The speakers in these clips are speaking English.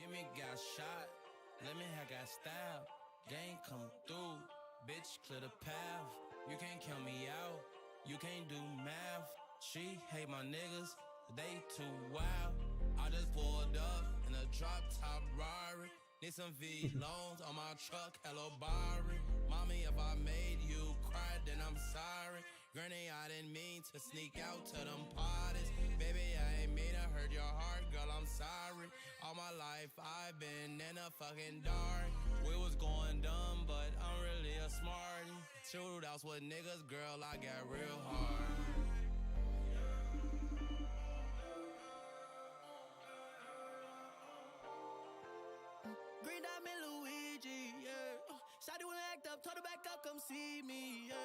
Give me got shot, let me have got style. Gang come through, bitch clear the path. You can't count me out, you can't do math. She hate my niggas, they too wild. I just pulled up in a drop top Rari. Need some V loans on my truck, hello Barry. Mommy, if I made you cry, then I'm sorry. Granny, I didn't mean to sneak out to them parties. Baby, I ain't mean to hurt your heart, girl, I'm sorry. All my life I've been in a fucking dark. We was going dumb, but I'm really a smarty. Shootouts with niggas, girl, I got real hard. Green Diamond Luigi, yeah. Shawty wanna act up, told her back up, come see me, yeah.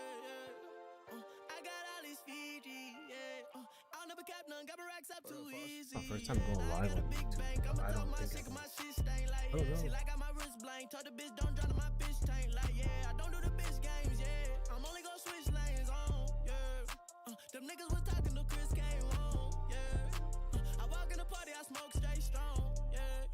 I got all these Fiji, yeah. I'll never cap none, got my racks up too easy. My first time going live on YouTube. I don't think my shit stank like, yeah. See, like got my wrist blank, told the bitch don't drown in my bitch tank like, yeah. I don't do the bitch games, yeah. I'm only gonna switch lanes on, yeah. Them niggas was talking to Chris came on, yeah. I walk in the party, I smoke straight strong, yeah.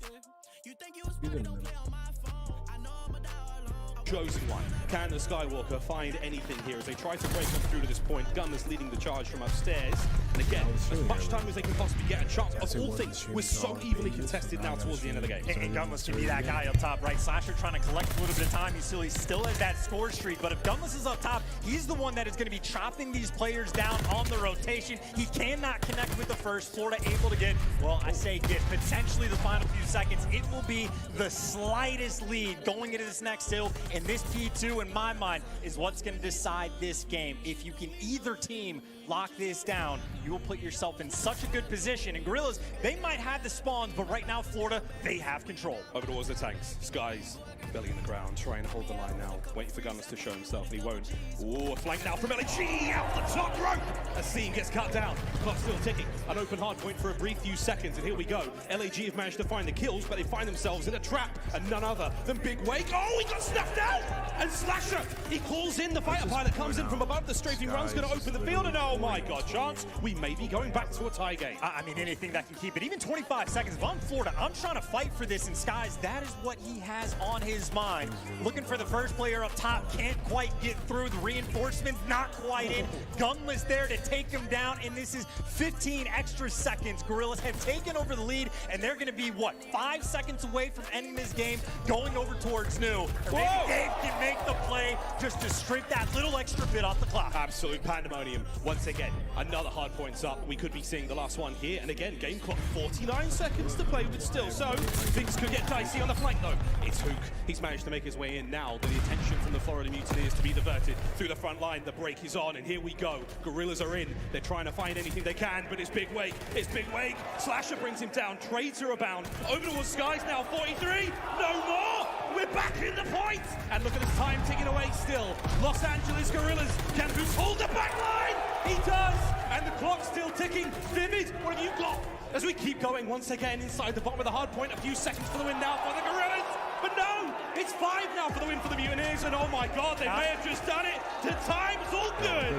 You think you was funny, don't play on my phone. I know I'm a dog alone. Chosen one. Can the Skywalker find anything here as they try to break on through to this point? Gunner's leading the charge from upstairs. And again, as much time as they can possibly get a chance. Of all things, we're so evenly contested now towards the end of the game. And Gunless can be that guy up top, right? Slasher trying to collect a little bit of time. He still has that score streak, but if Gunless is up top, he's the one that is going to be chopping these players down on the rotation. He cannot connect with the first. Florida able to get, well, I say get potentially the final few seconds. It will be the slightest lead going into this next hill, and this P2, in my mind, is what's going to decide this game. If you can either team lock this down, you will put yourself in such a good position. And Gorillas, they might have the spawns, but right now, Florida, they have control. Over towards the tanks. Skies, belly in the ground, trying to hold the line now. Waiting for Gunners to show himself, and he won't. Ooh, a flank now from LG out the top rope. As Scene gets cut down. Clock still ticking. An open hard point for a brief few seconds, and here we go. LAG have managed to find the kills, but they find themselves in a trap, and none other than Big Wake. Oh, he got snuffed out! And Slasher, he calls in. The fighter pilot comes in from above. The strafing run's going to open the field, and oh my god, chance. We may be going back to a tie game. I mean, anything that can keep it. Even 25 seconds. If I'm Florida, I'm trying to fight for this in Skies. That is what he has on his mind. Looking for the first player up top. Can't quite get through. The reinforcements not quite in. Gunless there to take him down, and this is 15 extra seconds. Gorillas have taken over the lead, and they're going to be, what, 5 seconds away from ending this game, going over towards New. Or maybe Dave can make the play just to strip that little extra bit off the clock. Absolute pandemonium. Once again, another hard points up. We could be seeing the last one here. And again, game clock, 49 seconds to play with still. So things could get dicey on the flank though. It's Hook. He's managed to make his way in now. The attention from the Florida Mutineers to be diverted through the front line. The break is on, and here we go. Gorillas are in. They're trying to find anything they can, but it's Big Wake. It's Big Wake. Slasher brings him down. Trades are abound. Over towards Skies now. 43. No more. We're back in the point. And look at this time ticking away still. Los Angeles Gorillas. Can Hook hold the back line? He does. And the clock's still ticking. Vivid, what have you got? As we keep going once again inside the bottom of the hard point. A few seconds for the win now for the Gorillas. But no, it's 5 now for the win for the Mutineers. And oh my god, they may have just done it. The time's all good.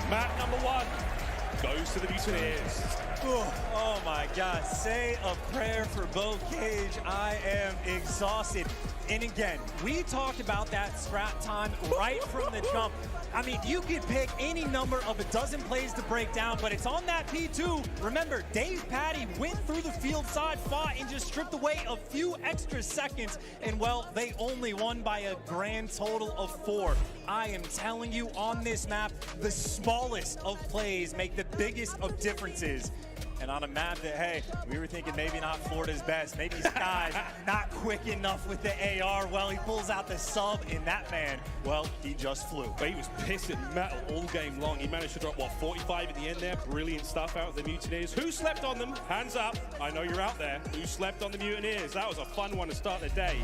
Map number 1 goes to the Mutineers. Oh my God, say a prayer for Bo Cage. I am exhausted. And again, we talked about that scrap time right from the jump. I mean, you could pick any number of a dozen plays to break down, but it's on that P2. Remember, Dave Patty went through the field side, fought, and just stripped away a few extra seconds. And well, they only won by a grand total of 4. I am telling you, on this map, the smallest of plays make the biggest of differences. And on a map that, hey, we were thinking maybe not Florida's best, maybe Skies not quick enough with the AR. Well, he pulls out the sub, and that man, well, he just flew. But he was pissing metal all game long. He managed to drop, what, 45 at the end there? Brilliant stuff out of the Mutineers. Who slept on them? Hands up. I know you're out there. Who slept on the Mutineers? That was a fun one to start the day.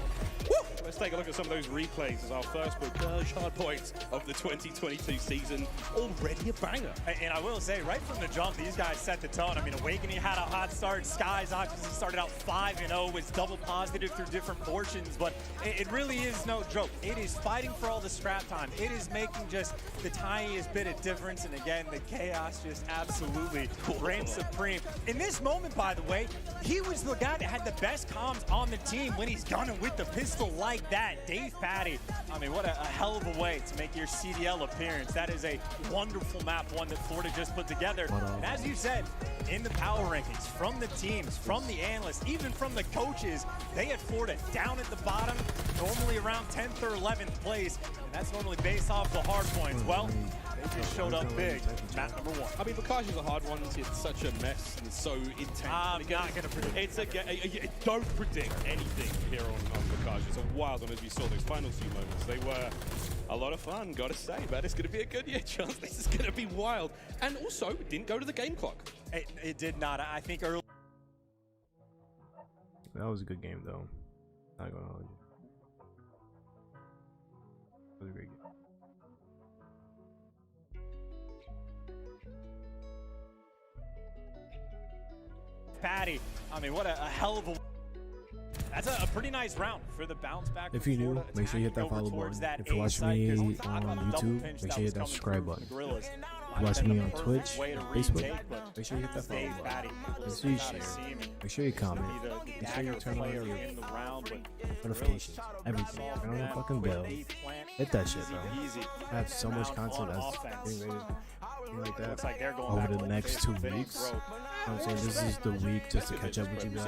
Let's take a look at some of those replays as our first Bocage hard points of the 2022 season. Already a banger. And I will say, right from the jump, these guys set the tone. I mean, Awakening had a hot start. Skies obviously started out 5-0, was double positive through different portions, but it really is no joke. It is fighting for all the scrap time. It is making just the tiniest bit of difference, and again, the chaos just absolutely reigns supreme. In this moment, by the way, he was the guy that had the best comms on the team when he's gunning with the pistol like that. Dave Patty, I mean, what a hell of a way to make your CDL appearance. That is a wonderful map, one that Florida just put together. And as you said, in the power rankings, from the teams, from the analysts, even from the coaches, they had Florida down at the bottom, normally around 10th or 11th place, and that's normally based off the hard points. Well, they just showed up big. Map number 1. I mean, Bocage is a hard one. It's such a mess and so intense. I'm not going to predict. Don't predict anything here on Bocage. It's a wild one as we saw those final few moments. They were a lot of fun, gotta say, but it's gonna be a good year, Charles. This is gonna be wild. And also, it didn't go to the game clock. It did not. I think early. That was a good game, though. Not gonna hold you. It was a great game. Patty, I mean, what a hell of a... That's a pretty nice round for the bounce back. If you're new, make sure you hit that follow button. If you're watching me on YouTube, make sure you hit that subscribe button. If you're watching me on Twitch, Facebook, make sure you hit that follow button. Make sure you share. Make sure you comment. Make sure you turn on your notifications. Everything. Turn on that fucking bell. Hit that shit, bro. I have so much content that's getting ready like that over the next 2 weeks. I'm saying this is the week just to catch up with you guys,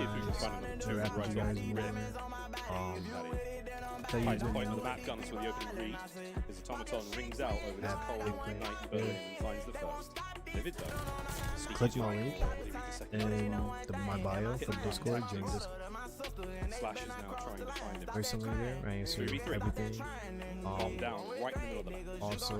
interact with you guys more. Tell you point on the map guns for the opening read as Automaton rings out over this cold night in Berlin and finds the first. Vivid though. Click my link in my bio for Discord. Join Discord. Slash is now trying to find it. Personally there, right? So everything. Down right in the middle of the map. Also,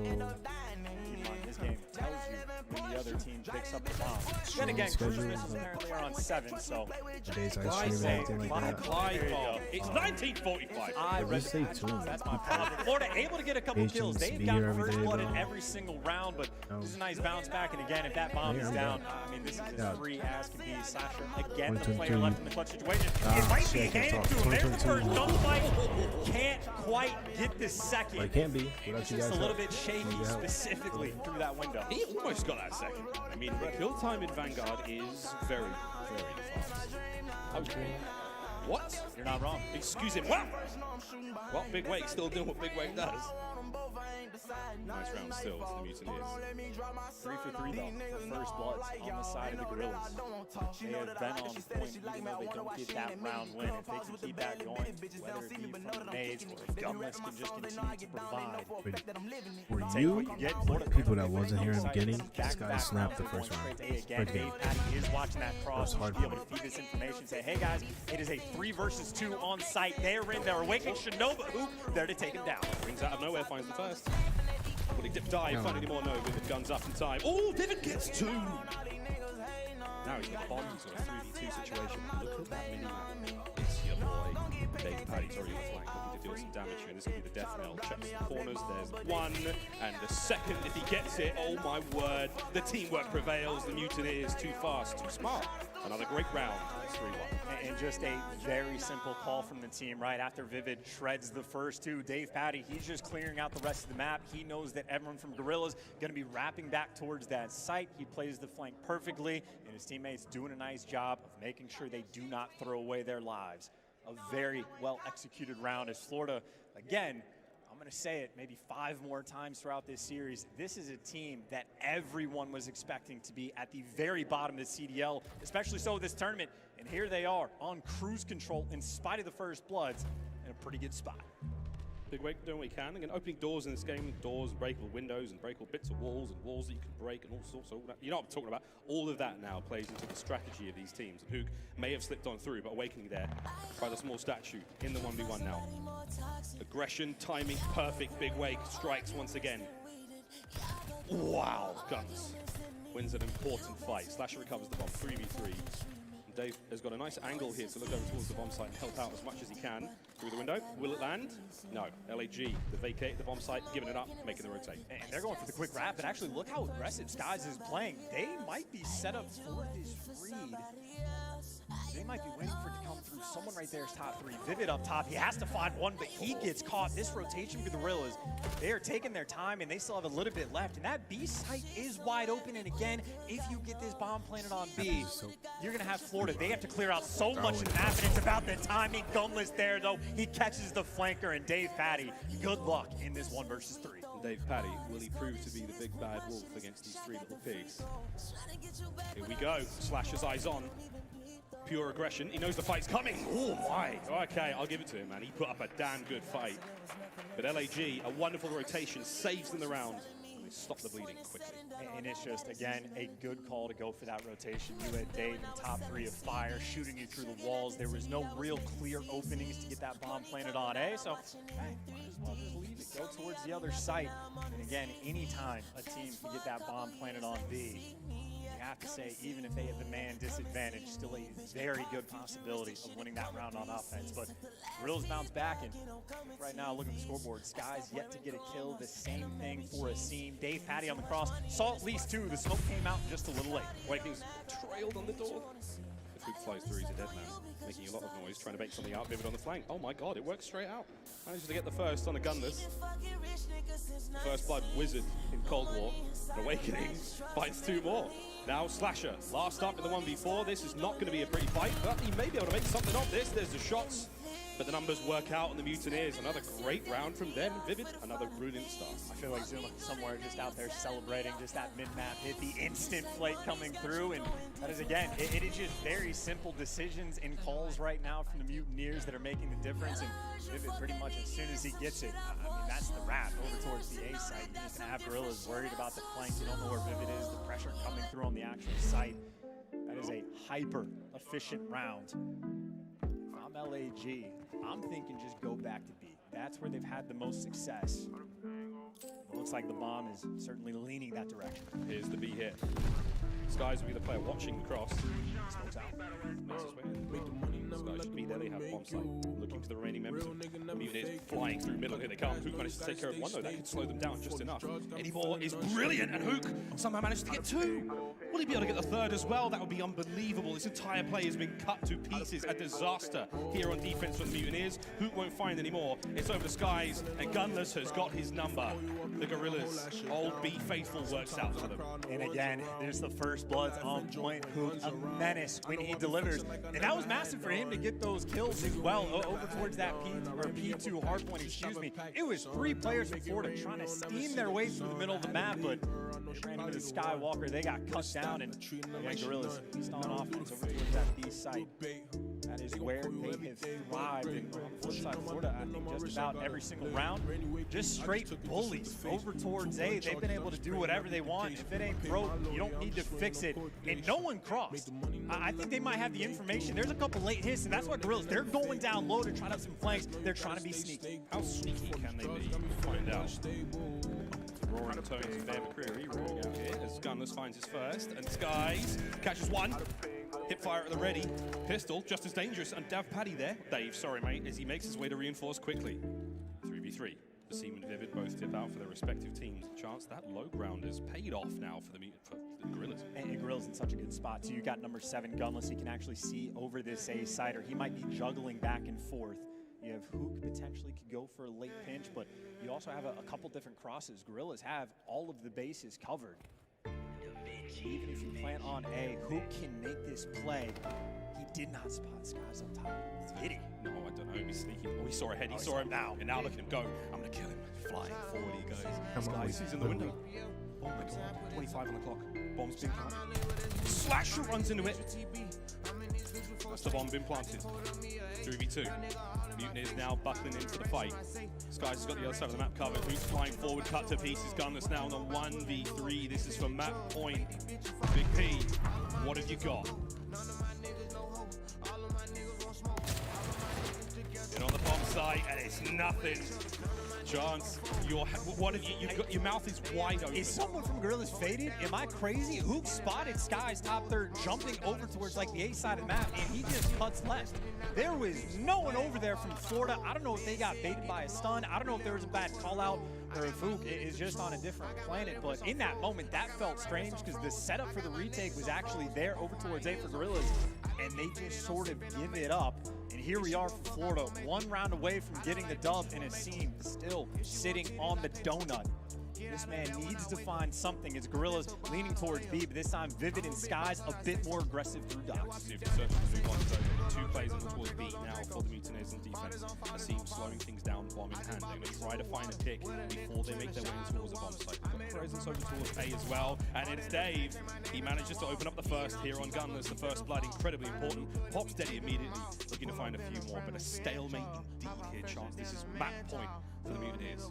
this game tells you when the other team picks up the bomb. Then again, cruise missiles apparently are on 7, so the days I stream anything like that. It's 1945. I Let's say 2. That's my problem. Florida able to get a couple kills. They've got first blood in every single round, but this is a nice bounce back. And again, if that bomb is down, I mean, this is as free as can be. Slasher again, the player left in the clutch situation. It might be handed to him. There's the first gunfight. Can't quite get this second. But it can be. It's just a little bit shaky, specifically through that window. He almost got that second. I mean, the kill time in Vanguard is very, very fast. Okay. What? You're not wrong. Excuse him. What? Well, Big Wake still doing what Big Wake does. Nice round still to the Mutineers. 3 for 3 though. The first bloods on the side of the Gorillas. They have been on point even though they don't get that round win. If they can keep that going, whether it be from nades or if Gumless can just continue to provide. For you, people that wasn't here in the beginning, this guy snapped the first round. First game. Patty is watching that cross to be able to feed this information. Say, hey guys, it is a 3 versus 2 on site. They're in there. Awakening Shinobu, who there to take him down. Brings out of nowhere, finds the first. Will he dip dive? Find any more? No, with the guns up in time. Oh, Vivid gets 2. Now he's got bombs or a 3v2 situation. Look at that mini-map. It's your boy. Dave Patty's already on the flank, looking to deal some damage here. This will be the death knell. Checks the corners. There's 1. And the second, if he gets it, oh my word. The teamwork prevails. The Mutineers too fast, too smart. Another great round. It's 3-1. And just a very simple call from the team right after Vivid shreds the first 2. Dave Patty, he's just clearing out the rest of the map. He knows that everyone from Gorillas going to be wrapping back towards that site. He plays the flank perfectly, and his teammates doing a nice job of making sure they do not throw away their lives. A very well-executed round as Florida, again, I'm going to say it maybe 5 more times throughout this series. This is a team that everyone was expecting to be at the very bottom of the CDL, especially so this tournament. And here they are on cruise control in spite of the first bloods in a pretty good spot. Big Wake doing what he can. Again, opening doors in this game, doors, breakable windows, and breakable bits of walls, and walls that you can break, and all sorts of that. You know what I'm talking about? All of that now plays into the strategy of these teams. And Hook may have slipped on through, but Awakening there by the small statue in the 1v1 now. Aggression, timing, perfect. Big Wake strikes once again. Wow, guns. Wins an important fight. Slasher recovers the bomb, 3v3. Dave has got a nice angle here to look over towards the bomb site and help out as much as he can through the window. Will it land? No. LAG, they vacate the bomb site, giving it up, making the rotate. And they're going for the quick wrap, and actually look how aggressive Skies is playing. They might be set up for this read. They might be waiting for it to come through. Someone right there is top three. Vivid up top. He has to find one, but he gets caught. This rotation for the Gorillas, they are taking their time, and they still have a little bit left. And that B site is wide open. And again, if you get this bomb planted on B, you're going to have Florida. They have to clear out so much of the map, and it's about the timing. Gunless there, though. He catches the flanker, and Dave Patty, good luck in this 1 versus 3. Dave Patty, will he prove to be the big bad wolf against these three little pigs? Here we go. Slasher's eyes on. Pure aggression. He knows the fight's coming. Oh my. Okay, I'll give it to him, man. He put up a damn good fight. But LAG, a wonderful rotation, saves them the round. And they stop the bleeding quickly. And it's just, again, a good call to go for that rotation. You had Dave in top 3 of fire, shooting you through the walls. There was no real clear openings to get that bomb planted on A. So, hey, might as well just leave it. Go towards the other site. And again, anytime a team can get that bomb planted on B, you have to say, even if they have the man disadvantage, still a very good possibility of winning that round on offense. But Gorillas bounce back, and right now, look at the scoreboard. Skies yet to get a kill. The same thing for Asim. Dave Patty on the cross. Saw at least 2. The smoke came out just a little late. Vikings trailed on the door. If Hook flies through, he's a dead man. Making a lot of noise, trying to bait something out. Vivid on the flank. Oh my god, it works straight out. Manages to get the first on a gunless. First blood wizard in Cold War. Awakening finds 2 more. Now Slasher, last up in the 1v4. This is not going to be a pretty fight, but he may be able to make something of this. There's the shots, but the numbers work out on the Mutineers. Another great round from them. Vivid, another brilliant start. I feel like Zuma somewhere just out there celebrating just that mid-map hit, the instant flight coming through, and that is, again, it is just very simple decisions and calls right now from the Mutineers that are making the difference, and Vivid pretty much as soon as he gets it, I mean, that's the wrap over towards the A site. You're just gonna have Gorillas worried about the flank. You don't know where Vivid is, the pressure coming through on the actual site. That is a hyper-efficient round. If I'm LAG, I'm thinking just go back to B. That's where they've had the most success. It looks like the bomb is certainly leaning that direction. Here's the B hit. Skies will be the player watching the cross. Smokes out. Makes his way in. Skies should be there. They have bomb site. Looking to the remaining members of the Mutineers, flying through middle. Here they come. Hook managed to take care of one, though. That could slow them down just enough. Eddie Ball is brilliant, and Hook somehow managed to get 2. Will he be able to get the 3rd as well? That would be unbelievable. This entire play has been cut to pieces. A disaster here on defense from the Mutineers. Hook won't find any more. It's over to Skies, and Gunless has got his number. The Gorillas, old B faithful, works out for them. And again, there's the first bloods on point. Hook, a menace when he delivers. And that was massive for him to get those kills as well over towards that P2 hardpoint, excuse me. It was 3 players from Florida trying to steam their way through the middle of the map, but they ran into the Skywalker. They got cut down, and again, Gorillas east on offense over towards that B site. That is where they have thrived. And on the flip side, Florida, I think just about every single round, just straight bullies over towards A. They've been able to do whatever they want. If it ain't broke, you don't need to fix it. And no one crossed. I think they might have the information. There's a couple late hits, and that's what Gorillas, they're going down low to try out some flanks. They're trying to be sneaky. How sneaky can they be? We'll find out. Roaring tones of Bear McCreary rolling out here as Gunless finds his first, and Skies catches 1. Hip fire at the ready. Pistol, just as dangerous, and Dav Paddy there. Dave, sorry mate, as he makes his way to reinforce quickly. 3v3. Asim and Vivid both tip out for their respective teams. Chance that low ground has paid off now for the Gorillas. And Gorillas in such a good spot too. You got number 7 Gunless. He can actually see over this A side, or he might be juggling back and forth. You have Hook potentially could go for a late pinch, but you also have a couple different crosses. Gorillas have all of the bases covered. Even if you plant on A, Hook can make this play. He did not spot Skies up top. Did he? No, I don't know. He's sneaking. Oh, he saw a head. He saw him now. And now look at him go. I'm going to kill him. Flying forward he goes. Skies, he's in the window. Oh my god. 25 on the clock. Bomb's been planted. Slasher runs into it. That's the bomb been planted. 3v2. Mutineers now buckling into the fight. Skies has got the other side of the map covered. Hook's flying forward, cut to pieces. Gunless now on the 1v3. This is for map point. Big P, what have you got? And on the bomb site, and it's nothing. chance. What have you got? Your mouth is wide open. Is someone from Gorillas faded? Am I crazy? Hook spotted Sky's top third, jumping over towards like the A side of the map, and he just cuts left. There was no one over there from Florida. I don't know if they got baited by a stun. I don't know if there was a bad call out or if Hook is just on a different planet. But in that moment, that felt strange because the setup for the retake was actually there over towards A for Gorillas, and they just sort of give it up. And here we are for Florida, one round away from getting the dub, and a seam still sitting on the donut. This man needs to find something. It's Gorillas leaning towards B, but this time Vivid and Sky's a bit more aggressive through docks. Two plays in towards B now for the Mutineers in defense. A seam slowing things down, bomb in hand. They're going to try to find a pick before they make their way towards the bomb site. Got presence over towards A as well, and it's Dave. He manages to open up the first here on Gunless. The first blood, incredibly important. Pops Steady immediately, looking to find a few more, but a stalemate indeed here, Chance. This is map point for the Mutineers.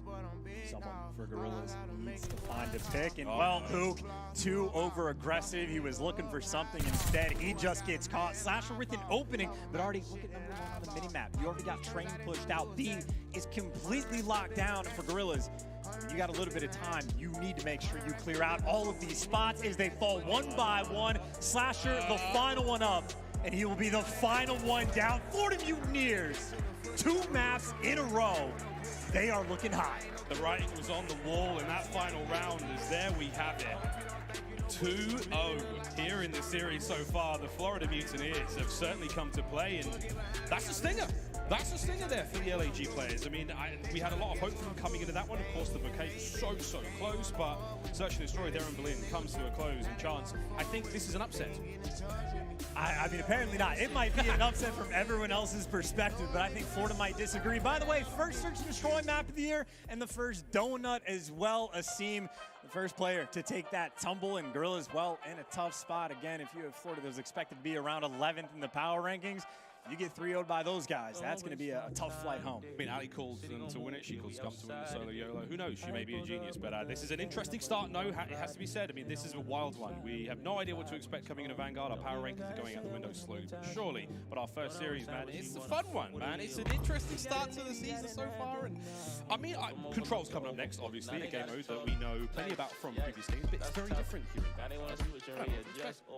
Someone for Gorillas needs to find a pick, and well, Hook, too over aggressive. He was looking for something instead. He just gets caught. Slasher with an opening, but already look at number 1 on the mini-map. You already got Train pushed out. B is completely locked down for Gorillas. You got a little bit of time. You need to make sure you clear out all of these spots as they fall one by one. Slasher, the final one up, and he will be the final one down. Florida Mutineers, 2 maps in a row. They are looking high. The writing was on the wall in that final round, as there we have it. 2-0 here in the series so far. The Florida Mutineers have certainly come to play, and that's a stinger. That's a stinger there for the LAG players. I mean, we had a lot of hope from coming into that one. Of course, the bouquet was so close, but Search and Destroy there in Berlin comes to a close. And Chance, I think this is an upset. I mean, apparently not. It might be an upset from everyone else's perspective, but I think Florida might disagree. By the way, first Search and Destroy map of the year, and the first donut as well, a seam. The first player to take that tumble, and Gorillas, well, in a tough spot. Again, if you have Florida that was expected to be around 11th in the power rankings, you get 3-0'd by those guys. That's going to be a tough flight home. I mean, Ali called them to win it. She called Scum to win the solo YOLO. Who knows? She may be a genius. But this is an interesting start. No, it has to be said. I mean, this is a wild one. We have no idea what to expect coming into Vanguard. Our power rankings are going out the window slowly but surely. But our first series, man, it's a fun one, man. It's an interesting start to the season so far. And I mean, Control's coming up next, obviously. A game mode that we know plenty about from previous games. But it's very different here.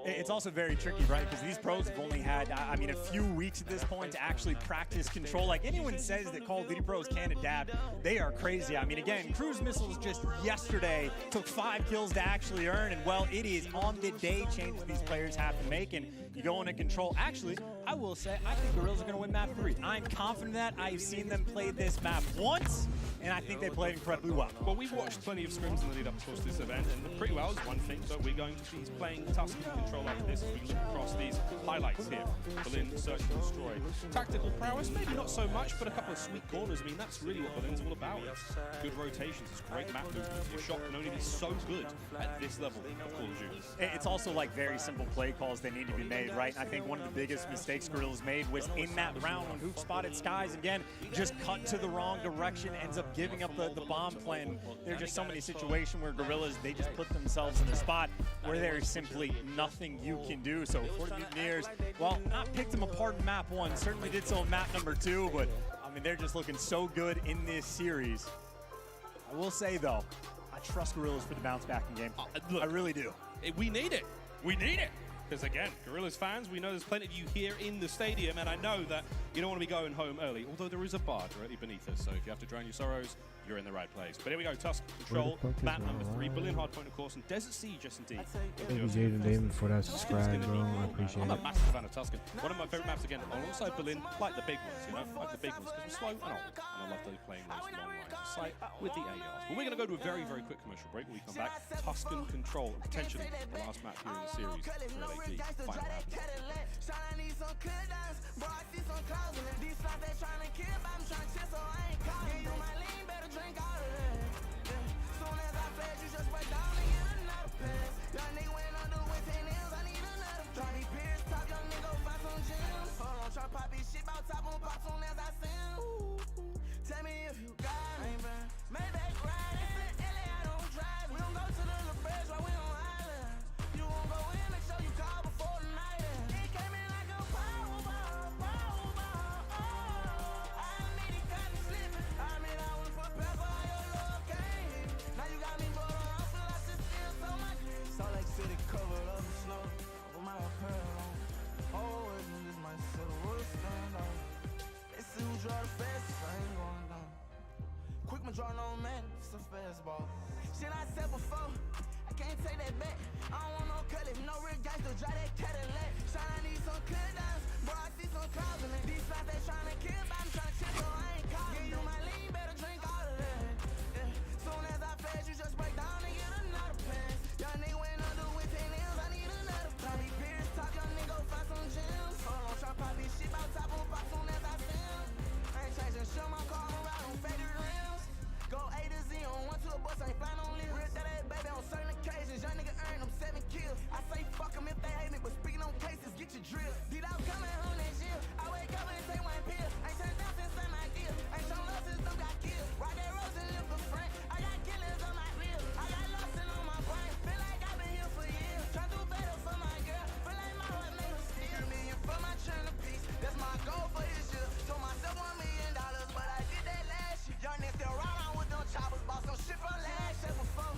It's also very tricky, right? Because these pros have only had, I mean, a few weeks at this point to actually practice Control. Like, anyone says that Call of Duty pros can't adapt, they are crazy. I mean, again, Cruise Missiles just yesterday took 5 kills to actually earn, and well, it is on the day changes these players have to make, and you go into Control. Actually, I will say, I think Gorillas are going to win map 3. I'm confident that. I've seen them play this map once, and I think they played incredibly well. Well, we've watched plenty of scrims in the lead up to this event, and pretty well is one thing, but we're going to be playing Tuscan Control like this as we look across these highlights here. Berlin, Search and Destroy. Tactical prowess, maybe not so much, but a couple of sweet corners. I mean, that's really what Berlin's all about. It's good rotations, it's great map movement. Your shot can only be so good at this level of Call of Duty. It's also like very simple play calls that need to be made, right? I think one of the biggest mistakes Gorillas made was in that round when Hook spotted Skies, again, just cut to the wrong direction, ends up giving up the bomb plan. There are just so many situations where Gorillas, they just put themselves in a spot where there is simply nothing you can do. So for the Mutineers, well, not picked them apart in map 1, certainly did so in map number 2, but I mean, they're just looking so good in this series. I will say though, I trust Gorillas for the bounce back in game. Look, I really do. We need it. We need it. Because again, Gorillas fans, we know there's plenty of you here in the stadium, and I know that you don't want to be going home early, although there is a bar directly beneath us, so if you have to drown your sorrows, you're in the right place. But here we go, Tusk Control, map number 3, Berlin Hardpoint, of course, and Desert Sea, just indeed. Thank you, Jaden Damon, for that subscribe, bro. I appreciate it. I'm a massive fan of Tuscan. One of my favorite maps, again, alongside Berlin, like the big ones, you know, like the big ones, because we're slow and old, and I love those playing those long lines of sight with the ARs. But we're going to go to a very, very quick commercial break. When we come back, Tuscan Control, and potentially the last map here in the series for LAG, final map. Tell me if you got me, Maybach ride. It's in LA, I don't drive. We don't go to the little bridge while we on island. You won't go in, make sure you call before the night ends. It came in like a powerball, oh. I need it, got me slipping. I mean, I was for pepper. shit I said before. I can't take that back. I don't want no cut if no real guys to drive that Cadillac. Shine, I need some clear downs. Bro, I see some clouds in it. These spots they tryna kill, but I'm tryna chill, so I ain't calling. Give you my lean, better drink all of that. Yeah. Soon as I flash, you just break down and get another pass. Young nigga went under with 10 M's, I need another pass. These beers talk, young nigga go find some gems. Hold on, try pop this shit, bout top on pop soon as I see him. I ain't changing shit, my car on ride on faded rims. Go A to Z on one to a bus, ain't flying on lips. Real that baby on certain occasions, young nigga earn them 7 kills. I say fuck them if they hate me, but speaking on cases, get your drill. Did I coming home next year? I wake up and take one pill. Ain't turned down since I'm ideal. Ain't shown love since them got killed. Rock that rose and live for friend. I got killers on my reel. I got lost in on my brain. Feel like I've been here for years. Try to do better for my girl. Feel like my heart made a steal. $1 million for my channel piece. That's my goal for this year. Told myself $1 million, but I did that last year. Young niggas still around with them choppers. Bought some shit from last year before.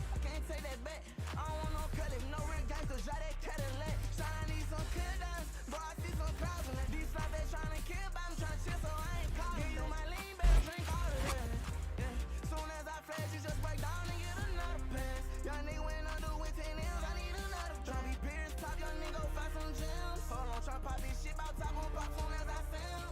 I can't take that back. I don't want no cut if no real guys to drive that Cadillac. Shine, I need some clear downs. Bro, I see some clouds in it. These spots they tryna kill, but I'm tryna chill, so I ain't calling. Give you my lean, better drink all of that. Yeah. Soon as I flash, you just break down and get another pass. Young nigga went under with 10 M's, I need another drop. These beers talk, young nigga go find some gems. Hold on, try pop this shit, bout top on pop soon as I see him.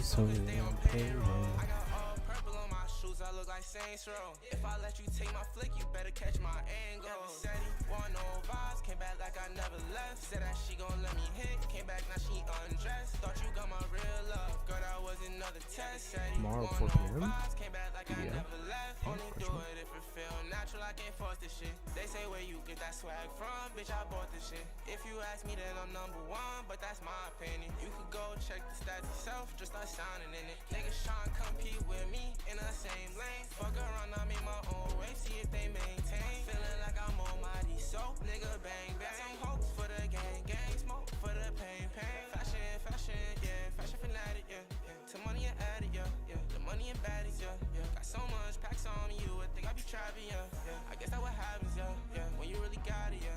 So I got all purple on my shoes, I look like Saints Row. If I let you take my flick, you better catch my angle. Never said he want no vibes, came back like I never left. Said that she gon' let me hit, came back now she undressed. Thought you got my real love, girl that was another test. Said he tomorrow want 4 no p.m. vibes, came back like I never left. Only do it if it feel natural, I can't force this shit. They say where you get that swag from, bitch I bought this shit. If you ask me then I'm #1, but that's my opinion. You could go check the stats yourself, just start signing in it. Niggas tryna compete with me in the same lane. Fuck around, I make my own way, see if they maintain. Feeling like I'm on my D soap, nigga bang bang. Some hopes for the gang, smoke for the pain. Fashion, yeah, fashion fanatic, yeah. To money and addict, yeah. The money and baddies, yeah. Got so much packs on you, I think I be trapping, yeah. I guess that what happens, yeah. When you really got it, yeah.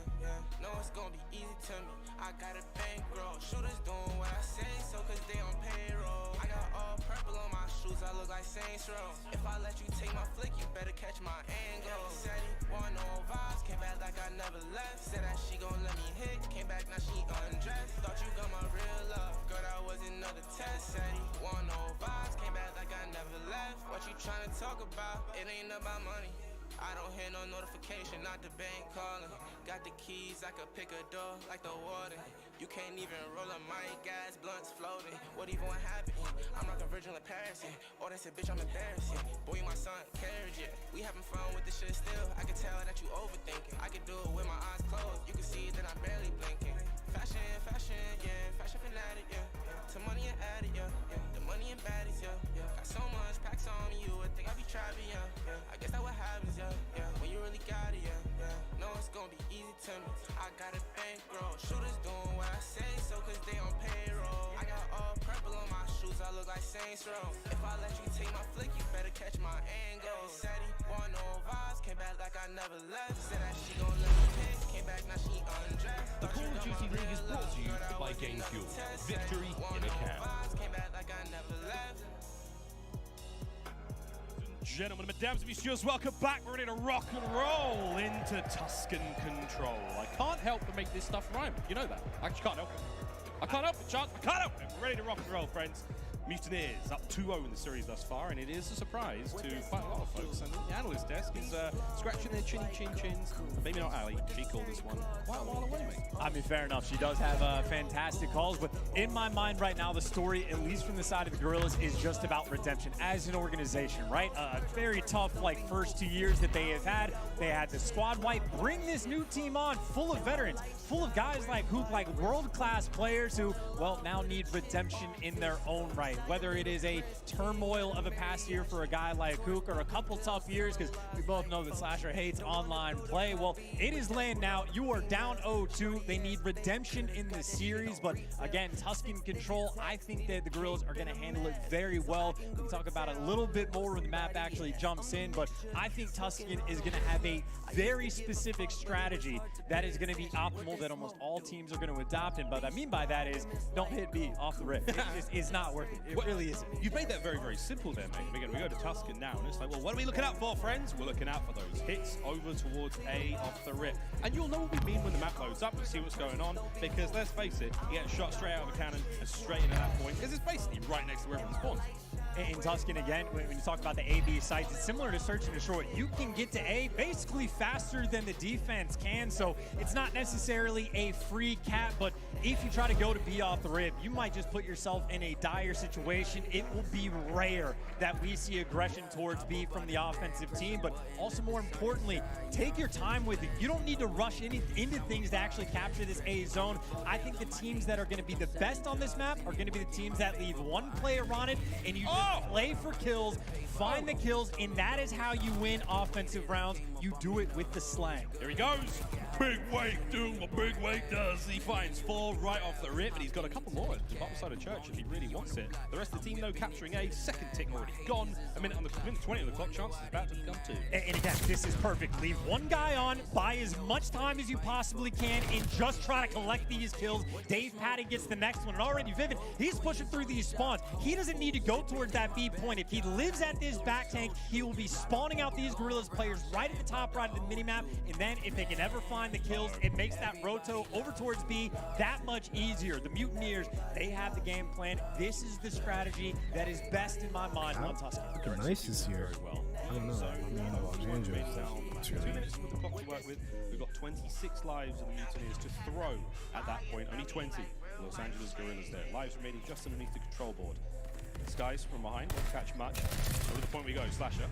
Know it's gonna be easy to me. I got a bankroll, shooters doing what I say, so cause they on payroll. I got all purple on my shoes, I look like Saints Row. If I let you take my flick, you better catch my angle. Said he want no vibes, came back like I never left. Said that she gon' let me hit, came back now she undressed. Thought you got my real love, girl that was another test. Said he want no vibes, came back like I never left. What you tryna talk about? It ain't about money. I don't hear no notification, not the bank calling. Got the keys, I could pick a door like the warden. You can't even roll a mic, gas, blunts floating. What even happened? I'm rockin' Virgil in Paris, yeah. Oh, they said, bitch, I'm embarrassed, yeah. Boy, you my son, carriage, yeah. We having fun with this shit still. I can tell that you overthinking. I can do it with my eyes closed. You can see that I'm barely blinking. Fashion, yeah. Fashion fanatic, yeah. To money and addict, yeah. The money and baddies, yeah. Got so much packs on you, I think I be trapping, yeah. I guess that what happens, yeah. When you really got it, yeah. Know it's gonna be easy to me. I got a bankroll, shooters doing what I say, so cause they on payroll. I got all purple on my shoes, I look like Saints Row. If I let you take my flick, you better catch my angle. Said he want no vibes, came back like I never left. Said that she gon' let me pick, came back now she undressed. The Call of Duty League is brought to you by GameFuel. Victory in a can. Came back like I never left. Gentlemen, mesdames, messieurs, welcome back. We're ready to rock and roll into Tuscan Control. I can't help but make this stuff rhyme. You know that. I just can't help it. I can't help it, Chance. I can't help it. We're ready to rock and roll, friends. Mutineers up 2-0 in the series thus far, and it is a surprise to quite a lot of folks. And the analyst desk is scratching their chins. Maybe not Ali. She called this one quite a while away, mate. I mean, fair enough. She does have fantastic calls, but in my mind right now, the story, at least from the side of the Gorillas, is just about redemption as an organization, right? A very tough, first 2 years that they have had. They had the squad wipe, bring this new team on, full of veterans. full of guys like Hoop, like world-class players who, well, now need redemption in their own right. Whether it is a turmoil of a past year for a guy like Hook or a couple tough years, because we both know that Slasher hates online play. Well, it is land now. You are down 0-2. They need redemption in the series, but again, Tuscan control. I think that the Gorillas are going to handle it very well. We can talk about it a little bit more when the map actually jumps in, but I think Tuscan is going to have a very specific strategy that is going to be optimal, that almost all teams are going to adopt. And what I mean by that is, don't hit B off the rip. It just is not worth it. It really isn't. You've made that very, very simple there, mate. We go to Tuscan now, and it's like, well, what are we looking out for, friends? We're looking out for those hits over towards A off the rip. And you'll know what we mean when the map loads up and see what's going on, because let's face it, you get shot straight out of a cannon and straight into that point, because it's basically right next to where everyone spawns. In Tuscan, again, when you talk about the A-B sites, it's similar to Search and Destroy. You can get to A basically faster than the defense can, so it's not necessarily a free cap, but if you try to go to B off the rip, you might just put yourself in a dire situation. It will be rare that we see aggression towards B from the offensive team, but also more importantly, take your time with it. You don't need to rush into things to actually capture this A zone. I think the teams that are going to be the best on this map are going to be the teams that leave one player on it, and you just play for kills, find the kills, and that is how you win offensive rounds. You do it with the slang. Here he goes. Big Wake doing what Big Wake does. He finds 4 right off the rip, and he's got a couple more at the bottom side of Church if he really wants it. The rest of the team, though, capturing A. Second tick already gone. A minute 20 on the clock. Chance is about to come 2. And again, this is perfect. Leave one guy on, buy as much time as you possibly can, and just try to collect these kills. Dave Patty gets the next one, and already Vivid, he's pushing through these spawns. He doesn't need to go towards that B point. If he lives at this back tank, he will be spawning out these Gorillas players right at the top right of the minimap, and then if they can ever find the kills, it makes that roto over towards B that much easier. The Mutineers, they have the game plan. This is the strategy that is best in my mind on Tuscan. Looking nice this year. Well. I don't know. So, I mean, Banjo. Two minutes with the clock to work with. We've got 26 lives of the Mutineers to throw at that point. Only 20. Los Angeles Gorillas there. Lives remaining just underneath the control board. Skies from behind, won't catch much. Over the point we go, Slasher.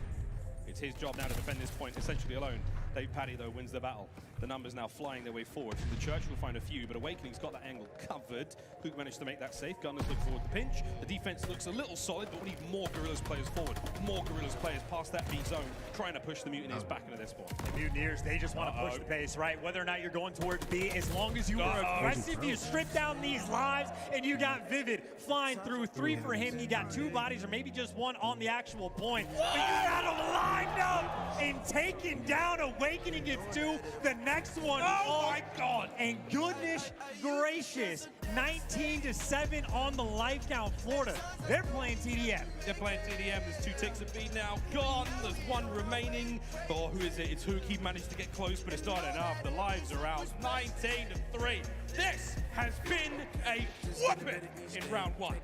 It's his job now to defend this point essentially alone. Dave Patty, though, wins the battle. The numbers now flying their way forward. From the Church, we'll find a few, but Awakening's got that angle covered. Hook managed to make that safe. Gunners look forward to pinch. The defense looks a little solid, but we need more Gorillas players forward. More Gorillas players past that B zone, trying to push the Mutineers back into their spawn. The Mutineers, they just want to push the pace, right? Whether or not you're going towards B, as long as you are aggressive, you strip down these lives, and you got Vivid flying through. 3 for him. You got 2 bodies, or maybe just 1 on the actual point. But you got him lined up and taken down. Awakening gets 2. The next one. Oh my God! And goodness gracious, 19-7 on the life count. Florida, they're playing TDM. They're playing TDM. There's 2 ticks of B now gone. There's 1 remaining. Oh, who is it? It's Hook. He managed to get close, but it's not enough. The lives are out. 19-3. This has been a whooping in round 1.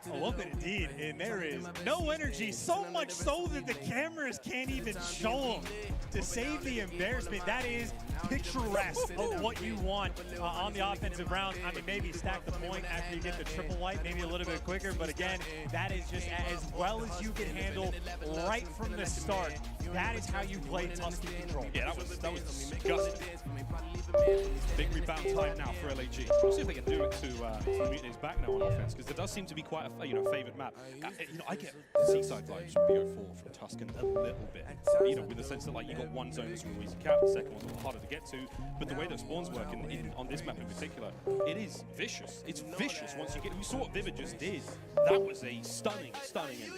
A whooping indeed, and there is no energy, so much so that the cameras can't even show them. To save the embarrassment, that is picturesque of what you want on the offensive round. I mean, maybe stack the point after you get the triple wipe, maybe a little bit quicker, but again, that is just as well as you can handle right from the start. That is how you play Tuscan control. Yeah, that was disgusting. Big rebound time now for LAG. We'll see if they can do it to the Mutineers back now on offense, because there does seem to be quite a favoured map. I get Seaside vibes from BO4 from Tuscan a little bit. With the sense that you got one zone that's always a cap, the second one's a little harder to get to. But the way that spawns work on this map in particular, it is vicious. It's vicious once you get. We saw what Vivid just did. That was a stunning ending.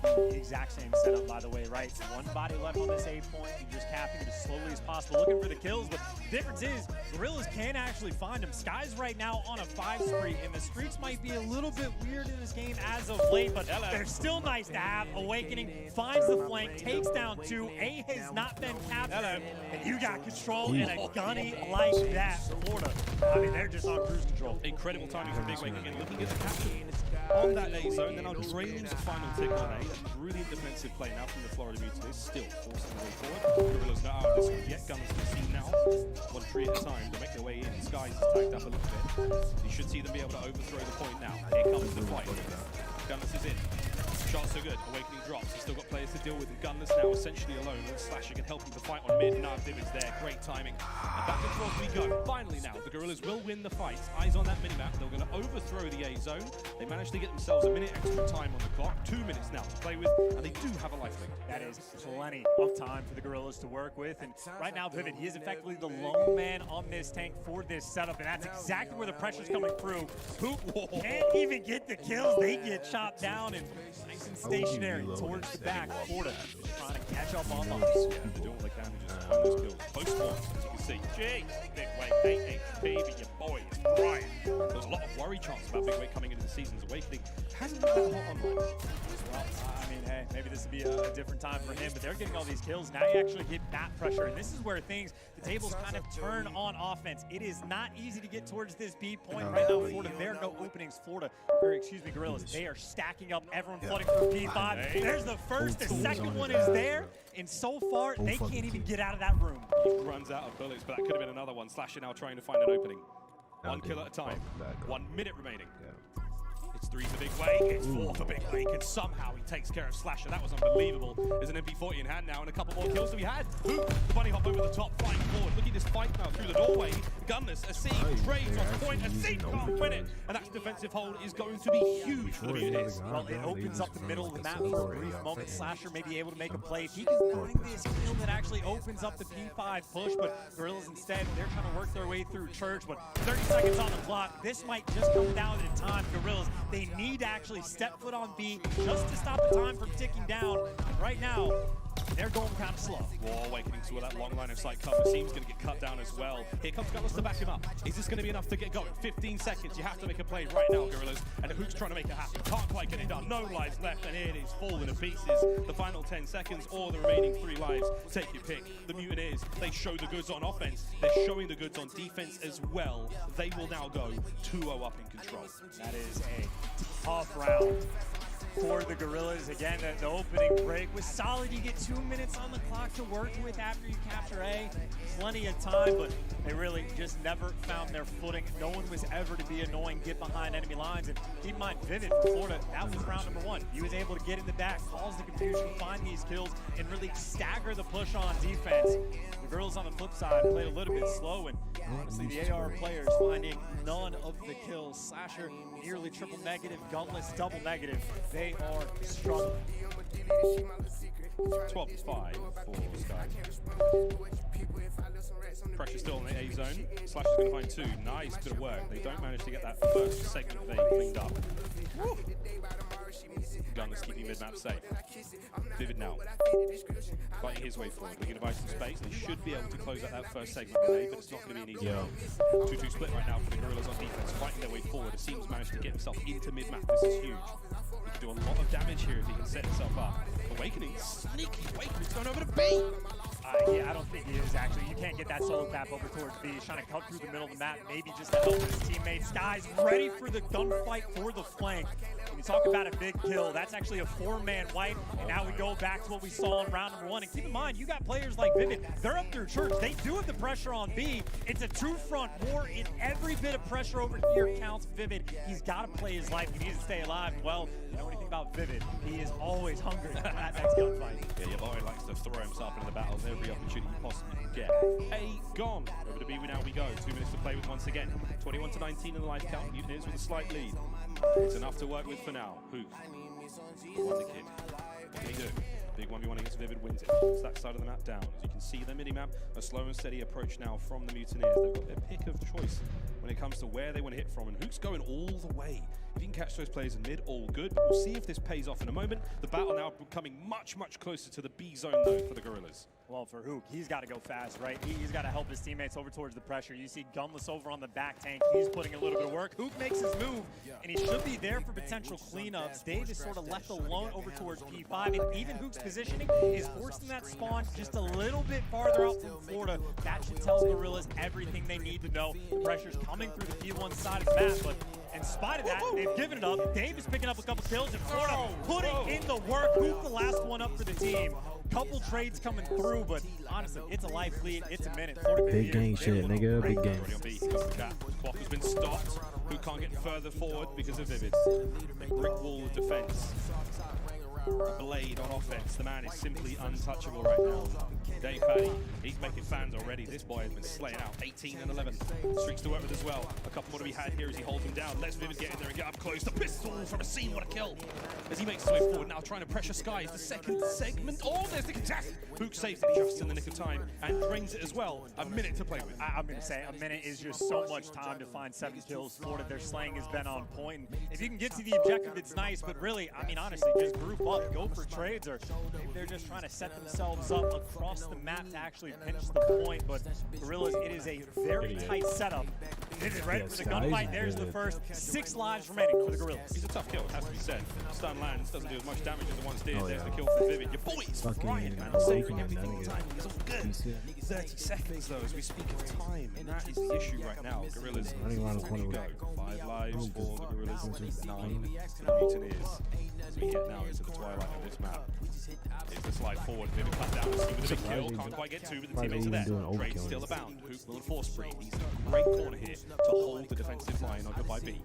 The exact same setup, by the way, right? 1 body left on this A point. You're just capping it as slowly as possible, looking for the kills. But the difference is, Gorillas can actually find them. Sky's right now on a 5 spree, and the streaks might be a little bit weird in this game as of late, but they're still nice to have. Awakening finds the flank, takes down 2. A has not been captured, and you got control in a gunny like that. Florida, I mean, they're just on cruise control. Incredible timing from Big Wake again, looking at the capture on that A zone. Then Draine's final tick on A. Brilliant defensive play now from the Florida Mutineers, still forcing the way forward. Gorillas not out of this one yet. Gunners to the scene now. 1 tree at a time to make their way in. Skies is tagged up a little bit. You should see them be able to overthrow the point now. Here comes the fight. Gunners is in. Shots are good. Awakening drops. He's still got players to deal with. Gunless now essentially alone. And Slash again helping the fight on mid. Now Vivid's there. Great timing. And back and forth we go. Finally now, the Gorillas will win the fight. Eyes on that minimap. They're going to overthrow the A zone. They managed to get themselves a minute extra time on the clock. 2 minutes now to play with. And they do have a lifelink. That is plenty of time for the Gorillas to work with. And right now, Vivid, he is effectively the lone man on this tank for this setup. And that's exactly where the pressure's coming through. Hook can't even get the kills. They get chopped down and nice and stationary towards the back. Florida trying to catch up on those. Yeah, they're doing all they can to just find those kills. Post one, as you can see. Jeez, Big Weight, 8 baby, your boy is crying. There's a lot of worry chants about Big Weight coming into the season's Awakening. Hasn't been that hot online. Well, I mean, hey, maybe this would be a different time for him, but they're getting all these kills. Now you actually get that pressure, and this is where the tables kind of turn on offense. It is not easy to get towards this B point right now. Florida, there are no openings. Gorillas, they are stacking up, everyone flooding through P5. There's the first, the second one is there, and so far, they can't even get out of that room. He runs out of bullets, but that could have been another one. Slasher now trying to find an opening. One kill at a time. 1 minute remaining. It's 3 for Big Way, it's 4 for Big Lake, and somehow he takes care of Slasher. That was unbelievable. There's an MP40 in hand now, and a couple more kills that we had. Hook, bunny hop over the top, flying forward. Look at this fight now through the doorway. Gunless, a seam, trades on point, a seam can't win it. And that defensive hold is going to be huge for the Mutineers. Well, it opens up the middle of the map for a brief moment. Slasher may be able to make a play. If he can find this kill that actually opens up the P5 push, but Gorillas instead, they're trying to work their way through Church, but 30 seconds on the clock. This might just come down to the time. Gorillas, they need to actually step foot on B just to stop the time from ticking down. Right now, they're going kind of slow. War Awakening to where that long line of sight cover. Seems going to get cut down as well. Here comes Gunless to back him up. Is this going to be enough to get going? 15 seconds. You have to make a play right now, Gorillas. And Hook's trying to make it happen. Can't quite get it done. No lives left, and it is falling to pieces. The final 10 seconds or the remaining 3 lives. Take your pick. The Mutineers, they show the goods on offense. They're showing the goods on defense as well. They will now go 2-0 up in control. That is a tough round for the Gorillas. Again, the opening break was solid. You get 2 minutes on the clock to work with after you capture A. Plenty of time, but they really just never found their footing. No one was ever to be annoying, get behind enemy lines. And keep in mind, Vivid for Florida, that was round number 1. He was able to get in the back, cause the confusion, find these kills, and really stagger the push on defense. The Gorillas on the flip side played a little bit slow, and honestly, the AR players finding none of the kills. Slasher nearly triple negative, Gunless double negative. They are struggling. 12-5 for Sky. Pressure still in the A zone. Slash is going to find 2. Nice bit of work. They don't manage to get that first segment they cleaned up. Woo. Gunless keeping mid-map safe. Vivid now. Fighting his way forward. Looking to buy some space. They should be able to close out that first segment today, but it's not going to be an easy one. 2-2 split right now for the Gorillas on defense. Fighting their way forward. It seems managed to get himself into mid-map. This is huge. He can do a lot of damage here if he can set himself up. Awakening, sneaky Awakening, going over to B. Yeah, I don't think he is actually. You can't get that solo tap over towards B. He's trying to cut through the middle of the map, maybe just to help his teammates. Sky's ready for the gunfight for the flank. When you talk about a big kill, that's actually a 4-man wipe. And now we go back to what we saw in round number 1. And keep in mind, you got players like Vivid. They're up through Church. They do have the pressure on B. It's a 2-front war, and every bit of pressure over here counts. Vivid, he's got to play his life. He needs to stay alive. Well, you know anything about Vivid, he is always hungry for that next gunfight. Yeah, your boy likes to throw himself into the battles every opportunity you possibly can get. A gone. Over to B now we go. 2 minutes to play with once again. 21-19 in the life count. Mutineers with a slight lead. It's enough to work with for now. Hook. Wonder Kid. What can he do? Big 1v1 against Vivid wins it. It's that side of the map down. As you can see, the mini-map, a slow and steady approach now from the Mutineers. They've got their pick of choice when it comes to where they want to hit from, and Hook's going all the way. If you can catch those players in mid, all good. But we'll see if this pays off in a moment. The battle now becoming much, much closer to the B zone, though, for the Gorillas. Well, for Hook, he's got to go fast, right? He's got to help his teammates over towards the pressure. You see Gunless over on the back tank. He's putting a little bit of work. Hook makes his move, and he should be there for potential cleanups. Dave is sort of left alone over towards P5, and even Hook's positioning is forcing that spawn just a little bit farther out from Florida. That should tell Gorillas everything they need to know. The pressure's coming through the P1 side of the map, but in spite of that, they've given it up. Dave is picking up a couple kills, and Florida putting in the work. Hook the last one up for the team. Couple trades coming through, but honestly, it's a life lead. It's a minute. Big gang shit, nigga. Big gang. Clock has been stopped. Who can't get further forward because of Vivid. A brick wall of defense. a blade on offense. The man is simply untouchable right now. Dave Paddy, he's making fans already. This boy has been slaying out. 18 and 11. Streaks to work with as well. A couple more to be had here as he holds him down. Let's Vivid get in there and get up close. The pistol from a scene, what a kill. As he makes his way forward now, trying to pressure Skies. The second segment. Oh, there's the contest. Hook saves it just in the nick of time and drains it as well. A minute to play with. I'm going to say a minute is just so much time to find 7 kills. Florida, their slaying has been on point. And if you can get to the objective, it's nice. But really, I mean, honestly, just group up, go for trades, or maybe they're just trying to set themselves up across the map to actually pinch the point. But Gorillas, it is a very tight setup. Vivid ready for the gunfight. There's the first 6 lives remaining for the Gorillas. He's a tough kill, it has to be said. Stun lands, doesn't do as much damage as the ones did. There's the kill from Vivid. Your boy is frying, man. I'm saving everything on time. He's all good. 30 seconds though as we speak of time, and that is the issue right now. Gorillas, running around the corner with 5 lives for the Gorillas, 9 for the Mutineers. As we get now into the twilight of this map. It's a slide forward, Vivid cut down, see with a big kill, can't quite get to, but the teammates are there. Trade still abound. Hook will enforce spree. He's in a great corner here to hold the defensive line on goodbye B.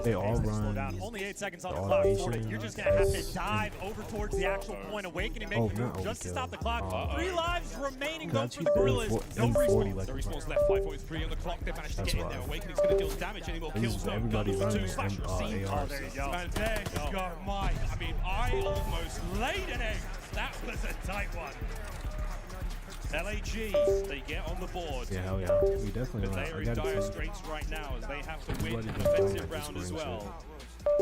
They all Slow run. down. Only 8 seconds on the clock. Florida, you're just going to have to dive over towards the actual point. Awakening, make the move just to stop the clock. 3 lives remaining though for the Gorillas. No respawn. The respawn's left, 5.3 on the clock. They managed to get in there. Awakening's going to deal damage. Any more kills? No. Everybody running Slasher scene. AR. There you go. And there you go, Mike. I mean, I almost laid an egg. That was a tight one. LAG, they get on the board. Yeah, hell yeah. We definitely But they are in got dire it. straits right now as they have to win an Everybody offensive got round as well.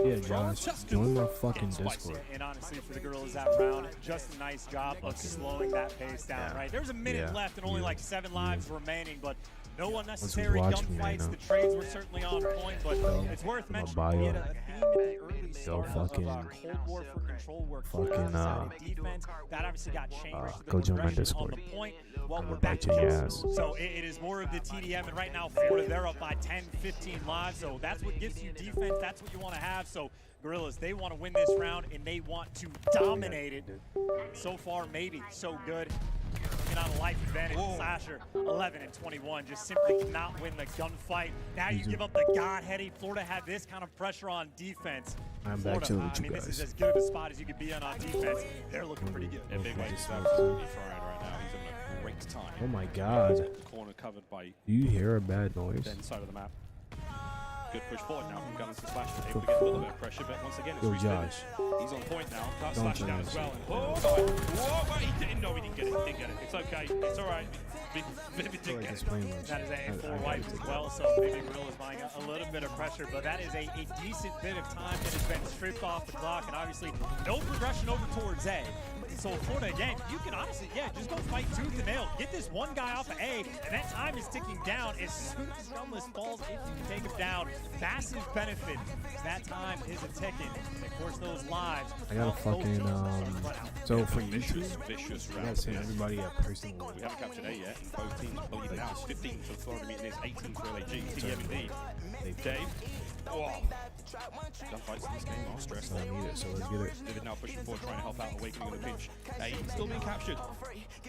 Yeah, Josh, join my fucking Discord. And honestly, for the Gorillas that round, just a nice job of slowing that pace down, right? There's a minute left and only like 7 lives remaining, but no unnecessary gunfights. The trades were certainly on point, but it's worth mentioning we had a theme in the early start of Cold War for control work. Defense, that obviously got changed. Go join my On Discord. the point, well, I'm we're gonna back bite your ass. So it is more of the TDM, and right now Florida, they're up by 10, 15 lives, so that's what gives you defense. That's what you want to have. So Gorillas, they want to win this round, and they want to dominate it. So far, maybe so good. On a life advantage, Slasher 11 and 21 just simply cannot win the gunfight. Now you give up the Godheady. Florida had this kind of pressure on defense. I'm Florida, back to I mean, this is as good of a spot as you could be on defense. They're looking pretty good. Yeah, Big Wave's absolutely frying right now. He's having a great time. Oh my god. The corner covered by Do you hear a bad noise? the side of the map. Good push forward now from Gunners to Slash. Able to get a little bit of pressure, but once again, it's Yo, Josh. Josh. He's on point now. Got Don't Slash down join as well. us. And, whoa, but he didn't. No, he didn't get it. Didn't get it. It's okay. It's all right. Vivid didn't get it. That is a 4 wipes as well, so maybe Gorilla's buying a little bit of pressure, but that is a decent bit of time that has been stripped off the clock, and obviously no progression over towards A. So Florida, again, you can honestly, just go fight tooth and nail. Get this one guy off of A, and that time is ticking down. As soon as Gunless falls, if you can take him down, massive benefit. That time is a ticking. And of course, those lives. I got a fucking, so for YouTube, vicious I gotta round. send everybody a personal We haven't captured A yet, and both teams are bleeding out. It's 15 for Florida Mutineers, 18 for LAG. TDM indeed. Dave. Whoa. Gunfights in this game are stressed. I need it, so let's get it. Vivid now pushing forward, trying to help out Awakening in the pinch. A still being captured.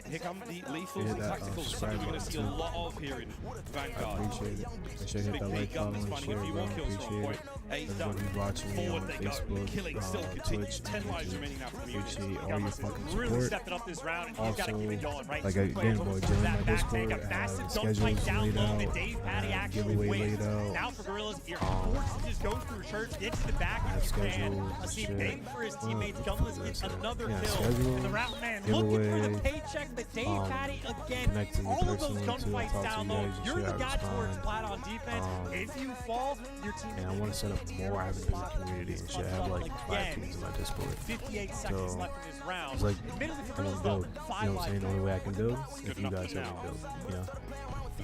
Here come the lethals and tacticals. Something we're going to see a lot of here in Vanguard. Appreciate it. Make sure you hit Big that P like gun button is and finding a share, few bro. more kills on Appreciate point. it. A's done. Everybody watching me Forward on they go. Facebook, Killing still continues. Twitch, 10 lives YouTube. remaining now from Units. Appreciate all your fucking Really support. stepped it up this round, and he's got to keep it going, right? Like Two again, players boy, almost join that my back, Discord. make a massive Schedules gunfight down laid low out. that Dave Paddy actually Giveaway wins. laid out. Now for Gorillas, you're forced to just go through church, get to the back if you can. schedules, See, shit. Dave for his teammates, Gunless gets another Yeah, kill. schedules, And the route man looking for the giveaway, paycheck, but Dave Paddy again, connecting all of those personally to gunfights talk to down you low. guys and You're see the how guy it's towards fun. flat on defense. If you fall, your team. And I want to set up more avenues in the community and shit. I have like 5 teams in my Discord. 58 seconds left in this round. It's like, Admittedly for I Gorillas, can though, build. You 5 know what I'm saying? The only way I can build is if you enough guys for help me now. build. You know?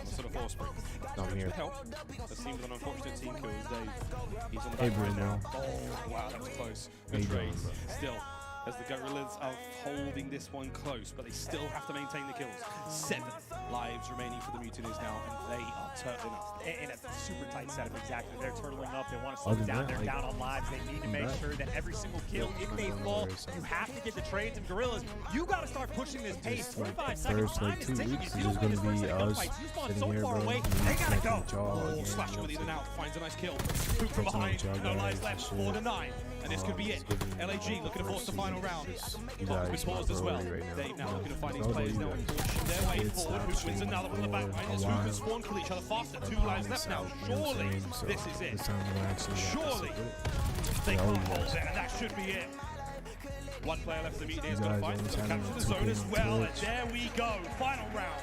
Sort of force break. I'm here. Good help. That seems an unfortunate team kill. Dave. He's on the Hey, back right bro. now. Oh, wow, that was close. How Good you doing, trades. bro? Still, as the Gorillas are holding this one close, but they still have to maintain the kills. 7 lives remaining for the Mutineers now, and they are turtling up. In a super tight setup, exactly. They're turtling up. They want to slow Other it than down. that, They're like, down on lives. They need to make sure that every single kill, if they I'm fall, gonna wear you have to get the trades. And Gorillas, you got to start pushing this pace. Just like 45 the seconds. first Time like is 2 ticking. weeks If is you just don't win gonna this first be set of us gunfights, you spawn sitting so here, far bro. away. and They gotta connecting go. with y'all Oh, again, Slash you know with what in I'm and saying? out, finds a nice kill. Hook from Catching up behind, with y'all no lives guys left, and 4 to shit. 9. And this could be it. LAG looking to force the final round. You guys Paused as well. right now. Dave now looking to find these players now and push their way forward. Who wins another one in the back line? As Hook and Spawn kill each other faster. 2 lives left now. Surely this is it. Surely they can't hold it, and that should be it. 1 player left of the Mutineers, got to find some capture the zone as well, and there we go, final round.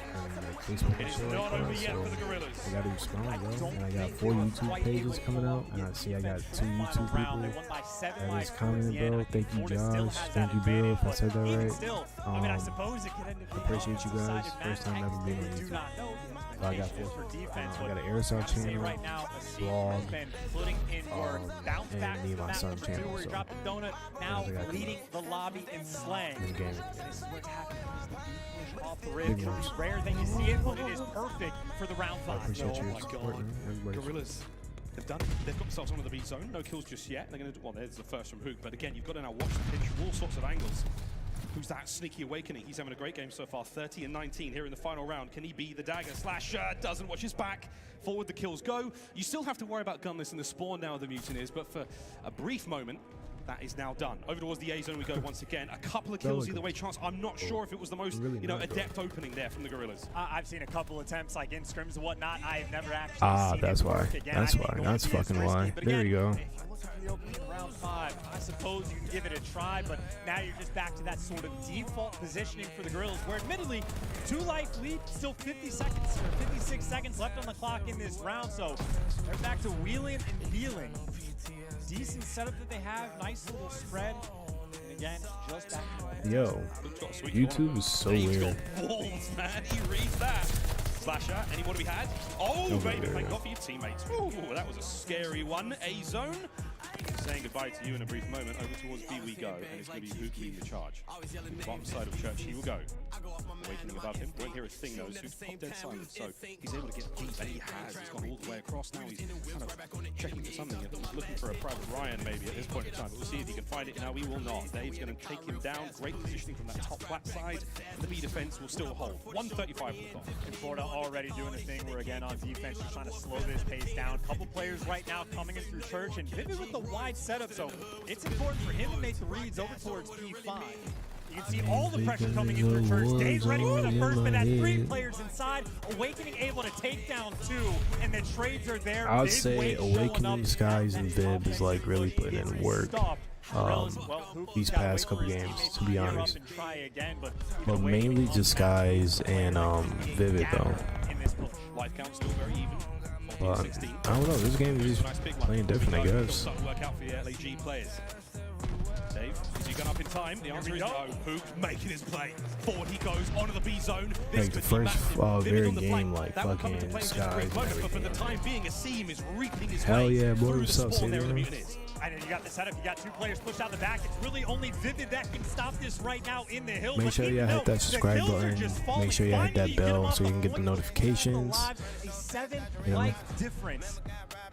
It is not over yet for the Gorillas. I gotta respond, bro. And I got 4 YouTube pages coming out, and I see I got 2 YouTube people that is commenting, bro. Thank you, Josh. Thank you, Bill, if I said that right. I appreciate you guys. First time ever being on YouTube. So I got 4. I got an Airsoft channel, blog, and me and my son channel. So now leading the lobby in slang. gaming. This is what's happening. Off the rib, rare than you see it, but it is perfect for the round 5. I appreciate your support, man. Everybody. Gorillas, they've got themselves onto the B zone. No kills just yet. They're going to do, well, there's the first from Hook, but again, you've got to now watch the pitch from all sorts of angles. Who's that sneaky awakening? He's having a great game so far. 30 and 19 here in the final round. Can he be the dagger? Slasher doesn't watch his back. Forward the kills go. You still have to worry about Gunless and the spawn now of the Mutineers, but for a brief moment, that is now done. Over towards the A zone we go once again. A couple of kills either way. Chance, I'm not sure if it was the most adept opening there from the Gorillas. I've seen a couple attempts like in scrims and whatnot. I have never actually seen that's it why. work again. That's why. That's fucking why. There you go. If you're looking for the opening in round 5, I suppose you can give it a try, but now you're just back to that sort of default positioning for the Gorillas, where admittedly, 2-life lead, still 50 seconds or 56 seconds left on the clock in this round, so they're back to wheeling and dealing. Decent setup that they have, nice little spread. And again, just back to Yo, YouTube is so weird. Balls, man. He reads that. Slasher, anyone to be had? Oh, baby, thank God for your teammates. Ooh, that was a scary one. A zone. Saying goodbye to you in a brief moment. Over towards B we go, and it's going to be Hook leading the charge. Bottom side of Church, he will go. Awakening above him. Won't hear a thing though. Hook's popped dead silent, so he's able to get deep, and he has. He's gone all the way across now. He's kind of checking for something. He's looking for a Private Ryan maybe at this point in time. We'll see if he can find it. No, he will not. Dave's going to take him down. Great positioning from that top flat side. The B defense will still hold. 135 on the clock. And Florida already doing the thing where again on defense, just trying to slow this pace down. Couple players right now coming in through Church, and Vivid with the wide setup, so it's important for him to make the reads over towards B5. You can see all the pressure coming in through Church. Dave ready for the first, but that's 3 players inside. Awakening able to take down 2, and the trades are there. I would say Awakening, Skies, and Vib is like really putting in work these past couple games, to be honest. But mainly just Skies and Vivid though. Life count still very even. But I don't know, this game is playing different, I guess. Work out for the LAG players. Dave, is he going up in time? The answer is no. Hook making his play. Forward he goes onto the B zone. Like the first very game, like fucking Skies. But for the time being, Asim is reaping his hell yeah, boy, what's up, CDL? I know you got the setup, you got 2 players pushed out the back. It's really only Vivid that can stop this right now in the hill. Make sure you hit that subscribe button. Make sure you hit that bell so you can get the notifications. A 7-life difference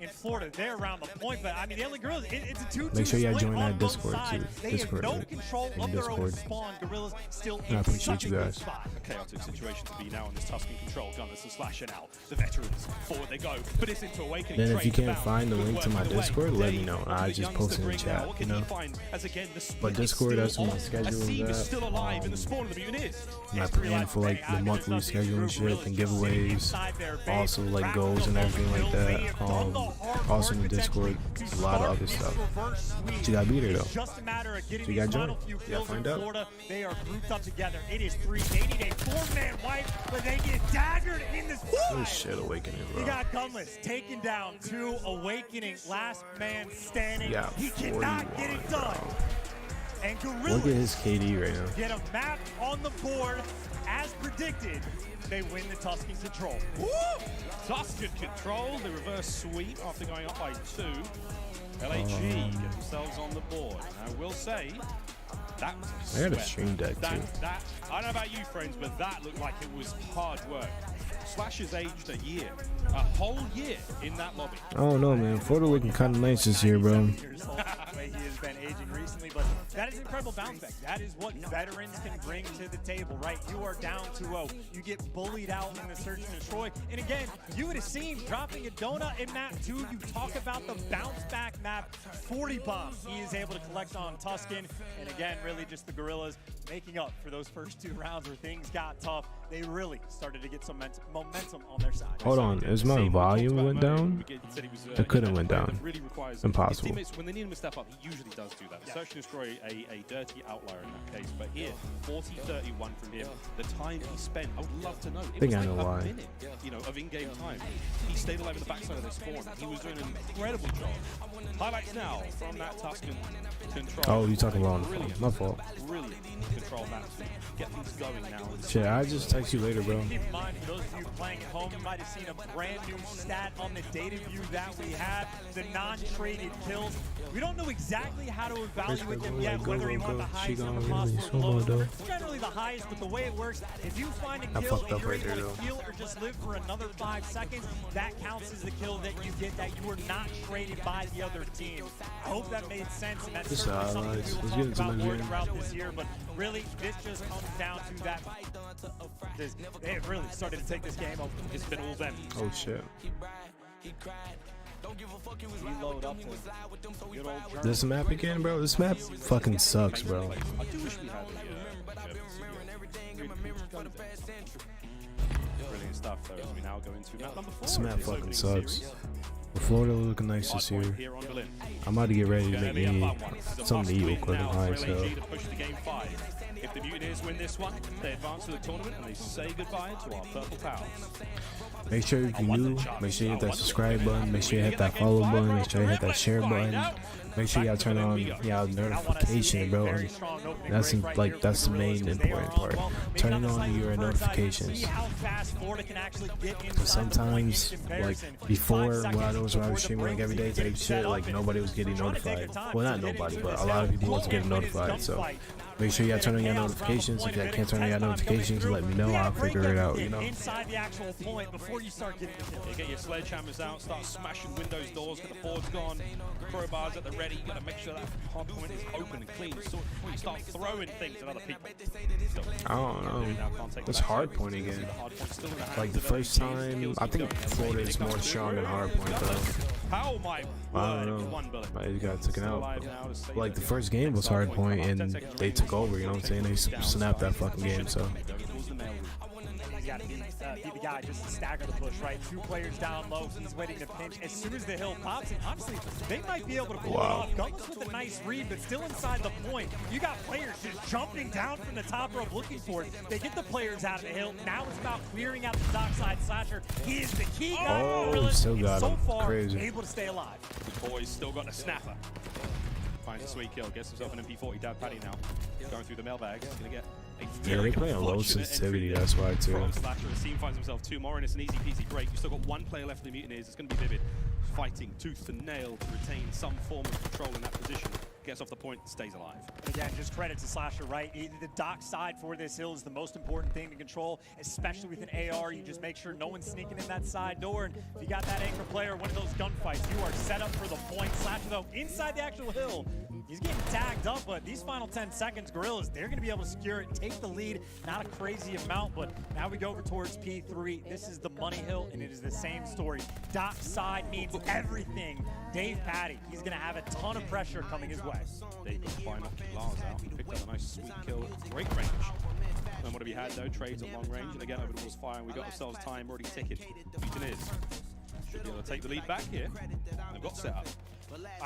in Florida. They're around the point, but I mean, the LA Gorillas, it's a 2-2 Make sure you join on that Discord too. They have no control of their own spawn. Gorillas still in I appreciate you guys. A chaotic situation to be now in this Tuscan control. Gunners and Slasher now. The veterans, forward they go. But it's into Awakening. Then if you can't find the link to my Discord, let me know. I just post it in the chat, you know. But Discord, that's what my schedule is at. I plan for like the monthly scheduling shit and giveaways. Also like goals and everything like that. Also in the Discord, a lot of other stuff. But you gotta be there though. So you gotta join. You gotta find out. They are grouped up together. It is 3. They need a 4-man wipe, but they get daggered in this fight. Oh shit, Awakening, bro. You got Gunless taken down 2. Awakening, last man standing. Yeah, he cannot get it done. Bro. And Gorillas look at his KD right now. Get a map on the board as predicted. They win the Tuscan control. Woo! Tuscan control, the reverse sweep after going up by 2. LAG get themselves on the board. I will say, that was I got a stream deck too. I don't know about you friends, but that looked like it was hard work. Slash has aged a year, a whole year in that lobby. I don't know, man. Florida looking kind of nice this year, bro. He has been aging recently, but that is incredible bounce back. That is what veterans can bring to the table, right? You are down 2-0. You get bullied out in the search and destroy. And again, you would have seen dropping a donut in map 2. You talk about the bounce back map, 40 bombs. He is able to collect on Tuscan. And again, really just the Gorillas making up for those first 2 rounds where things got tough. They really started to get some momentum on their side. Hold on, is my volume went down? It couldn't went down. Impossible. When they need him to step up, he usually does do that. Search and destroy a dirty outlier in that case. But here, 40-31 from him. The time he spent, I would love to know. I think I know why. Minute, of in-game time. He stayed alive in the backside of the spawn. He was doing an incredible job. Highlights now from that Tuscan control. Oh, you talking about my fault. Brilliant control maps. Get things going now. Shit, I just text you later, bro. Keep in mind, for those of you playing at home, you might have seen a brand new stat on the data view that we have, the non-traded kills. We don't know exactly how to evaluate them yet, whether you want the highest number possible or the lowest. Generally the highest, but the way it works, if you find a kill and you're able to heal or just live for another 5 seconds, that counts as the kill that you get, that you were not traded by the other team. I hope that made sense, and that's certainly something we will talk about more throughout this year, but really, this just comes down to that. They have really started to take this game over. It's been all them. Oh, shit. Reload up to This map again, bro? This map fucking sucks, bro. I do wish we had brilliant stuff, though, as we now go into map number 4. This map fucking sucks. Florida looking nice this year. I'm about to get ready to make me something to eat real quick and high, so. If the Mutineers win this one, they advance to the tournament and they say goodbye to our Purple Pals. Make sure if you're new, make sure you hit that subscribe button, make sure you hit that follow button, make sure you hit that share button. Make sure y'all turn on y'all notification, bro. And that's the main important part. Turning on your notifications. Sometimes, like before, when I was streaming like every day type shit, like nobody was getting notified. Well, not nobody, but a lot of people wasn't getting notified. So make sure y'all turn on your notifications. If y'all can't turn on your notifications, let me know. I'll figure it out. You know. Inside the actual point before you start getting you get your sledgehammers out, start smashing windows, doors, get the boards gone, crowbars at the ready. You gotta make sure that hard point is open and clean so before you start throwing things at other people. I don't know. It's hard point again. Like the first time, I think Florida is more strong than hard point though. I don't know. I just got taken out. Like the first game was hard point and they took over. You know what I'm saying? They snapped that fucking game. So. You gotta be the guy just to stagger the push, right? 2 players down low, he's waiting to pinch. As soon as the hill pops, and honestly, they might be able to pull it off. Gutless with a nice read, but still inside the point. You got players just jumping down from the top rope looking for it. They get the players out of the hill. Now it's about clearing out the dockside slasher. He is the key guy. Oh, still got him. So far, Crazy. Able to stay alive. The boys still got a snapper. Finds a sweet kill. Gets himself an MP40 dad patty now. Going through the mailbag. He's gonna get yeah, they play on low sensitivity, that's why too. Slasher, the team finds himself 2 more and it's an easy peasy break. You've still got 1 player left in the Mutineers. It's going to be Vivid fighting tooth and nail to retain some form of control in that position. Gets off the point, stays alive. Again, just credit to Slasher, right? The dock side for this hill is the most important thing to control, especially with an AR. You just make sure no one's sneaking in that side door. And if you got that anchor player, one of those gunfights, you are set up for the point. Slasher, though, inside the actual hill, he's getting tagged up, but these final 10 seconds, Gorillas, they're going to be able to secure it, take the lead. Not a crazy amount, but now we go over towards P3. This is the money hill, and it is the same story. Dock side means everything. Dave Patty, he's going to have a ton of pressure coming his way. Dave got the final Lars out. He picked up a nice sweet kill at great range. And what have we had though? Trades at long range, and again over towards fire, and we got ourselves time already ticking. Mutineers should be able to take the lead back here. They've got set up.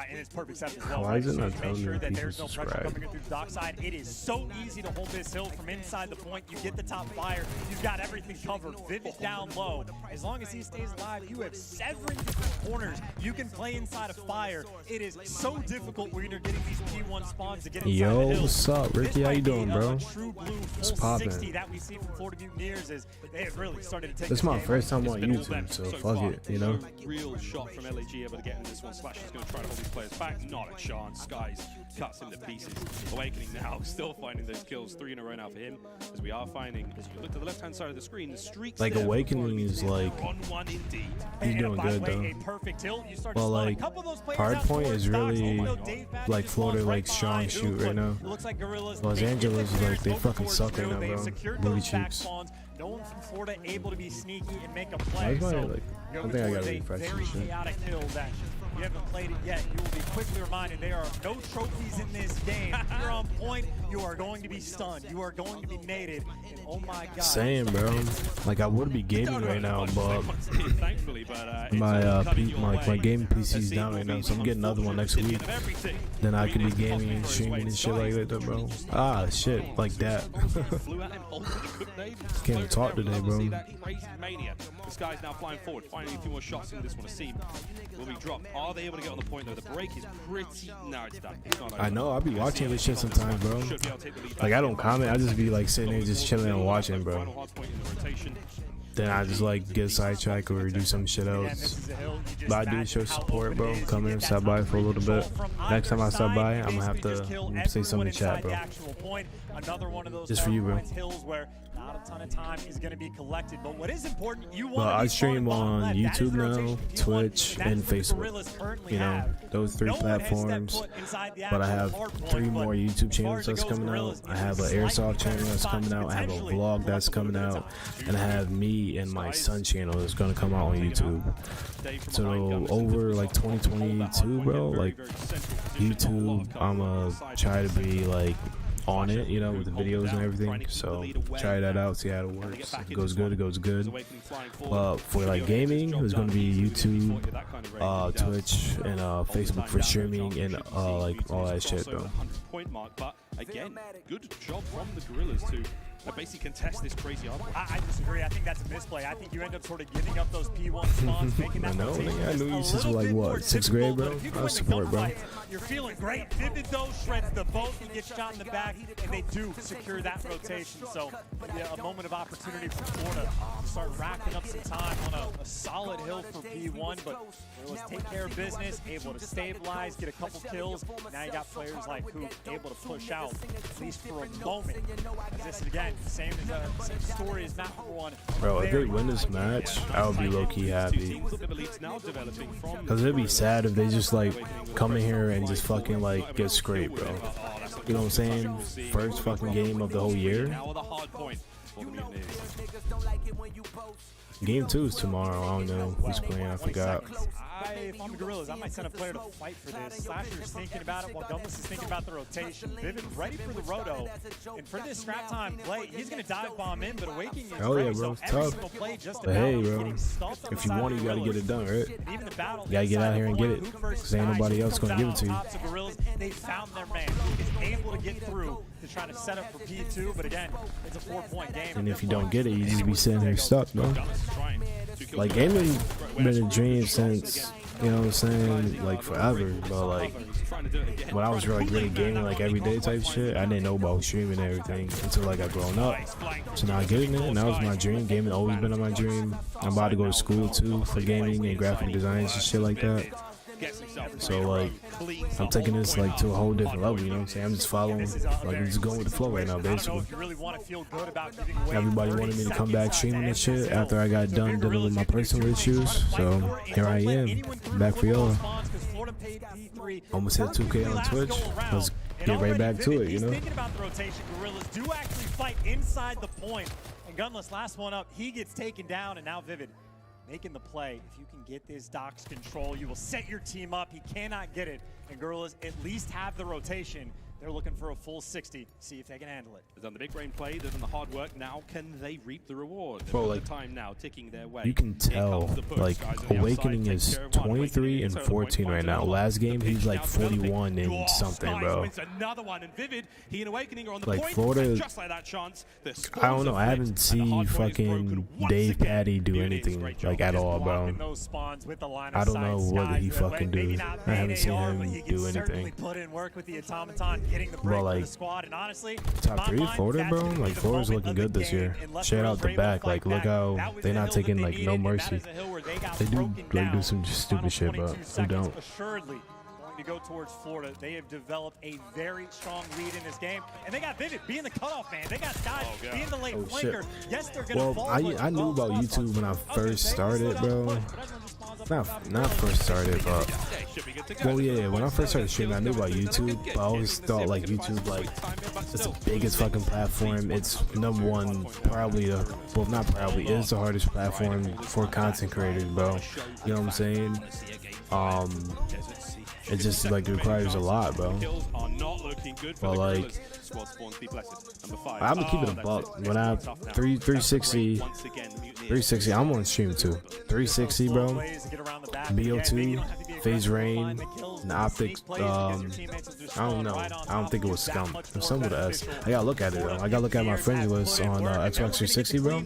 And it's perfect set as well. Why is it not make telling sure me that people there's no pressure subscribe? coming in through the dockside. It is so easy to hold this hill from inside the point. You get the top fire. You've got everything covered. Vivid down low. As long as he stays alive, you have 7 different corners. You can play inside of fire. It is so difficult when you're getting these P1 spawns to get inside Yo, the hills. what's up, Ricky? How you doing, bro? True blue It's full poppin'. 60 that we see from Florida Mutineers is they have really started to take This is my game. first time It's on been all them YouTube, so so fuck far. it, you know? No real shot from LAG able to get in this one. Slash is going to try to hold these players back. Not a chance. Skies cuts him to pieces. Awakening now, still finding those kills. 3 in a row now for him. As we are finding, as you look to the left-hand side of the screen, the streaks Like, there. Awakening is like, On one indeed. he's And doing by the good way, though. a perfect tilt. You start to Well, slot a like, couple of those players Hardpoint out towards is Docs. really, Although Dave Batty like, just Florida, falls like, right strong behind shoot Uke, right now. but looks like Gorillas Los may get Angeles, the like, they clearance fucking over suck towards right now, Drew. They've bro. secured Booty those back cheeks. spawns. No one from Florida able to be sneaky and make a Why play. is my, So like, I going think I towards gotta a refresh very this shit. chaotic hill that you haven't played it yet. You will be quickly reminded there are no trophies in this game. If you're on point, you are going to be stunned. You are going to be naded. And oh my God. Same, bro. Like, I would be gaming right now, but Thankfully, but my gaming PC's down right now, so I'm getting another one next week. Then I could be gaming and streaming and shit like that, bro. Ah, shit, like that. Can't even talk today, bro. This guy's now flying forward, finding a few more shots in this one. Asim will be dropped. Are they able to get on the point though? The break is pretty. No, it's done. It's not over. I know, I'll be watching this shit sometimes, bro. Like, I don't comment, I just be like sitting there just chilling and watching, bro. Final hard point in the rotation. Then I just like get sidetracked or do some shit else. But I do show support, bro. Come in, stop by for a little bit. Next time I stop by, I'm gonna have to say something in chat, bro. Just for you, bro. Not a ton of time is going to be collected, but what is important, you want Well, to I be stream far on bottom left. That is YouTube the now, rotation P1, Twitch, and and that's what the Facebook. Gorillas currently You know, have. those 3 No one has platforms. stepped foot inside the But I actual have hard point, 3 but more YouTube as far channels as it that's goes, coming out. Gorillas I is have a an slightly airsoft channel better that's spot coming to out. I have a potentially vlog that's collect a coming bit of out. time. And I have me and my son channel that's gonna come out on YouTube. So over like 2022, bro, like YouTube, I'ma try to be like on it, you know, with the videos and everything. So try that out, see how it works. If it goes good, it goes good. For like gaming, it's gonna be YouTube, Twitch, and Facebook for streaming and like all that shit, though. But again, good job from the Gorillas to basically contest this crazy hard. I disagree. I think that's a misplay. I think you end up sort of giving up those P1 spawns, making that I know, rotation nigga. I knew you just since a like little bit what, more 6th grade, difficult, bro? but if you go I in the support, bro. gunfight, you're feeling great. Vivid though shreds the boat. He gets shot in the back, and they do secure that rotation. So yeah, a moment of opportunity for Florida to start racking up some time on a solid hill for P1, but let's take care of business, able to stabilize, get a couple kills. Now you got players like Hoop able to push out, at least for a moment. As this is again, same story as map number 1. Bro, if they win this match, I would be low-key happy. Because it'd be sad if they just like come in here and just fucking like get scraped, bro. You know what I'm saying? First fucking game of the whole year. Game 2 is tomorrow. I don't know who's playing. I forgot. If I'm the Gorillas, I might send a player to fight for this. Slasher's thinking about it while Gumless is thinking about the rotation. Vivid ready for the roto. And for this scrap time play, he's going to dive bomb in, but Awakening is Hell yeah, ready. bro. So It's every tough. single play just But about hey, is bro, getting stuffed on if the you side want of it, the you gotta get it done, right? And even the battle You gotta get out here and get it. Hoop versus Because ain't nobody Skies else gonna comes give it out to you. on top, so Gorillas, they found their man. He's able to get through to try to set up for P2, but again, it's a 4-point game. And if you don't get it, you just be sitting here stuck, bro. Like, gaming been a dream since, you know what I'm saying, like forever. But like, when I was really gaming like every day type shit, I didn't know about streaming and everything until like I grown up. So now getting it, and that was my dream. Gaming always been on my dream. I'm about to go to school too for gaming and graphic designs and shit like that. So like, I'm taking this like to a whole different level, you know what I'm saying? I'm just following, like I'm just going with the flow right now, basically. Everybody wanted me to come back streaming and shit after I got done dealing with my personal issues. So here I am, back for y'all. Almost hit 2K on Twitch. Let's get right back to it, you know? Thinking about the rotation, Gorillas do actually fight inside the point. And Gunless, last one up, he gets taken down, and now Vivid making the play. If you can get this Doc's control, you will set your team up. He cannot get it, and Gorillas at least have the rotation They're looking for a full 60, see if they can handle it. They've done the big brain play, they've done the hard work. Now can they reap the reward? Bro, like, the time now ticking their way. You can tell, like, Awakening is 23 and 14 right now. Last game, he's like 41 and something, bro. Another one, and Vivid, he and Awakening are on the like, point. Florida, Just like that chance, I don't know. I haven't seen fucking Dave Patty do anything, like, at all, bro. I don't know what he fucking do. I haven't seen him do anything. Bro, like, top 3 Florida, bro. Like, Florida's looking good this year. Shout out the back. Like, look how they're not taking, like, no mercy. They do, like, do some stupid shit, but who don't? To go towards Florida, they have developed a very strong lead in this game, and they got Vivid being the cutoff man. They got guys being the late flanker. Yes, they're gonna fall. I knew about YouTube when I first started, bro. Not first started, but well, yeah. When I first started streaming, I knew about YouTube, but I always thought like YouTube, like, it's the biggest fucking platform. It's #1, probably well, not probably, is the hardest platform for content creators, bro. You know what I'm saying? It just like requires a lot, bro. But like, I'm gonna keep it a buck. When I 360, I'm on stream too. 360, bro. BO2, Phase Rain, and Optics. I don't know. I don't think it was Scum. It was some with an S. I gotta look at it though. I gotta look at my friends list on Xbox 360, bro.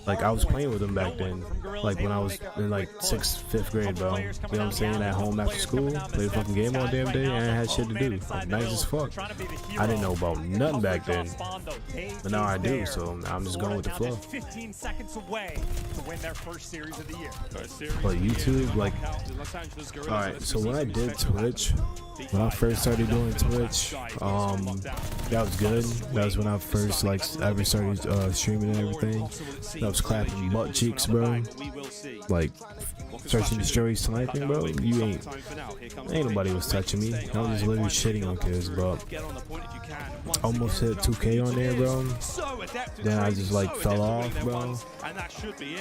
Like, I was playing with them back then. Like when I was in like 6th, 5th grade, bro. You know what I'm saying? At home after school, play the fucking game all damn day, and I had shit to do. Like, nice as fuck. I didn't know about nothing back then, but now I do. So I'm just going with the flow. 15 seconds away to win their first series of the year. But YouTube, like, all right. So when I did Twitch, when I first started doing Twitch, that was good. That was when I first like ever started streaming and everything. That was clapping butt cheeks, bro. Like, searching the stories sniping, bro. You ain't nobody was touching me. I was just literally shitting on kids, bro. Almost hit 2K on there, bro. Then I just like fell off, bro.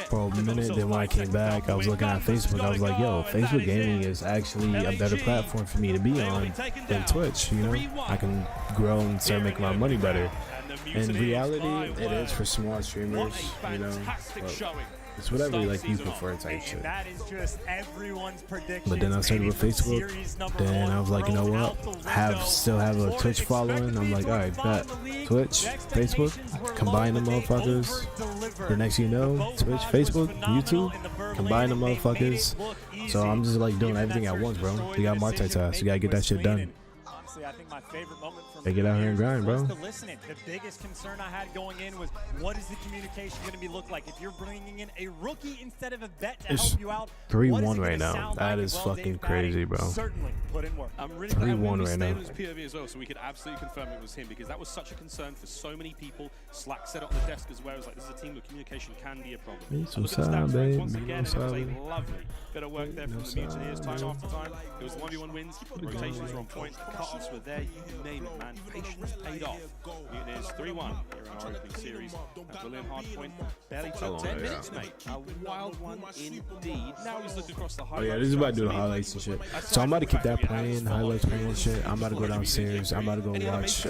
For a minute, then when I came back, I was looking at Facebook. I was like, yo, Facebook gaming is actually a better platform for me to be on than Twitch, you know? I can grow and start making my money better. In reality, it is for small streamers, you know? But it's whatever like you prefer type shit. But then I started with Facebook. Then I was like, you know what? Still have a Twitch following. I'm like, alright, bet. Twitch, Facebook, combine the motherfuckers. The next you know, Twitch, Facebook, YouTube, combine the motherfuckers. So I'm just like doing everything at once, bro. You got multitask. You gotta get that shit done. I think my favorite moment from they get out here and grind, bro. The listening. The biggest concern I had going in was, what is the communication going to be look like if you're bringing in a rookie instead of a vet to help you out? 3-1 right now. That is fucking crazy, bro. Certainly put in work. I'm really 3-1 right now. POV as well, so we could absolutely confirm it was him, because that was such a concern for so many people. Slack set up the desk as well. It was like, this is a team where communication can be a problem. Once again, it was a lovely bit of work there from the Mutineers time after time. It was 1v1 wins. Rotations were on point. Cut-offs were there. You name it, man. Patience paid off. Mutineers 3-1 here in our opening series. A brilliant hard point. Barely took 10 minutes, mate. A wild one indeed. Now he's looking across the highlights. Oh yeah, this is about to do the highlights and shit. So I'm about to keep that playing, highlights playing and shit. I'm about to go downstairs. I'm about to go watch,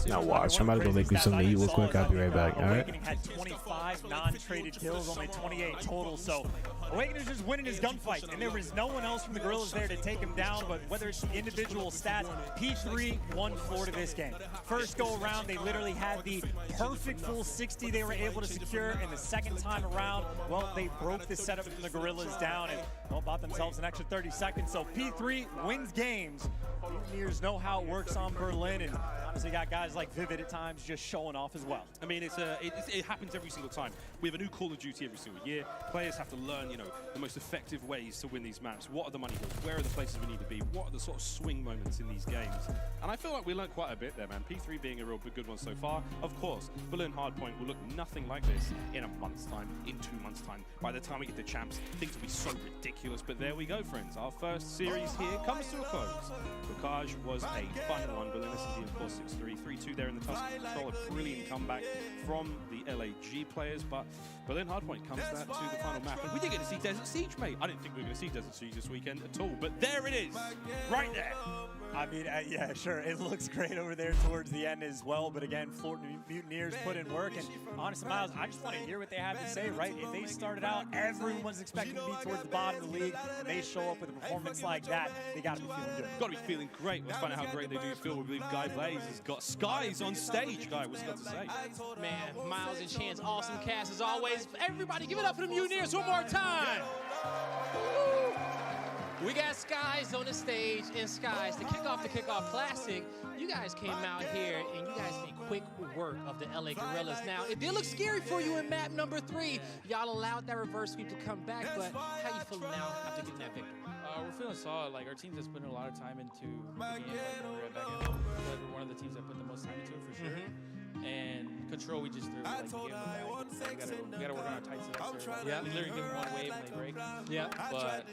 not watch. I'm about to go make me something to eat real quick. I'll be right back. All right. Had 25 non-traded kills, only 28 total. So Awakening's just winning his gunfight, and there was no one else from the Gorillas there to take him down. But whether it's the individual stats, P3 won Florida this game. First go around, they literally had the perfect full 60 they were able to secure, and the second time around, well, they broke the setup from the Gorillas down and, well, bought themselves an extra 30 seconds. So P3 wins games. Mutineers know how it works on Berlin, and honestly got guys like Vivid at times just showing off as well. I mean, it happens every single time. We have a new Call of Duty every single year. Players have to learn, you know, the most effective ways to win these maps. What are the money goals? Where are the places we need to be? What are the sort of swing moments in these games? And I feel like we learned quite a bit there, man. P3 being a real good one so far. Of course, Berlin Hardpoint will look nothing like this in a month's time, in 2 months' time. By the time we get the champs, things will be so ridiculous. But there we go, friends. Our first series here comes to a close. Itscriticaljay was a fun one, but then SMD of course 6-3, 3-2 there in the Tuscan Control. A brilliant comeback from the LAG players, but Berlin Hardpoint comes that to the final map. And we did get to see Desert Siege, mate. I didn't think we were going to see Desert Siege this weekend at all, but there it is, right there. I mean, yeah, sure, it looks great over there towards the end as well, but again, Florida Mutineers put in work, and honestly, Miles, I just want to hear what they have to say, right? If they started out, everyone was expecting to be towards the bottom of the league, and they show up with a performance like that, they got to be feeling good. Got to be feeling great. Let's find out how great they do feel. We believe Guy Blaze has got Skies on stage. Guy, what's he got to say? Man, Miles and Chance, awesome cast as always. Everybody give it up for the Mutineers one more time. Woo! We got Skies on the stage, and Skies, to kick off the Kickoff Classic, you guys came out here and you guys made quick work of the LA Gorillas. Now, it did look scary for you in map number 3. Y'all allowed that reverse sweep to come back, but how you feeling now after getting that victory? We're feeling solid. Like, our team has put in a lot of time into the game. Like, we're at back end. We're one of the teams that put the most time into it for sure. And Control, we just threw, like, we gotta work on our tight setups. Yeah. We literally give them one wave and they break. Yeah. But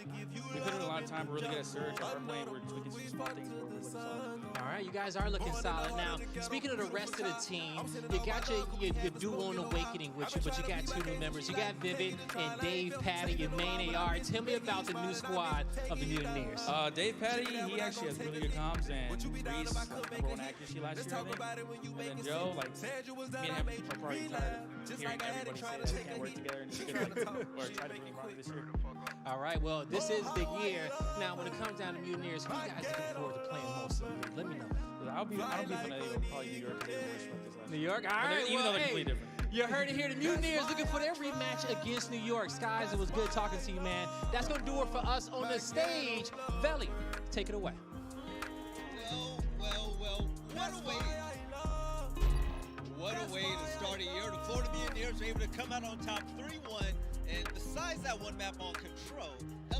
we put in a lot of time. We're really good at surge. Our plane, we're tweaking some small things. We're really solid. All right, you guys are looking solid. Now, speaking of the rest of the team, you got your duo on Awakening with you, but you got 2 new members. You got Vivid and Dave Patty, your main AR. Tell me about the new squad of the Mutineers. Dave Patty, he actually has really good comms, and Reese, like, #1 accuracy last year, I think. And then Joe, like, me and him are probably tired of hearing everybody say that we can't work together and just gonna, like, or try to bring it wrong this year. All right, well, this is the year. Now, when it comes down to Mutineers, who you guys looking forward to playing most of the year? Let me know. I don't be from LA, probably New York, because they were worse this last New York? All right, even though they're completely different. You heard it here. The Mutineers looking for their rematch against New York. Skies, it was good talking to you, man. That's going to do it for us on the stage. Veli, take it away. Well, what a way. What a way to start a year. The Florida Mutineers were able to come out on top 3-1. And besides that one map on Control,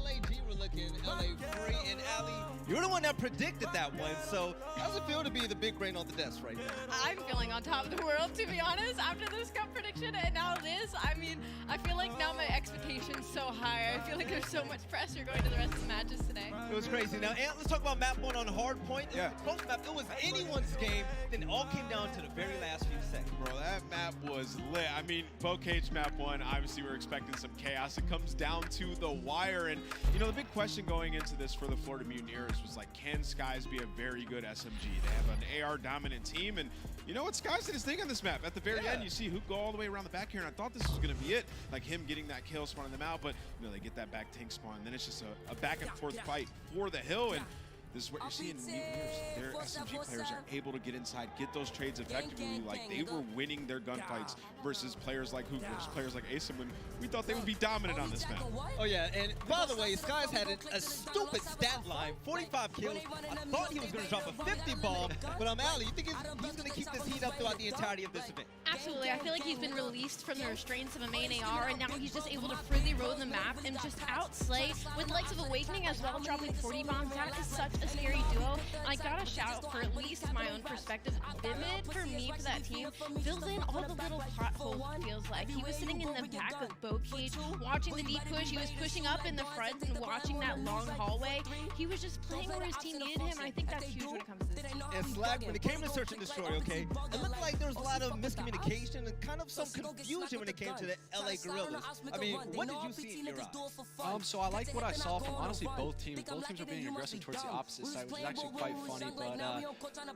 LAG were looking LA free. And Ali, you're the one that predicted that one. So how's it feel to be the big brain on the desk right now? I'm feeling on top of the world, to be honest, after this cup prediction and now this. I mean, I feel like now my expectation's so high. I feel like there's so much pressure going to the rest of the matches today. It was crazy. Now, Ant, let's talk about map 1 on hard point. Yeah. Close map. It was anyone's game. Then it all came down to the very last few seconds. Bro, that map was lit. I mean, Bo Cage map 1, obviously we're expecting some chaos. It comes down to the wire. And, you know, the big question going into this for the Florida Mutineers was like, can Skies be a very good SMG? They have an AR dominant team. And you know what? Skies did his thing on this map. At the very end, you see Hoop go all the way around the back here. And I thought this was going to be it. Like him getting that kill, spawning them out. But, you know, they get that back tank spawn. And then it's just a back and forth fight for the hill. And this is what you're seeing in Mutineers. Their SMG players are able to get inside, get those trades effectively. Like they were winning their gunfights versus players like Hoop, versus players like Asim, when we thought they would be dominant on this map. Oh yeah, and by the way, Skies had a stupid stat line, 45 kills. I thought he was going to drop a 50 bomb, but Ali, you think he's going to keep this heat up throughout the entirety of this event? Absolutely. I feel like he's been released from the restraints of a main AR, and now he's just able to freely roam the map and just outslay with the likes of Awakening as well, dropping 40 bombs. That is such a scary duo. I gotta shout, for at least my own perspective, Vivid, for me, for that team, fills in all the little plot holes, it feels like. He was sitting in the back of Bo Cage, watching the deep push. He was pushing up in the front and watching that long hallway. He was just playing where his team needed him, and I think that's huge when it comes to this. And Slack, when it came to Search and Destroy, okay, it looked like there was a lot of miscommunication and kind of some confusion when it came to the LA Gorillas. I mean, what did you see in your eyes? So I like what I saw from honestly both teams. Both teams are being aggressive towards the opposite side, which is actually quite funny.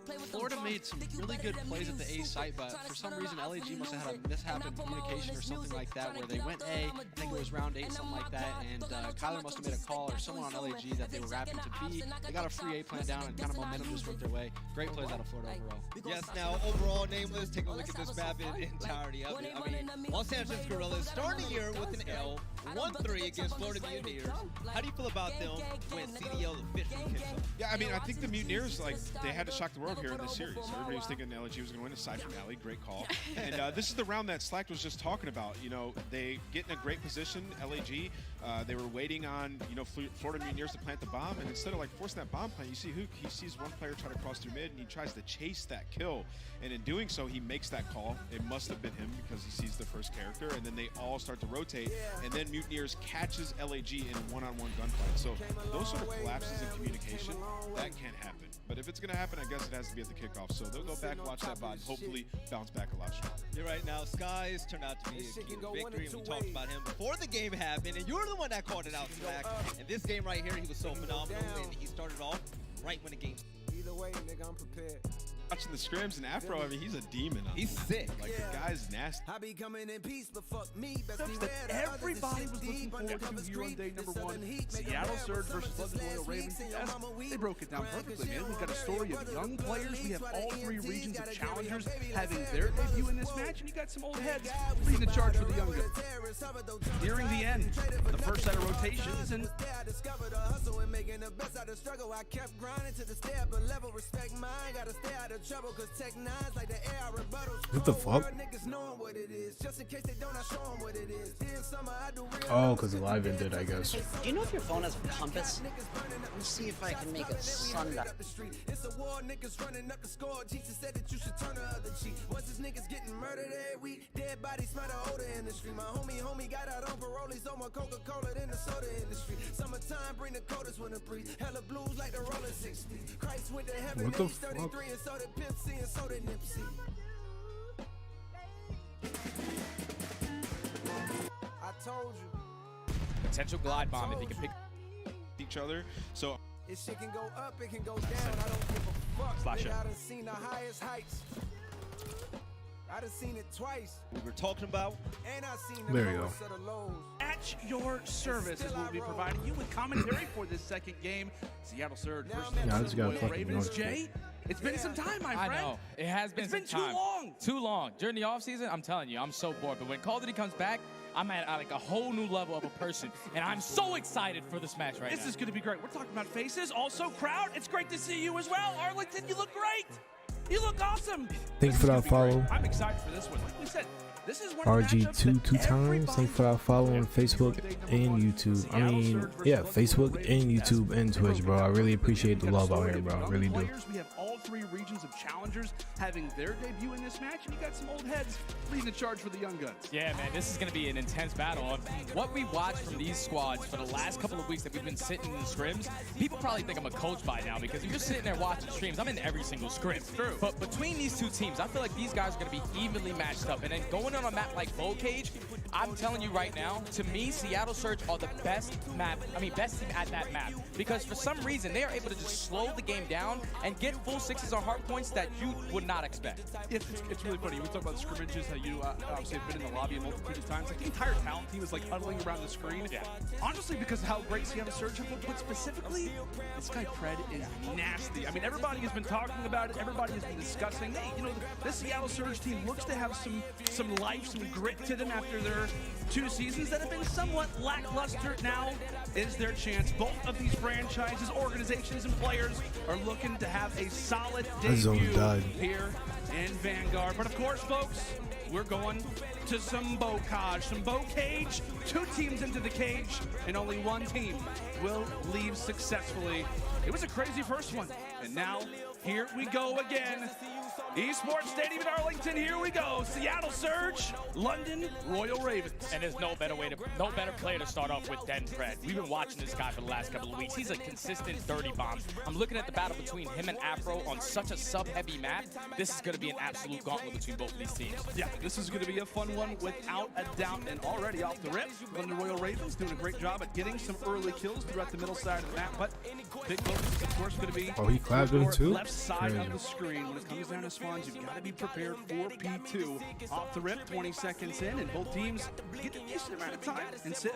But Florida made some really good plays at the A site, but for some reason LAG must have had a mishap in communication or something like that, where they went A, I think it was round 8, something like that, and Kyler must have made a call or someone on LAG that they were wrapping to B. They got a free A plan down and kind of momentum just went their way. Great plays out of Florida overall. Yes, now overall, Nameless, take a look at this map in entirety of it. I mean, Los Angeles Gorillas starting the year with an L, 1-3 against Florida Mutineers. How do you feel about them when CDL officially kicks off? Yeah, I mean, I think the Mutineers, like, they had to shock the world here in this series. Everybody was thinking LG was going to win, aside from Ali. Great call. And this is the round that Slack was just talking about. You know, they get in a great position, LAG. They were waiting on, you know, Florida Mutineers to plant the bomb, and instead of, like, forcing that bomb plant, you see Hook, he sees one player try to cross through mid, and he tries to chase that kill. And in doing so, he makes that call. It must have been him because he sees the first character, and then they all start to rotate, and then Mutineers catches LAG in a one-on-one gunfight. So those sort of collapses in communication happen, that can't happen. But if it's going to happen, I guess it has to be at the kickoff. So they'll go back, watch that VOD, and hopefully bounce back a lot stronger. You're right. Now, Skies turned out to be a key to victory, and we talked about him before the game happened, and you're the one that called it out, Slack. And this game right here, he was so phenomenal, and he started off right when the game. Either way, nigga, I'm prepared. Watching the scrims and Afro, I mean, he's a demon. He's sick. Like, the guy's nasty. I be coming in peace, but fuck me. Best That everybody was looking forward to here on day number 1. Seattle Surge versus London Royal Ravens. Yes, they broke it down perfectly, man. We've got a story of young players. We have all 3 regions of challengers having their debut in this match, and you got some old heads leading the charge for the young guns. Nearing the end, the first set of rotations, and I discovered a hustle and making the best out of struggle. I kept grinding to the stay up a level. Respect mine, gotta stay out of trouble, cause tech nines like the air rebuttals. What the fuck? Niggas knowing what it is. Just in case they don't, I show them what it is. This summer I do real. Oh, because the live ended, I guess. Do you know if your phone has a compass? Let me see if I can make it sundial. It's a war, niggas running up the score. Jesus said that you should turn the other cheek. Once this niggas getting murdered every week, dead bodies smell the odor in the street. My homie got out on parole. He's on more Coca-Cola than the soda industry. Summertime bring the coldest winter breeze. Hella blues like the roller 60. Christ went to heaven. What the fuck? 33 and so did Pimp C and so did Nipsey. I told you. Potential glide bomb if he can pick Each other. So This shit can go up, it can go down. I don't give a fuck. Slash it. I done seen the highest heights. I done seen it twice. We were talking about. And I seen the There you lowest of the lows. at your service as we'll be providing you with commentary for this second game. Seattle Surge versus Yeah, I just got Royal fucking Ravens. notice. Jay, it's been some time, my I friend. know. It has been It's some been time. too long. Too long. During the offseason, I'm telling you, I'm so bored. But when Call of Duty comes back, I'm at like a whole new level of a person. And I'm so excited for this match right now. This is going to be great. We're talking about faces. Also, crowd, it's great to see you as well. Arlington, you look great. You look awesome. Thank you for that follow. I'm excited for this one. Like we said, this is one of the matchups RG2 that two times. everybody Thank you for that follow on Facebook and YouTube. I mean, yeah, Facebook and YouTube and Twitch, bro. I really appreciate the love out here, bro. I really do. We have all 3 regions of challengers having their debut in this match, and you got some old heads leading the charge for the young guns. Yeah, man, this is going to be an intense battle. What we watched from these squads for the last couple of weeks that we've been sitting in the scrims, people probably think I'm a coach by now because if you're sitting there watching streams, I'm in every single scrim. True. But between these 2 teams, I feel like these guys are going to be evenly matched up. And then going on a map like Bow Cage, I'm telling you right now, to me, Seattle Surge are the best team at that map. Because for some reason, they are able to just slow the game down and get full 6s or hard points that you would not expect. It's really funny. We talk about scrimmages, how you obviously have been in the lobby a multitude of times. Like the entire talent team is like huddling around the screen. Yeah. Honestly, because of how great Seattle Surge have looked, but specifically, this guy Pred is nasty. I mean, everybody has been talking about it. Everybody has been discussing, hey, you know, this Seattle Surge team looks to have some life, some grit to them after their 2 seasons that have been somewhat lackluster. Now is their chance. Both of these franchises, organizations, and players are looking to have a solid debut here in Vanguard. But of course, folks, we're going to some Bocage, some Bow Cage. 2 teams into the cage, and only 1 team will leave successfully. It was a crazy first one, and now here we go again. Esports Stadium in Arlington, here we go. Seattle Surge, London Royal Ravens. And there's no better player to start off with than Fred. We've been watching this guy for the last couple of weeks. He's a consistent 30 bomb. I'm looking at the battle between him and Afro on such a sub-heavy map. This is going to be an absolute gauntlet between both of these teams. Yeah, this is going to be a fun one without a doubt. And already off the rip, London Royal Ravens doing a great job at getting some early kills throughout the middle side of the map. But big focus, of course, going to be he clapped him too? left side of the screen. When it comes down to spawns, you've got to be prepared for P2. Off the rip, 20 seconds in, and both teams get a decent amount of time. And sits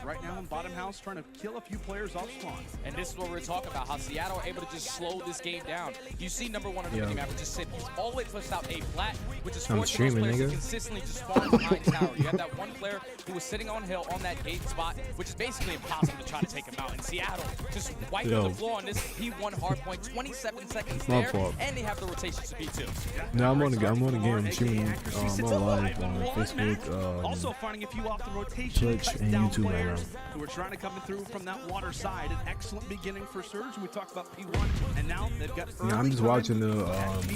right now in bottom house trying to kill a few players off spawn. And this is what we're talking about, how Seattle are able to just slow this game down. You see number 1 on the mini map just sit. He's always pushed out A flat, which is forcing those players to consistently just spawn behind tower. You have that one player who was sitting on hill on that gate spot, which is basically impossible to try to take him out. And Seattle just wiping the floor on this P1 hard point, 27 seconds there, and they have the rotations to P2. No, I'm on the game. I'm streaming. I'm on live on Facebook, also finding a few off the rotation, Twitch, and YouTube right now. Who are trying to come through from that water side. An excellent beginning for Surge. We talked about P1, and now they've got. Yeah, I'm just watching the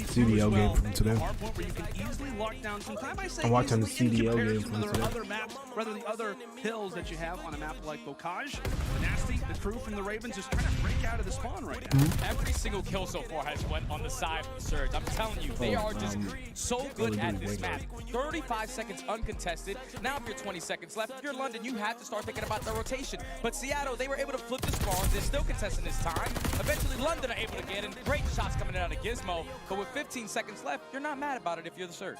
CDL game from today. I'm watching the CDL game from today. Other maps, rather the other hills that you have on a map like Bocage. The nasty Nasty, the crew from the Ravens, just trying to break out of the spawn right now. Every single kill so far has went on the side of the Surge. I'm telling you, they are just so good at this map. 35 seconds uncontested. Now if you're 20 seconds left, if you're London, you have to start thinking about the rotation. But Seattle, they were able to flip the spawns. They're still contesting this time. Eventually, London are able to get in. Great shots coming out of Gizmo. But with 15 seconds left, you're not mad about it if you're the Surge.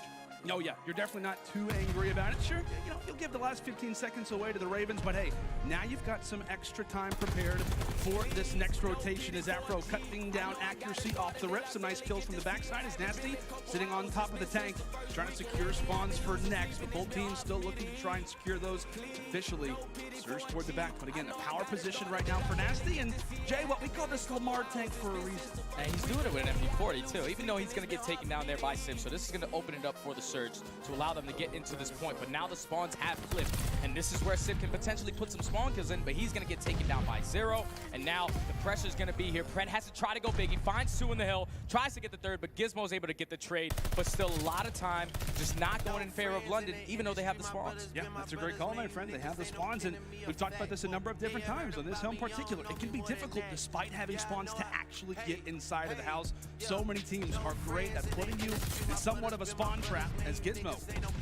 Oh yeah, you're definitely not too angry about it. Sure, you know, you'll give the last 15 seconds away to the Ravens, but hey, now you've got some extra time prepared for this next rotation as Afro cutting down accuracy off the rip. Some nice kills from the backside as Nasty sitting on top of the tank, trying to secure spawns for next, but both teams still looking to try and secure those officially. Surge toward the back, but again, a power position right now for Nasty, and Jay, what we call this Lamar tank for a reason. And he's doing it with an MP40 too, even though he's going to get taken down there by Sim. So this is going to open it up for the Surge to allow them to get into this point. But now the spawns have flipped, and this is where Sim can potentially put some spawn kills in, but he's going to get taken down by 0. And now the pressure is going to be here. Pred has to try to go big. He finds 2 in the hill, tries to get the 3rd, but Gizmo's able to get the trade. But still a lot of time just not going in favor of London, even though they have the spawns. Yeah, that's a great call, my friend. They have the spawns, and we've talked about this a number of different times on this hill in particular. It can be difficult despite having spawns to actually get inside of the house. So many teams are great at putting you in somewhat of a spawn trap as Gizmo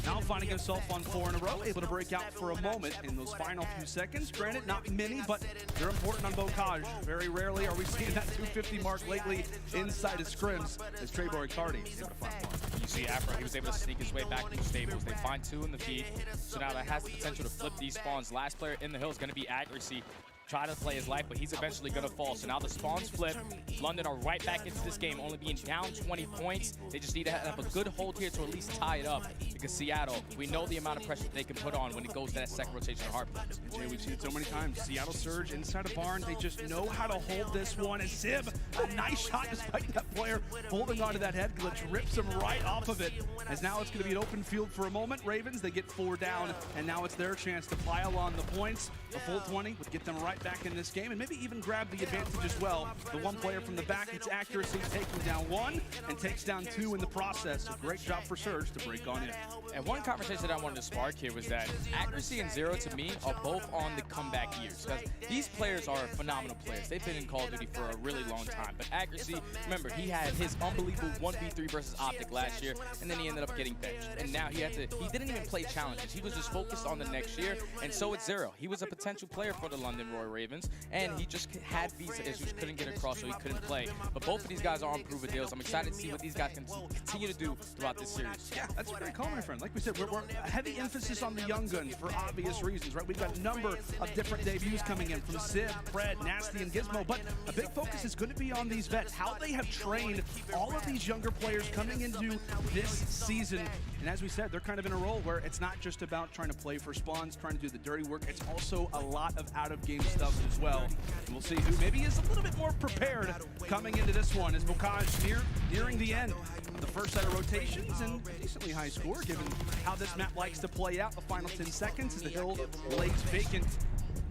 now finding himself on 4 in a row, able to break out for a moment in those final few seconds. Granted, not many, but they're important on Bocage. Very rarely are we seeing that 250 mark lately inside of scrims as Trevor Icardi able to find one. You see Afro, he was able to sneak his way back to the stables. They find 2 in the feed, so now that has the potential to flip these spawns. Last player in the hill is going to be Accuracy. Try to play his life, but he's eventually going to fall. So now the spawns flip. London are right back into this game, only being down 20 points. They just need to have a good hold here to at least tie it up. Because Seattle, we know the amount of pressure they can put on when it goes to that second rotation of hard plays. And Jay, we've seen it so many times. Seattle Surge inside a barn. They just know how to hold this one. And Sib, a nice shot despite that player holding onto that head glitch, rips him right off of it. As now it's going to be an open field for a moment. Ravens, they get 4 down, and now it's their chance to pile on the points. A full 20 would get them right back in this game and maybe even grab the advantage as well. The one player from the back, it's Accuracy, taking down 1 and takes down 2 in the process. A great job for Surge to break on in. And one conversation that I wanted to spark here was that Accuracy and 0 to me are both on the comeback years. Because these players are phenomenal players. They've been in Call of Duty for a really long time. But Accuracy, remember, he had his unbelievable 1v3 versus Optic last year, and then he ended up getting benched. And now he didn't even play challenges. He was just focused on the next year, and so it's 0. He was a potential player for the London Royal Ravens, and he just had visa issues, couldn't get across, so he couldn't play. But both of these guys are on proven deals. I'm excited to see what these guys can continue to do throughout this series. Yeah, that's a great call, my friend. Like we said, we're a heavy emphasis on the young guns for obvious reasons, right? We've got a number of different debuts coming in from Sid, Pred, Nasty, and Gizmo, but a big focus is going to be on these vets, how they have trained all of these younger players coming into this season. And as we said, they're kind of in a role where it's not just about trying to play for spawns, trying to do the dirty work. It's also a lot of out-of-game stuff as well. And we'll see who maybe is a little bit more prepared coming into this one as Bocage nearing the end of the first set of rotations and decently high score given how this map likes to play out. The final 10 seconds as the hill lays vacant.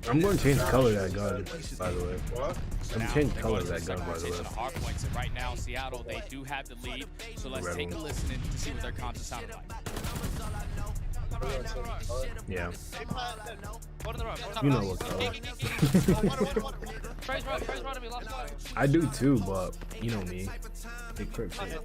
I'm going to change the color of that gun, by the way. What? I'm changing the color of that gun, by the way. Hard points, and right now, Seattle, they do have the lead. So let's take a listen in to see what their comps are sounding like. Yeah. You know what color. I do too, but you know me. Big crip shit.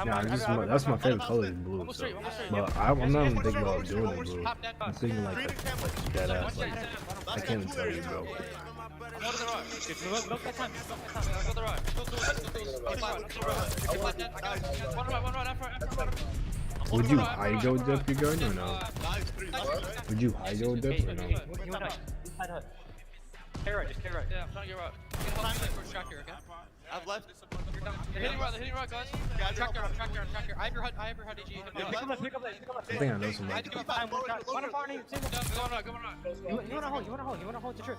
Nah, that's my favorite color is blue. So. But I'm not even thinking about doing the blue. I'm thinking like that ass. Like, I can't even tell you, bro. Would you hydro dip your gun or no? Would you hydro dip or no? Just K right. Yeah, I'm trying to get right. Get track here, okay? I've left. They're hitting right, guys. Yeah, track here. I have your HUD, DG. Pick up that. I think I know somebody. Go on, you wanna hold the trip.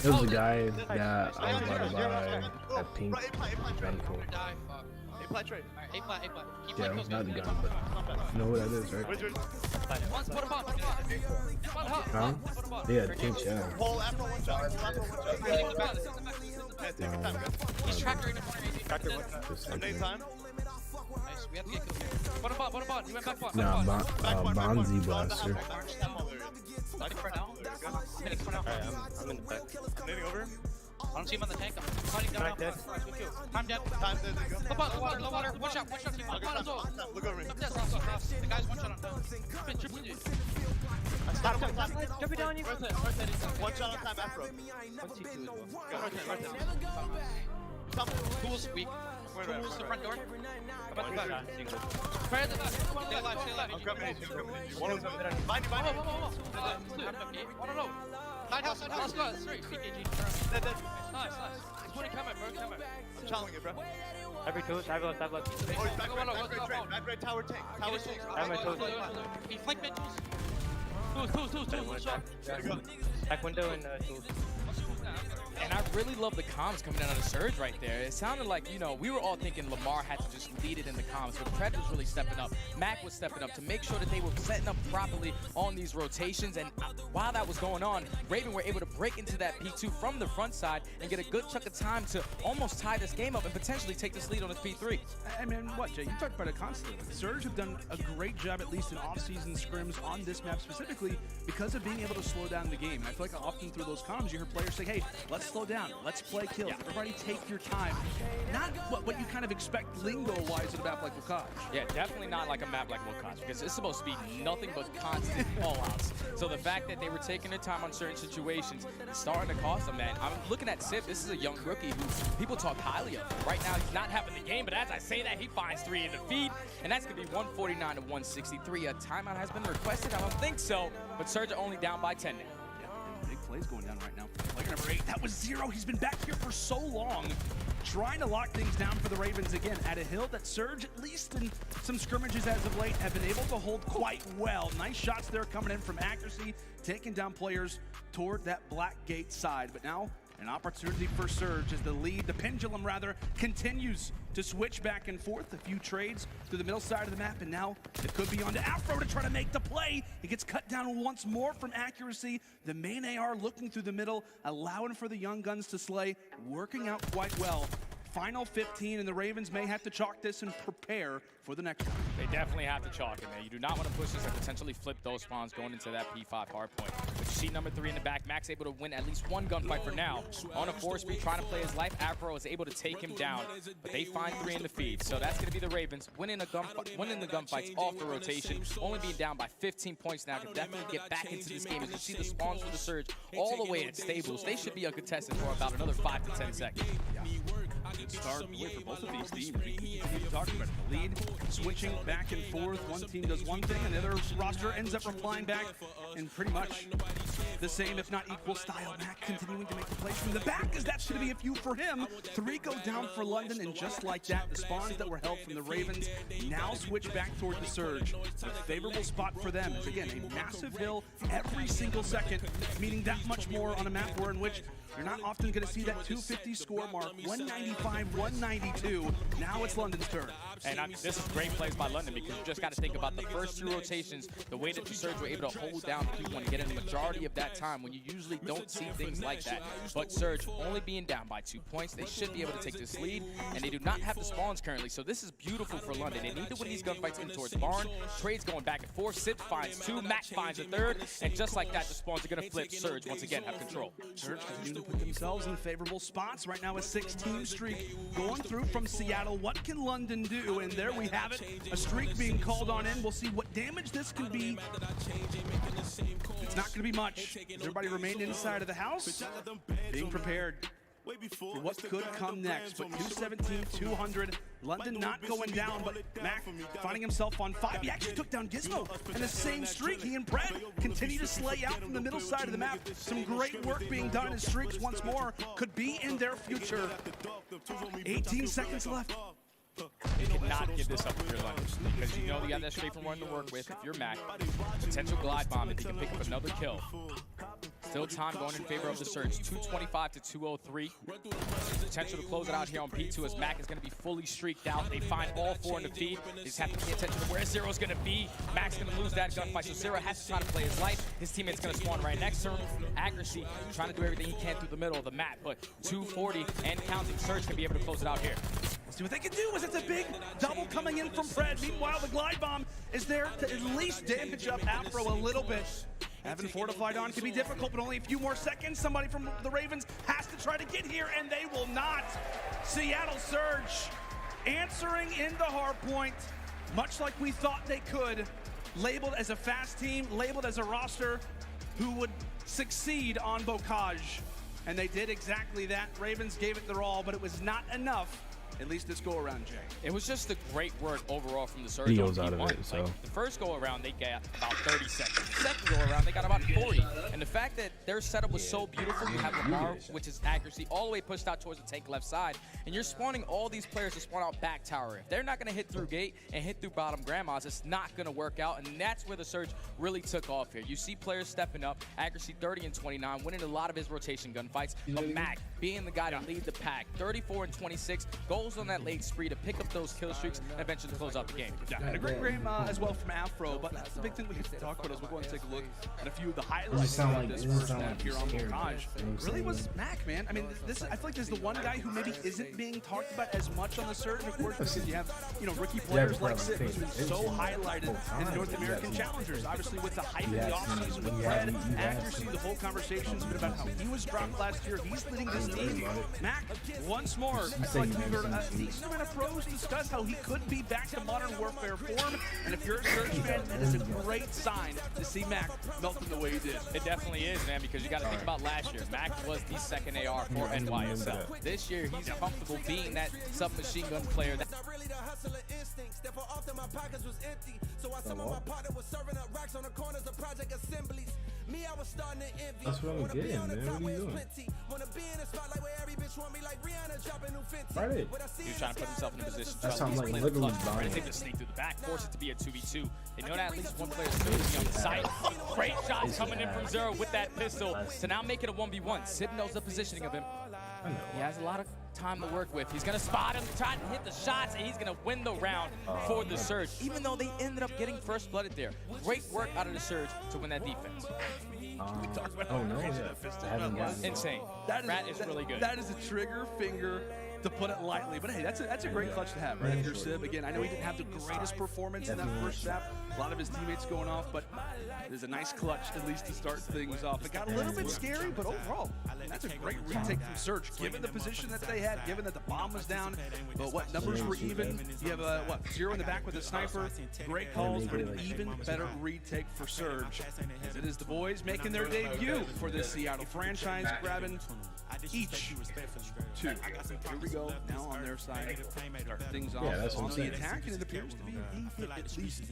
There was a guy that I was about to buy at Pink gun for. A-plat trade. Alright, A-plat. Keep yeah, not the gun, but you know what that is, right? Huh? Yeah, Pink Shadow. He's tracked right in front of me. Just like We have to get kills. Put him on. He went back bot. Nah, Bonzi Blaster. Lighting for now. Hitting for now. I'm in the back. I'm moving over. I don't see him on the tank. I'm fighting down. Good kill. Time dead. Time dead. Low water. One shot. Team on. Look over me. The guy's one shot on down. Triple G. Stop time. Jump down you. One shot on time afro. Right there. Tools weak. Tools the front door. One shot. Single. Stay alive. I'm coming in. One of them. Bind you. I don't know. Side house. Let's go. Sorry. PKG. Dead. Nice. He's putting camera, bro. I'm channeling it, bro. Every toes, I've left. Oh, he's back red tower tank. Tower tank. I have my toes. He flank mid tools. Tools. Back window and tools. And I really love the comms coming out of the Surge right there. It sounded like, you know, we were all thinking Lamar had to just lead it in the comms, but Pred was really stepping up. Mac was stepping up to make sure that they were setting up properly on these rotations. And while that was going on, Raven were able to break into that P2 from the front side and get a good chunk of time to almost tie this game up and potentially take this lead on this P3. I mean, what, Jay? You talked about it constantly. Surge have done a great job, at least in off-season scrims on this map specifically, because of being able to slow down the game. And I feel like often through those comms, you hear players say, hey, let's slow down. Let's play kills. Yeah. Everybody take your time. Not what you kind of expect lingo-wise at a map like Wukaj. Yeah, definitely not like a map like Wukaj, because it's supposed to be nothing but constant all-outs. So the fact that they were taking their time on certain situations is starting to cost them, man. I'm looking at Sip. This is a young rookie who people talk highly of. Right now, he's not having the game, but as I say that, he finds 3 in the feed, and that's going to be 149 to 163. A timeout has been requested. I don't think so, but Surge are only down by 10 now. Big plays going down right now. Player number 8, that was 0. He's been back here for so long, trying to lock things down for the Ravens again at a hill that Surge, at least in some scrimmages as of late, have been able to hold quite well. Nice shots there coming in from accuracy, taking down players toward that black gate side. But now an opportunity for Surge as the pendulum rather, continues to switch back and forth. A few trades to the middle side of the map, and now it could be on to Afro to try to make the play. It gets cut down once more from accuracy. The main AR looking through the middle, allowing for the young guns to slay, working out quite well. Final 15, and the Ravens may have to chalk this and prepare for the next one. They definitely have to chalk it, man. You do not want to push this and potentially flip those spawns going into that P5 hard point. But you see number 3 in the back. Max able to win at least one gunfight for now. On a 4-speed, trying to play his life. Afro is able to take him down, but they find 3 in the feed. So that's going to be the Ravens winning the gunfights off the rotation. Only being down by 15 points now. Can definitely get back into this game. As you see the spawns for the Surge all the way at stables. They should be uncontested for about another 5 to 10 seconds. Good start away for both of these teams. We continue to talk about it. The lead switching back and forth. One team does one thing, and the other roster ends up replying back in pretty much the same, if not equal style. Mac continuing to make the plays from the back, as that's going to be a few for him. 3 go down for London, and just like that, the spawns that were held from the Ravens now switch back toward the Surge. A favorable spot for them is, again, a massive hill every single second, meaning that much more on a map in which you're not often going to see that 250 score mark, 195, 192. Now it's London's turn. And this is great plays by London, because you just got to think about the first 2 rotations, the way that the Surge were able to hold down P1 and get in the majority of that time when you usually don't see things like that. But Surge only being down by 2 points, they should be able to take this lead, and they do not have the spawns currently, so this is beautiful for London. They need to win these gunfights in towards Barn. Trades going back and forth. Sip finds 2, Mac finds a 3rd, and just like that, the spawns are going to flip. Surge once again have control. Surge continue to put themselves in favorable spots. Right now a 6-team streak going through from Seattle. What can London do? And there we have it, a streak being called on in. We'll see what damage this can be. It's not going to be much. Everybody remain inside of the house, being prepared for what could come next. But 217, 200, London not going down, but Mac finding himself on 5. He actually took down Gizmo in the same streak. He and Brett continue to slay out from the middle side of the map. Some great work being done as streaks once more could be in their future. 18 seconds left. You cannot give this up if you're London, because you know you got that straight from one to work with. If you're Mac, potential glide bomb, if he can pick up another kill. Still time going in favor of the Surge. 225 to 203. Potential to close it out here on P2 as Mac is going to be fully streaked out. They find all 4 in the feed. They just have to pay attention to where Zero's going to be. Mac's going to lose that gunfight, so Zero has to try to play his life. His teammate's going to spawn right next to him. Accuracy, trying to do everything he can through the middle of the map, but 240 and counting. Surge can be able to close it out here. We'll see what they can do as it's a big double coming in from Fred. Meanwhile, the glide bomb is there to at least damage up Afro a little bit. Having fortified on can be difficult, but only a few more seconds. Somebody from the Ravens has to try to get here, and they will not. Seattle Surge answering in the hard point, much like we thought they could. Labeled as a fast team, labeled as a roster who would succeed on Bocage. And they did exactly that. Ravens gave it their all, but it was not enough. At least this go around, Jay. It was just a great work overall from the Surge. Videos out of it, so. Like, the first go around, they got about 30 seconds. The second go around, they got about 40. And the fact that their setup was so beautiful, you have Lamar, which is accuracy, all the way pushed out towards the tank left side, and you're spawning all these players to spawn out back tower. If they're not going to hit through gate and hit through bottom grandmas, it's not going to work out, and that's where the Surge really took off here. You see players stepping up, accuracy 30 and 29, winning a lot of his rotation gunfights, but Mac being the guy to lead the pack, 34 and 26, goes on that late spree to pick up those kill streaks and eventually close out the game. Yeah, and a great game as well from Afro, but that's the big thing we have to talk about as we'll go and take a look at a few of the highlights of this first half here on Bocage. Really was Mac, man. I mean, this I feel like this is the one guy who maybe isn't being talked about as much on the Surge, of course, because you have, you know, rookie players like Sip, who's been so highlighted in the North American Challengers. Obviously, with the hype in the offseason, with Fred, accuracy, the whole conversation's been about how he was dropped last year. He's leading this team. Mac, once more, I feel like we've heard a decent amount of pros discuss how he could be back to Modern Warfare form, and if you're a Surge fan, that is a great sign to see Mac melting the way he did. It definitely is, man, because you got to think about last year. Mac was the second AR for NYSL. This year, he's comfortable being that submachine gun player. That's what I'm getting, man. What are you doing? Friday. He was trying to put himself in a position to That sounds like play the literally clutch. Trying to take the sneak through the back, force it to be a 2v2. They know that at least one player is still on the site. Great shots coming in from Zero with that pistol to now make it a 1v1. Sid knows the positioning of him. He has a lot of time to work with. He's going to spot him, try to hit the shots, and he's going to win the round for the Surge, even though they ended up getting first blooded there. Great work out of the Surge to win that defense. We talked about oh no, insane. That is really good. That is a trigger finger, to put it lightly. But hey, that's a great clutch to have, right? If you're Sib, again, I know he didn't have the greatest performance in that first half. A lot of his teammates going off, but there's a nice clutch at least to start things off. It got a little bit scary, but overall, that's a great retake from Surge, given the position that they had, given that the bomb was down. But what numbers were even? You have what, Zero in the back with a sniper. Great calls, but an even better retake for Surge. As it is the boys making their debut for this Seattle franchise, grabbing each 2. Here we go, now on their side. Start things off on the attack, and it appears to be a hit at least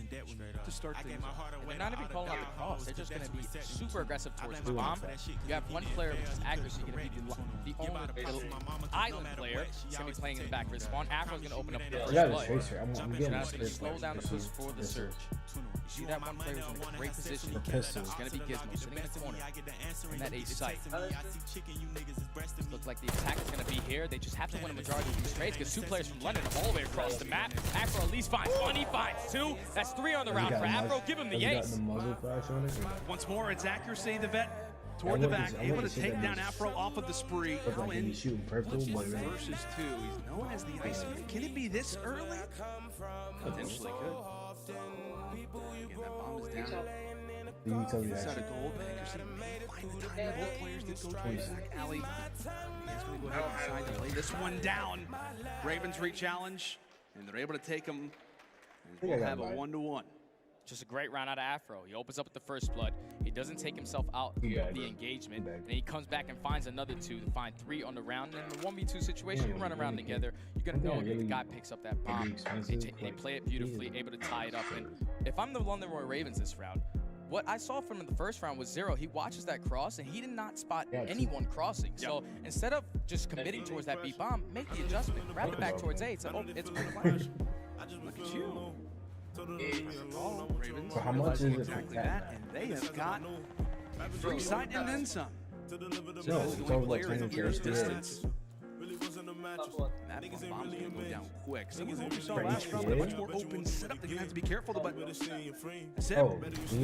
to start things off. They're not even calling out the cross. They're just going to be super aggressive towards the bomb. You have one player with his accuracy going to be the only island player. He's going to be playing in the back for his spawn. Afro's going to open up the first play. I'm getting That's going to slow down the push for the Surge. You see that one player who's in a great position. It's going to be Gizmo sitting in the corner in that H site. Looks like the attack is going to be here. They just have to win a majority of these trades because 2 players from London are all the way across the map. Afro at least finds 1. He finds 2. That's 3 on the round for Afro. Give him the ace. Once more, it's accuracy, the vet toward the back, able to take down Afro off of the spree. Now in shooting purple, versus 2. He's known as the Iceman. Can it be this early? Potentially could. Again, that bomb is down. You tell me Inside of gold, accuracy may find the time. Both players did go to the back alley. He's going to go ahead and decide to lay this one down. Ravens re-challenge, and they're able to take him. And we'll have a 1-1. Just a great round out of Afro. He opens up with the first blood. He doesn't take himself out of the engagement. And he comes back and finds another 2 to find 3 on the round. And in the 1v2 situation, you run around together. You're going to know the guy picks up that bomb. They play it beautifully, able to tie it up. And if I'm the London Royal Ravens this round, what I saw from him in the first round was Zero. He watches that cross, and he did not spot anyone crossing. So instead of just committing towards that B bomb, make the adjustment. Grab it back towards A. It's a flash. Look at you. Ravens. So how much is it for that? And they have got free side and then some. No, it's over like 10 distance. That bomb's gonna go down quick. Some of the we saw last round, a much more open setup. They're gonna have to be careful, but Sip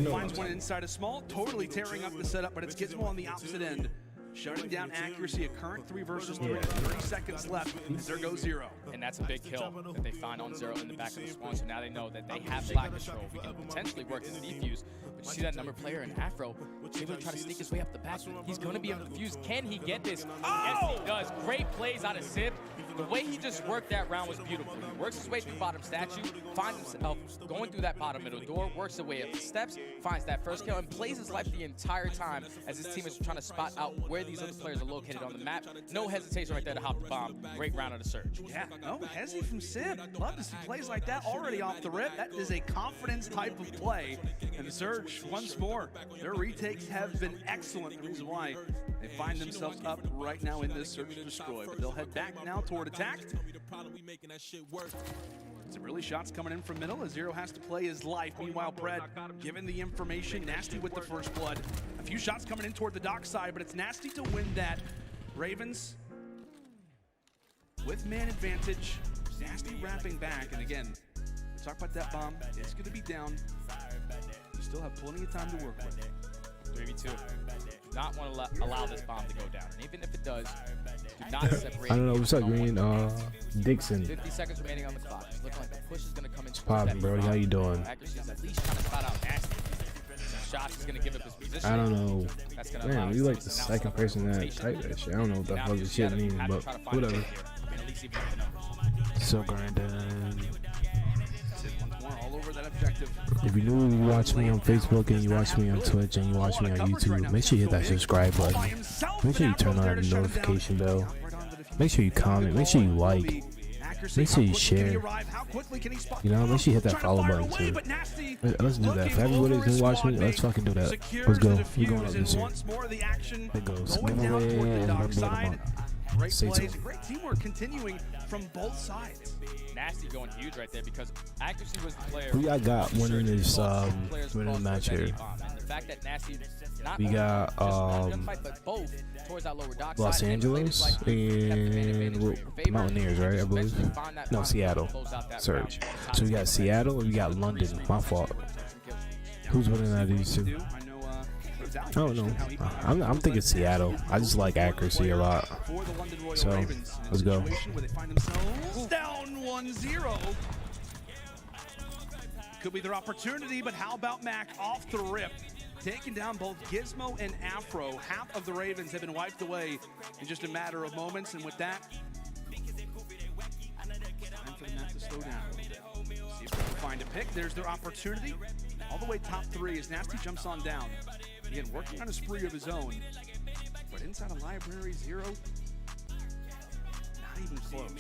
finds one inside a small, totally tearing up the setup, but it's Gizmo on the opposite end. shutting down accuracy. A current 3 versus 3. 30 seconds left as there goes 0. And that's a big kill that they find on 0 in the back of the spawn. So now they know that they have flag control. We can potentially work the defuse. But you see that number player in Afro, able to try to sneak his way up the back. He's going to be able to defuse. Can he get this? Yes, he does. Great plays out of Sib. The way he just worked that round was beautiful. He works his way through bottom statue, finds himself going through that bottom middle door, works his way up the steps, finds that first kill, and plays his life the entire time as his team is trying to spot out where these other players are located on the map. No hesitation right there to hop the bomb. Great round of the Surge. Yeah, no hesi from Sib. Love to see plays like that already off the rip. That is a confidence type of play. And the Surge, once more, their retakes have been excellent. The reason why they find themselves up right now in this Search and Destroy. But they'll head back now toward attack. Some early shots coming in from middle as 0 has to play his life. Meanwhile, Pred given the information. Nasty with the first blood. A few shots coming in toward the dock side, but it's Nasty to win that. Ravens with man advantage. Nasty wrapping back. And again, we talk about that bomb. It's going to be down. We still have plenty of time to work with. 3v2. Do not want to allow this bomb to go down. And even if it does, do not separate. I don't know. What's up, Green? Dixon. 50 seconds remaining on the clock. It's looking like the push is going to come in. Poppin', bro. How you doing? Accuracy is at least trying to spot out Nasty. Shots is going to give up his position. I don't know. That's gonna Man, you like the second person that type that shit. I don't know what the fuck this shit means, but whatever. So Grandin. All over that objective. If you new, you watch me on Facebook and you watch me on Twitch and you watch me on YouTube, make sure you hit that subscribe button. Make sure you turn on the notification bell. Make sure you comment. Make sure you like. Make sure you share. You know, make sure you hit that follow button too. Let's do that. For everybody who's watching me, let's fucking do that. Let's go. We're going up this year. It goes. Great plays, great teamwork continuing from both sides. Nasty going huge right there because accuracy was the player. Who y'all got winning this winning match here? The fact that Nasty not we got but both towards that lower dock Los Angeles and Mountaineers, right? I believe. No, Seattle. Surge. So we got Seattle and we got London. My fault. Who's winning out of these two? I don't know. I'm thinking Seattle. I just like accuracy a lot. So let's go. Down 1-0. Could be their opportunity, but how about Mac off the rip? Taking down both Gizmo and Afro. Half of the Ravens have been wiped away in just a matter of moments, and with that, time for the Mac to slow down a little bit. See if they can find a pick. There's their opportunity. All the way top 3 as Nasty jumps on down. Again, working on a spree of his own. But inside a library, 0. Not even close.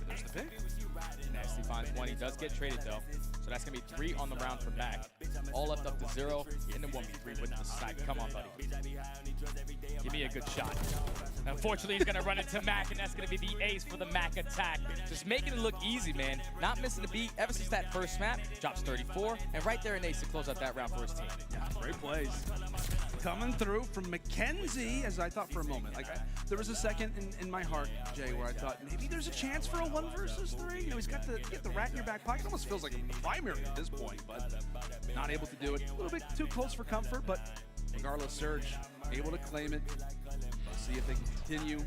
There's the pick. Nasty finds 1. He does get traded though. So that's going to be 3 on the round for Mac. All left up to 0. In the 1v3 with the snipe. Come on, buddy. Give me a good shot. Unfortunately, he's going to run into Mac, and that's going to be the ace for the Mac attack. Just making it look easy, man. Not missing a beat ever since that first map. Drops 34, and right there an ace to close out that round for his team. Yeah, great plays. Coming through from Mackenzie, as I thought for a moment. Like there was a second in my heart, Jay, where I thought maybe there's a chance for a 1 versus 3. You know, he's got the rat in your back pocket. It almost feels like a primary at this point, but not able to do it. A little bit too close for comfort, but regardless, Surge able to claim it. See if they can continue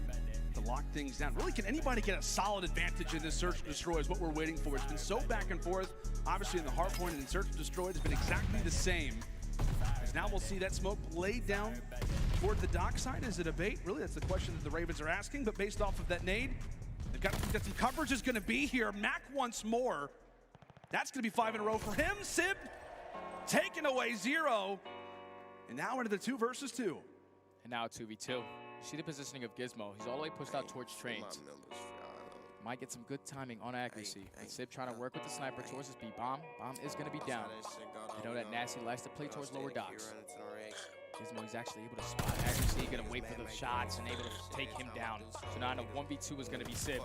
to lock things down. Really, can anybody get a solid advantage in this Search and Destroy is what we're waiting for. It's been so back and forth. Obviously in the hard point and in Search and Destroy, it's been exactly the same. As now we'll see that smoke laid down toward the dock side. Is it a bait? Really, that's the question that the Ravens are asking, but based off of that nade, they've got to think that some coverage is gonna be here. Mac once more. That's gonna be 5 in a row for him. Sib taking away 0. And now into the 2 versus 2. And now 2v2. You see the positioning of Gizmo. He's all the way pushed out towards trains. Might get some good timing on accuracy. And Sib trying to work with the sniper towards his B bomb. Bomb is going to be down. You know that Nasty likes to play towards lower docks. Gizmo is actually able to spot accuracy, going to wait for the shots and able to take him down. So now in a 1v2 is going to be Sib.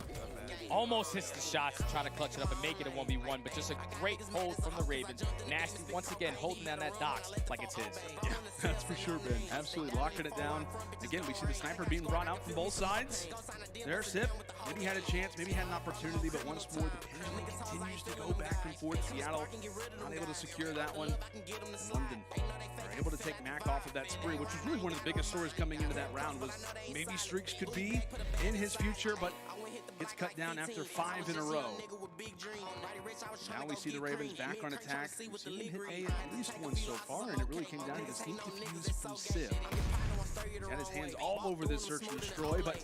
Almost hits the shots to try to clutch it up and make it a 1v1, but just a great hold from the Ravens. Nasty once again holding down that dock like it's his. Yeah, that's for sure, Ben. Absolutely locking it down. Again, we see the sniper being brought out from both sides. There's Sib. Maybe he had a chance, maybe he had an opportunity, but once more the pendulum continues to go back and forth. Seattle not able to secure that one. London able to take Mac off of that spree, which was really one of the biggest stories coming into that round, was maybe streaks could be in his future, but gets cut down after 5 in a row. Now we see the Ravens back on attack. We've seen him hit A at least once so far, and it really came down to the team defuse from Civ. He's got his hands all over this search and destroy, but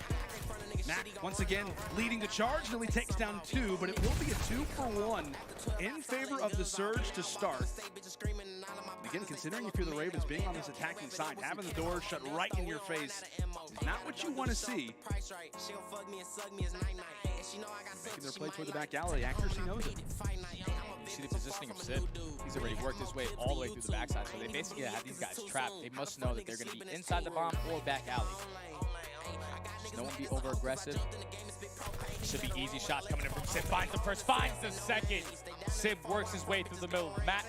Mac once again leading the charge. Nearly takes down 2, but it will be a 2-for-1 in favor of the Surge to start. Again, considering if you're the Ravens, being on this attacking side, having the door shut right in your face is not what you want to see. Making their play toward the back alley. Accuracy knows it. You see the positioning of Sid. He's already worked his way all the way through the backside, so they basically have these guys trapped. They must know that they're going to be inside the bomb or back alley. Just no one be over aggressive. Should be easy shots coming in from Sid. Finds the first, finds the second. Sid works his way through the middle. Mac,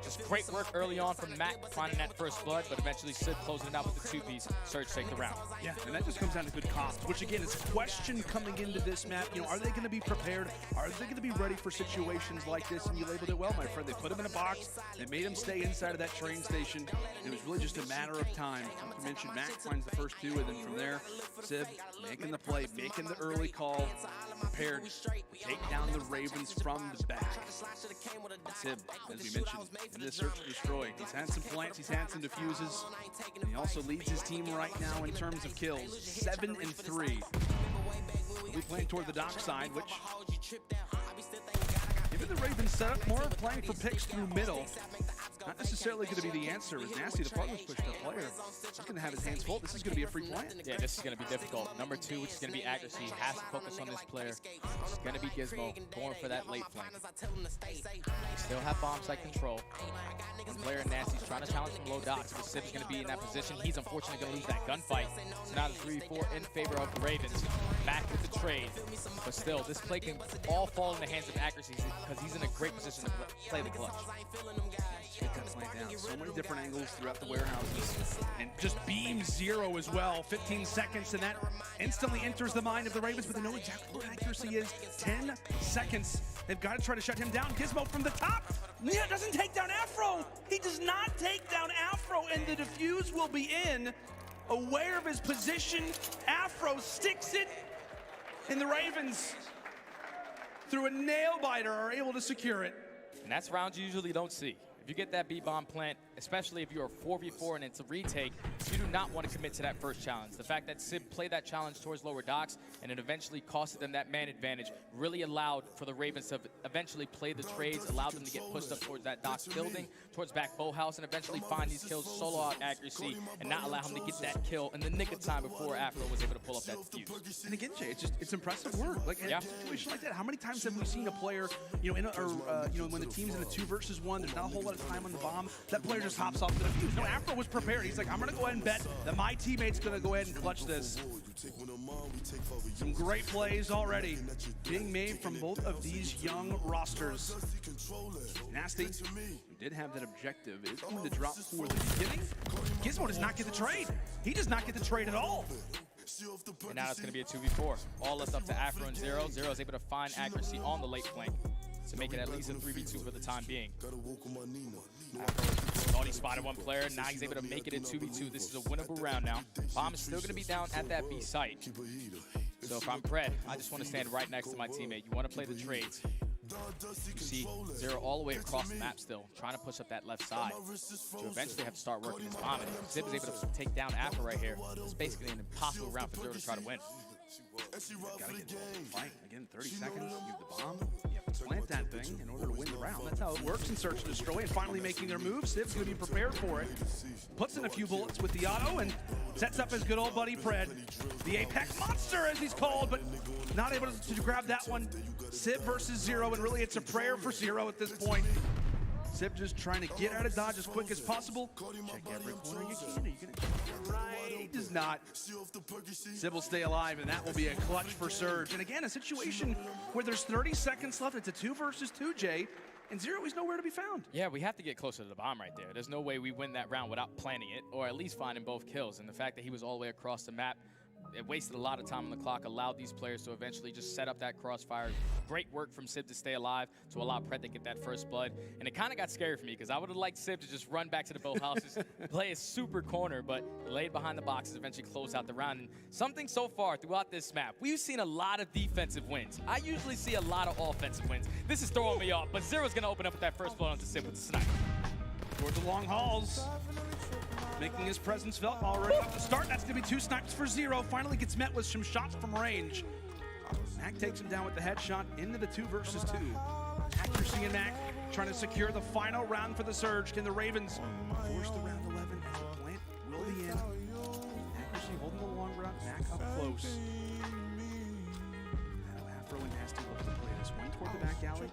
just great work early on from Mac finding that first blood, but eventually Sid closing it out with the 2-piece. Surge take the round. Yeah, and that just comes down to good comps, which again is a question coming into this map. You know, are they going to be prepared? Are they going to be ready for situations like this? And you labeled it well, my friend. They put him in a box. They made him stay inside of that train station. It was really just a matter of time. Like you mentioned, Mac finds the first 2, and then from there, Sid making the play, making the early call, prepared to take down the Ravens from the back. Sid, as we mentioned, in this search to destroy, he's had some plants, he's had some diffuses, and he also leads his team right now in terms of kills, 7-3. He'll be playing toward the dock side, which, given the Ravens setup, more playing for picks through middle, not necessarily going to be the answer. As Nasty, the farthest pushed up player, he's going to have his hands full. This is going to be a free plant. Yeah, this is going to be difficult. Number 2, which is going to be accuracy, has to focus on this player. It's going to be Gizmo, going for that late flank. They still have bomb site control. One player, Nasty's trying to challenge from low docks, but Sib's going to be in that position. He's unfortunately going to lose that gunfight. So now the 3-4 in favor of the Ravens. Back with the trade. But still, this play can all fall in the hands of accuracy because he's in a great position to play the clutch. Get that plant down. So many different angles throughout the warehouses. And just beam 0 as well. 15 seconds, and that instantly enters the mind of the Ravens, but they know exactly what accuracy is. 10 seconds. They've got to try to shut him down. Gizmo from the top. Yeah, doesn't take down Afro. He does not take down Afro, and the defuse will be in. Aware of his position, Afro sticks it, and the Ravens, through a nail biter, are able to secure it. And that's rounds you usually don't see. If you get that B-bomb plant, especially if you're a 4v4 and it's a retake, you do not want to commit to that first challenge. The fact that Sib played that challenge towards lower docks and it eventually costed them that man advantage really allowed for the Ravens to eventually play the trades, allowed them to get pushed up towards that docks building, towards back bow house, and eventually find these kills, solo out accuracy, and not allow him to get that kill in the nick of time before Afro was able to pull up that defuse. And again, Jay, it's impressive work. Like in a situation like that, how many times have we seen a player, you know, when the team's in a 2 versus 1, there's not a whole lot of time on the bomb, that player just hops off the defuse. No, Afro was prepared. He's like, I'm gonna go ahead and bet that my teammate's gonna go ahead and clutch this. Some great plays already being made from both of these young rosters. Nasty, who did have that objective, is going to drop for the beginning. Gizmo does not get the trade. He does not get the trade at all. And now it's going to be a 2v4. All left up to Afro and Zero. Zero is able to find accuracy on the late flank to make it at least a 3v2 for the time being. Afro thought he spotted one player. Now he's able to make it a 2v2. This is a winnable round now. Bomb is still going to be down at that B site. So if I'm Pred, I just want to stand right next to my teammate. You want to play the trades. You see Zero all the way across the map still, trying to push up that left side. To eventually have to start working his bomb. And if Zib is able to take down Afro right here, it's basically an impossible round for Zero to try to win. Gotta get the fight. Again, 30 seconds, you have the bomb. You have to plant that thing in order to win the round. That's how it works in Search and Destroy. And finally making their move. Sib's gonna be prepared for it. Puts in a few bullets with the auto and sets up his good old buddy Pred. The Apex Monster, as he's called, but not able to grab that one. Sib versus Zero, and really it's a prayer for Zero at this point. Sib just trying to get out of dodge as quick as possible. Check every corner you can. Are you gonna check it right? He does not. Sib will stay alive, and that will be a clutch for Surge. And again, a situation where there's 30 seconds left. It's a 2 versus 2, Jay. And Zero is nowhere to be found. Yeah, we have to get closer to the bomb right there. There's no way we win that round without planning it, or at least finding both kills. And the fact that he was all the way across the map, it wasted a lot of time on the clock, allowed these players to eventually just set up that crossfire. Great work from Sib to stay alive, to allow Pred to get that first blood. And it kind of got scary for me because I would have liked Sib to just run back to the boat houses, play a super corner, but laid behind the boxes, eventually close out the round. And something so far throughout this map, we've seen a lot of defensive wins. I usually see a lot of offensive wins. This is throwing me off, but Zero's going to open up with that first blood onto Sib with the snipe. Towards the long halls, making his presence felt already off the start. That's going to be 2 snipes for Zero. Finally gets met with some shots from range. Mac takes him down with the headshot into the 2 versus 2. Accuracy and Mac trying to secure the final round for the Surge. Can the Ravens force the round 11 as the plant will be in? Accuracy holding the long round, Mac up close. Afro and Nasty look to play this one toward the back alley.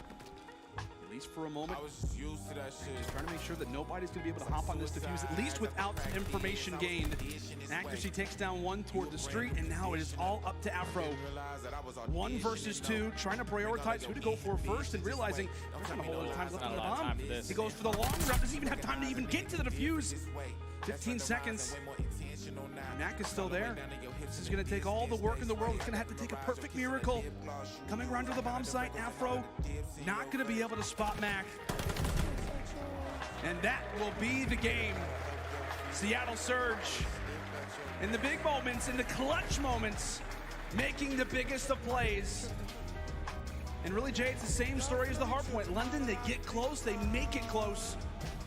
At least for a moment. I was used to that shit. Just trying to make sure that nobody's going to be able to hop on this defuse, at least without information gained. Accuracy takes down 1 toward the street, and now it is all up to Afro. 1 versus 2, trying to prioritize who to go for first, and realizing there's not a whole lot of time left on the bomb. He goes for the long route, doesn't even have time to even get to the defuse. 15 seconds. Mac is still there. This is going to take all the work in the world. It's going to have to take a perfect miracle. Coming around to the bomb site, Afro not going to be able to spot Mac. And that will be the game. Seattle Surge, in the big moments, in the clutch moments, making the biggest of plays. And really, Jay, it's the same story as the hardpoint. London, they get close, they make it close,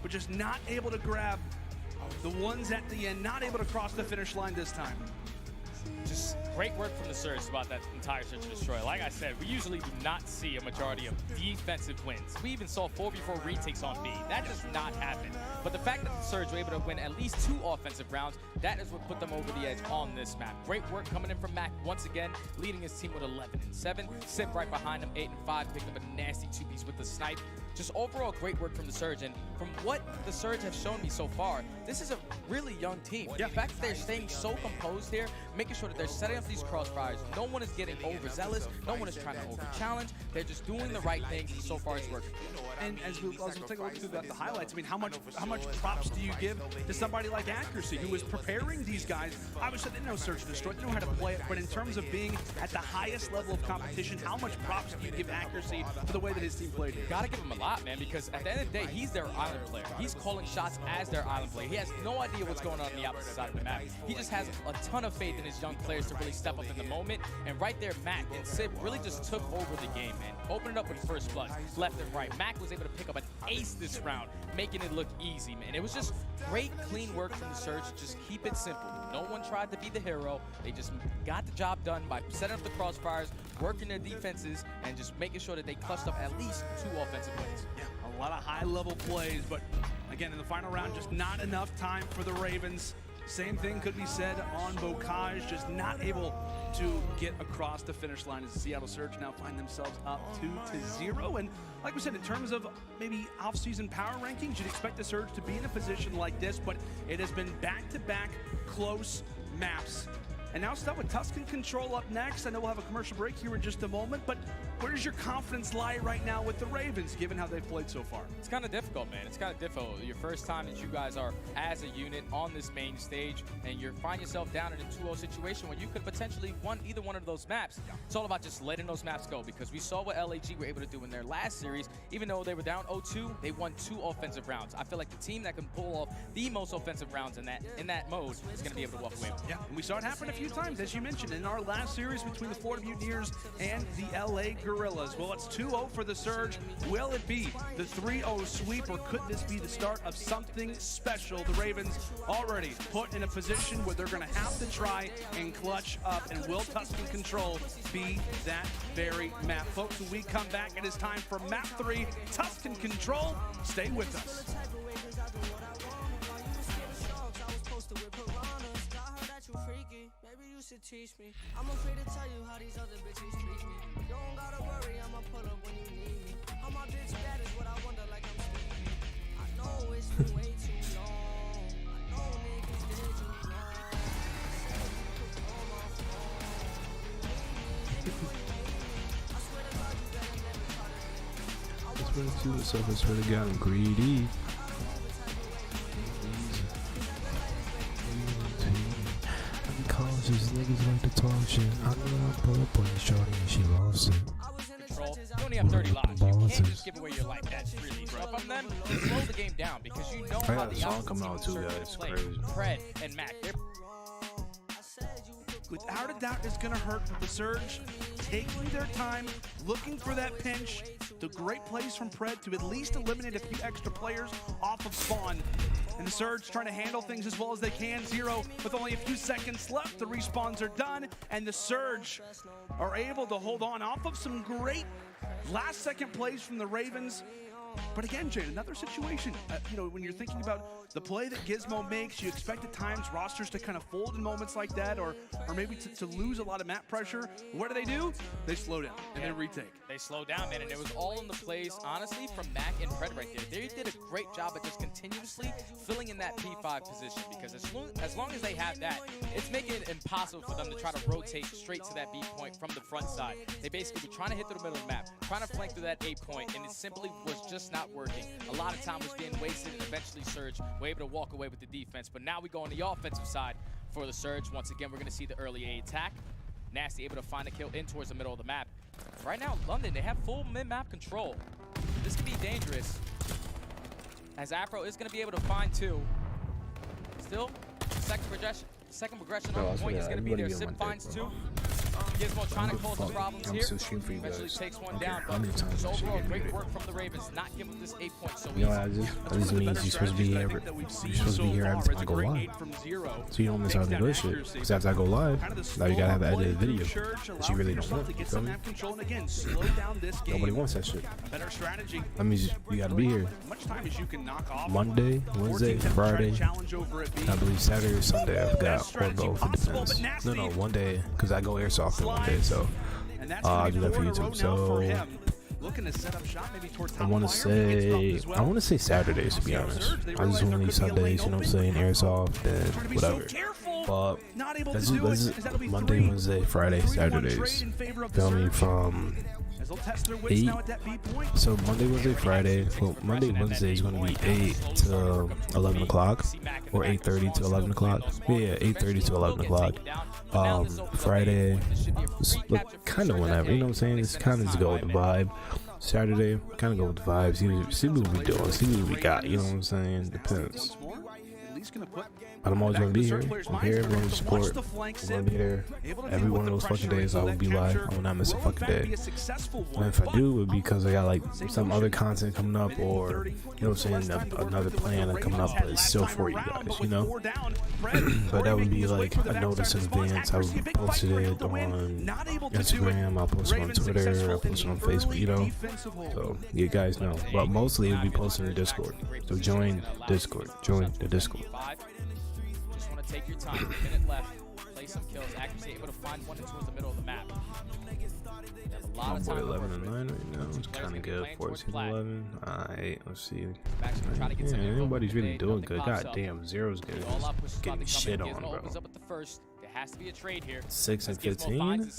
but just not able to grab the ones at the end, not able to cross the finish line this time. Just great work from the Surge throughout that entire Search and Destroy. Like I said, we usually do not see a majority of defensive wins. We even saw 4v4 retakes on B. That does not happen. But the fact that the Surge were able to win at least 2 offensive rounds, that is what put them over the edge on this map. Great work coming in from Mac once again, leading his team with 11-7. Sip right behind him, 8-5, picked up a nasty 2-piece with the snipe. Just overall great work from the Surge, and from what the Surge have shown me so far, this is a really young team. The fact that they're staying so composed here, making sure that they're setting up these crossfires, no one is getting overzealous, no one is trying to over-challenge, they're just doing the right things, and so far it's working. And as we'll take a look through the highlights, I mean, how much props do you give to somebody like Accuracy, who is preparing these guys? Obviously, they know Search and Destroy, they know how to play it, but in terms of being at the highest level of competition, how much props do you give Accuracy for the way that his team played here? Gotta give him a lot, man, because at the end of the day, he's their island player. He's calling shots as their island player. He has no idea what's going on the opposite side of the map. He just has a ton of faith in his young players to really step up in the moment. And right there, Mac and Sib really just took over the game, man. Opened it up with first blood, left and right. Mac was able to pick up an ace this round, making it look easy, man. It was just great, clean work from the Surge. Just keep it simple. No one tried to be the hero. They just got the job done by setting up the crossfires, working their defenses, and just making sure that they clutched up at least 2 offensive wins. Yeah, a lot of high-level plays, but again, in the final round, just not enough time for the Ravens. Same thing could be said on Bocage, just not able to get across the finish line as the Seattle Surge now find themselves up 2-0. And like we said, in terms of maybe off-season power rankings, you'd expect the Surge to be in a position like this, but it has been back-to-back close maps. And now stuff with Tuscan Control up next. I know we'll have a commercial break here in just a moment, but where does your confidence lie right now with the Ravens, given how they've played so far? It's kind of difficult, man. It's kind of difficult. Your first time that you guys are as a unit on this main stage, and you find yourself down in a 2-0 situation where you could potentially win either one of those maps. It's all about just letting those maps go, because we saw what LAG were able to do in their last series. Even though they were down 0-2, they won 2 offensive rounds. I feel like the team that can pull off the most offensive rounds in that mode is going to be able to walk away with it. Yeah, and we saw it happen a few times, as you mentioned, in our last series between the Florida Mutineers and the LA Gorillas. Well, it's 2-0 for the Surge. Will it be the 3-0 sweep, or could this be the start of something special? The Ravens already put in a position where they're going to have to try and clutch up, and will Tuscan Control be that very map? Folks, when we come back, it is time for map 3, Tuscan Control. Stay with us. Maybe you should teach me. I'm afraid to tell you how these other bitches treat me. You don't gotta worry, I'ma pull up when you need me. How my bitch bad is what I wonder, like I'm sleepy. I know it's been way too long. I know niggas did you wrong. Say you could call my phone. You need me, anywhere you need me. I swear to God, you better never try to leave me. I swear to myself, I swear to God, I'm greedy. Just niggas like to talk shit. I know I pull up on the shorty and she lost it. Control. You only have 30 lives. You can't just give away your life that freely. So from them, slow the game down because you know how the song coming out too, guys. It's crazy. Pred and Mac. Without a doubt, it's going to hurt with the Surge taking their time, looking for that pinch. The great plays from Pred to at least eliminate a few extra players off of spawn. And the Surge trying to handle things as well as they can. Zero with only a few seconds left. The respawns are done, and the Surge are able to hold on off of some great last-second plays from the Ravens. But again, Jade, another situation, you know, when you're thinking about the play that Gizmo makes, you expect at times rosters to kind of fold in moments like that, or maybe to lose a lot of map pressure. What do? They slow down and then retake. They slow down, man, and it was all in the plays, honestly, from Mac and Pred right there. They did a great job at just continuously filling in that P5 position, because as long as they have that, it's making it impossible for them to try to rotate straight to that B point from the front side. They basically were trying to hit through the middle of the map, trying to flank through that A point, and it simply was just not working. A lot of time was being wasted, and eventually Surge were able to walk away with the defense. But now we go on the offensive side for the Surge. Once again, we're going to see the early A attack. Nasty able to find a kill in towards the middle of the map. Right now, London, they have full mid-map control. This could be dangerous, as Afro is going to be able to find two. Still, second progression on the point is going to be there. Sip finds two. Gizmo trying to cause some problems here. Eventually takes one down, but just overall great work from the Ravens, not giving up this 8 points so easy. You know what this means? You're supposed to be here. You're supposed to be here every time I go live, so you don't miss out on the good shit. Because after I go live, now you gotta have an edited video that you really don't want. You feel me? Nobody wants that shit. That means you gotta be here. Monday, Wednesday, Friday, I believe Saturday or Sunday. I forgot, or both. It depends. No, one day, because I go airsoft one day, so I do that for YouTube. So I want to say Saturdays, to be honest. I just want to leave Sundays, you know what I'm saying, airsoft and whatever. But that's Monday, Wednesday, Friday, Saturdays. Feel me? From 8. So Monday, Wednesday, Friday. Well, Monday, Wednesday is going to be 8 to 11 o'clock, or 8:30 to 11 o'clock. Yeah, 8:30 to 11 o'clock. Friday, kind of whenever, you know what I'm saying? It's kind of just go with the vibe. Saturday, kind of go with the vibes. See what we doing, see what we got, you know what I'm saying? Depends. But I'm always gonna be here. I'm here, I'm gonna support. I'm gonna be there. Every one of those fucking days I will be live. I will not miss a fucking day. And if I do, it would be because I got like some other content coming up, or you know what I'm saying, another plan coming up, but it's still for you guys, you know. But that would be like a notice in advance. I would post it on Instagram, I'll post it on Twitter, I'll post it on Facebook, you know. So you guys know. But mostly it'll be posted in Discord. So join Discord. Join the Discord. Just want to take your time. A minute left. Play some kills. Accuracy able to find one towards the middle of the map. I'm boy 11 and 9 right now. It's kind of good. 14-11. Alright, let's see. Yeah, everybody's really doing good. God damn, Zero's getting shit on, bro. Has to be a trade here. 6 and 15.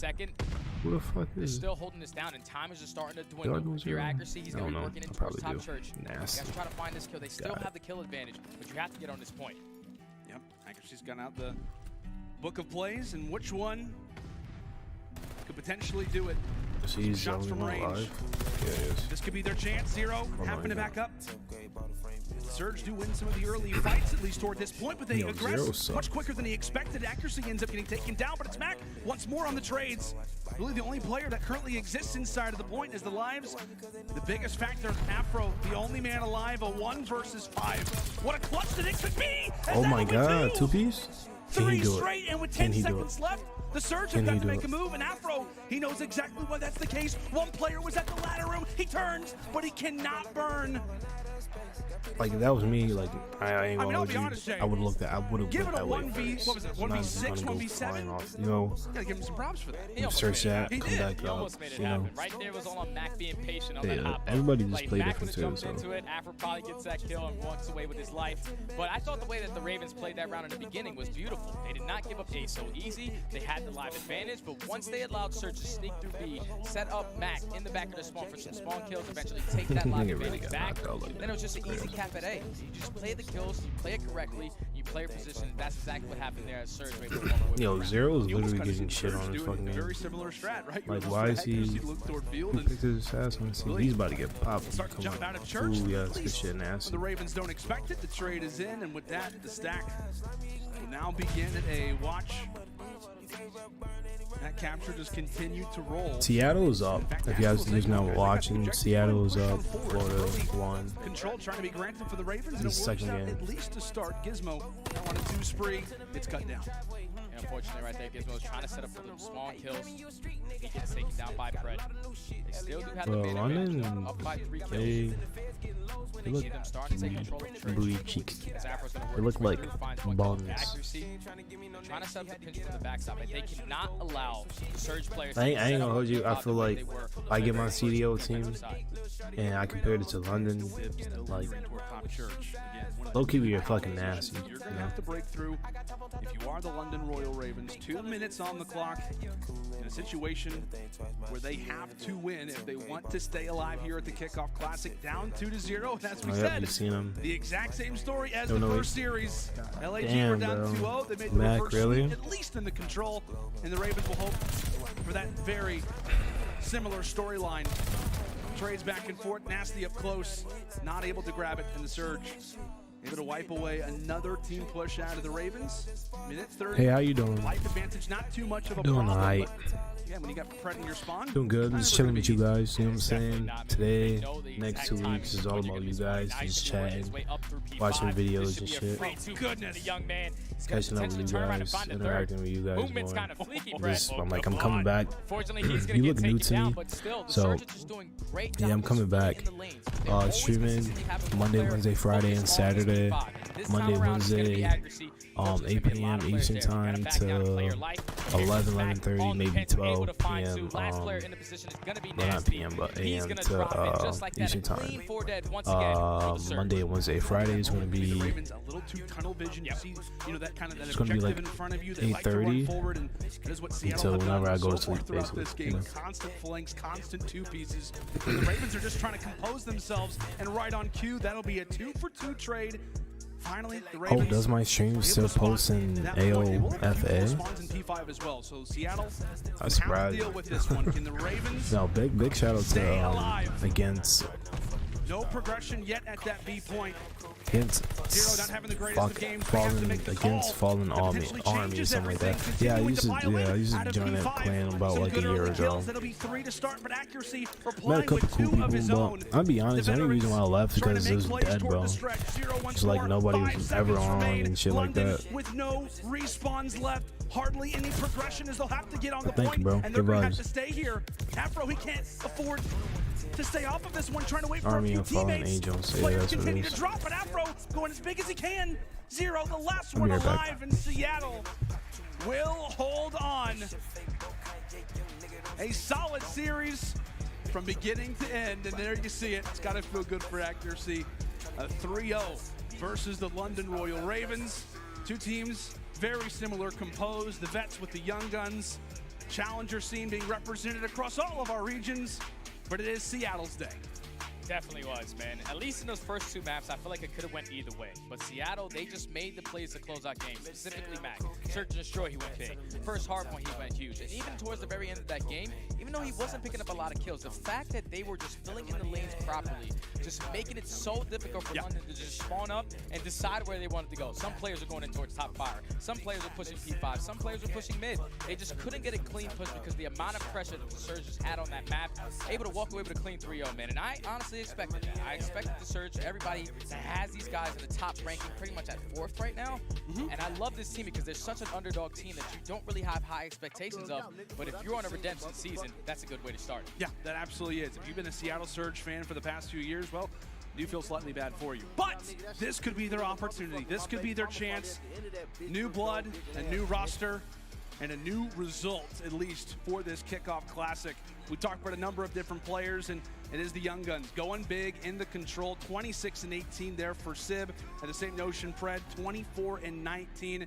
Who the fuck is? Still holding this down, and time is just starting to dwindle. Your accuracy, he's going to be working in towards top church. Nasty. You guys try to find this kill. They still have the kill advantage, but you have to get on this point. Yep, accuracy's gone out the book of plays, and which one could potentially do it? He's shots from range. This could be their chance. Zero happen to back up. The Surge do win some of the early fights, at least toward this point, but they aggress much quicker than he expected. Accuracy ends up getting taken down, but it's Mac once more on the trades. Really the only player that currently exists inside of the point is the lives. The biggest factor, Afro, the only man alive, a 1 versus 5. What a clutch that it could be! Oh my god, 2-piece? Can he do it? And with 10 seconds left, the Surge have got to make a move, and Afro, he knows exactly why that's the case. One player was at the ladder room, he turns, but he cannot burn. Like, if that was me, like, I ain't gonna be honest, Jay. I would have looked that way. 1v, what was it, 1v6, 1v7? You know, gotta give him some props for that. Search that, come back up, you know. Right there was all on Mac being patient on that hop. Everybody just played different too, so. Into it. Afro probably gets that kill and walks away with his life. But I thought the way that the Ravens played that round in the beginning was beautiful. They did not give up A so easy. They had the live advantage, but once they allowed Surge to sneak through B, set up Mac in the back of the spawn for some spawn kills, eventually take that live advantage back. And then it was just an easy handicap at A. You just play the kills, you play it correctly, you play your position. That's exactly what happened there at Surge. Yo, Zero is literally getting shit on his fucking game. Very similar strat, right? Like, why is he? Who picked his assassin? He's about to get popped. Start to jump out of church. Ooh, yeah, this shit nasty. The Ravens don't expect it. The trade is in, and with that, the stack will now begin at A. Watch. That capture just continued to roll. Seattle is up. If you guys just now watching, Seattle is up. Florida won. Control trying to be granted for the Ravens. This second game. At least to start. Gizmo on a 2 spree. It's cut down. And unfortunately, right there, Gizmo was trying to set up for the small kills. He gets taken down by Pred. They still do have the man advantage, up by 3 kills. They look booty cheeks. They look like buns. Trying to set up the pinch from the backside, but they cannot allow the Surge players. I ain't gonna hold you. I feel like I get my CDL team and I compared it to London. Like, low key, you're fucking nasty. You're gonna have to break through. If you are the London Royal Ravens, 2 minutes on the clock in a situation where they have to win if they want to stay alive here at the Kickoff Classic, down 2-0. As we said, you've seen them. The exact same story as the first series. LAG were down 2-0. They made the Mac, reverse sweep, at least in the control, and the Ravens will hope for that very similar storyline. Trades back and forth, nasty up close, not able to grab it in the Surge. Able to wipe away another team push out of the Ravens. Minute 30. Hey, how you doing? Life advantage, not too much of a doing problem. alright. Yeah, when you got Pred in your spawn. Doing good. Just chilling with you guys. You know what I'm saying? Today, next 2 weeks is all about you guys. Just chatting, watching videos and shit. Goodness, young man. Catching up with you guys, interacting with you guys more. I'm like, I'm coming back. You look new to me, so yeah, I'm coming back. Streaming Monday, Wednesday, Friday, and Saturday. Monday, Wednesday, 8 p.m. Eastern time to 11:30, maybe 12 p.m. Well, not p.m. but a.m. to Eastern time. Monday, Wednesday, Friday is going to be. It's going to be like 8:30 until whenever I go to sleep, basically. You know? Constant flanks, constant 2 pieces. The Ravens are just trying to compose themselves, and right on cue, that'll be a 2-for-2 trade. Finally, the Ravens. Oh, does my stream still post in AOFA? I surprised. No, big shout out to against. No progression yet at that B point. Against fallen army or something like that. Yeah, I used to join that clan about like a year ago. Met a couple cool people, but I'll be honest, the only reason why I left is because it was dead, bro. It's like nobody was ever on and shit like that. With no respawns left, hardly any progression as they'll have to get on the Thank you, bro. and they're gonna have to stay here. Afro, he can't afford to stay off of this one, trying to wait for Army a few of Fallen teammates. Angels. Yeah, Players that's what it continue is. to drop, but Afro going as big as he can. 0, the last one alive in Seattle, will hold on. A solid series from beginning to end, and there you see it. It's got to feel good for accuracy. A 3-0 versus the London Royal Ravens. 2 teams very similar, composed. The vets with the young guns. Challenger scene being represented across all of our regions, but it is Seattle's day. Definitely was, man. At least in those first 2 maps, I feel like it could have went either way. But Seattle, they just made the plays to close out games. Specifically Mac. Search and Destroy, he went big. First hardpoint, he went huge. And even towards the very end of that game, even though he wasn't picking up a lot of kills, the fact that they were just filling in the lanes properly, just making it so difficult for London to just spawn up and decide where they wanted to go. Some players are going in towards top fire. Some players are pushing P5. Some players are pushing mid. They just couldn't get a clean push because the amount of pressure that the Surge just had on that map, able to walk away with a clean 3-0, man. And I honestly expected that. I expected the Surge, everybody that has these guys in the top ranking pretty much at 4th right now. And I love this team because they're such an underdog team that you don't really have high expectations of. But if you're on a redemption season, that's a good way to start. Yeah, that absolutely is. If you've been a Seattle Surge fan for the past few years, well, I do feel slightly bad for you. But this could be their opportunity. This could be their chance. New blood, a new roster, and a new result, at least, for this Kickoff Classic. We talked about a number of different players, and it is the Young Guns going big in the control. 26-18 there for Sib. At the same notion, Pred, 24-19.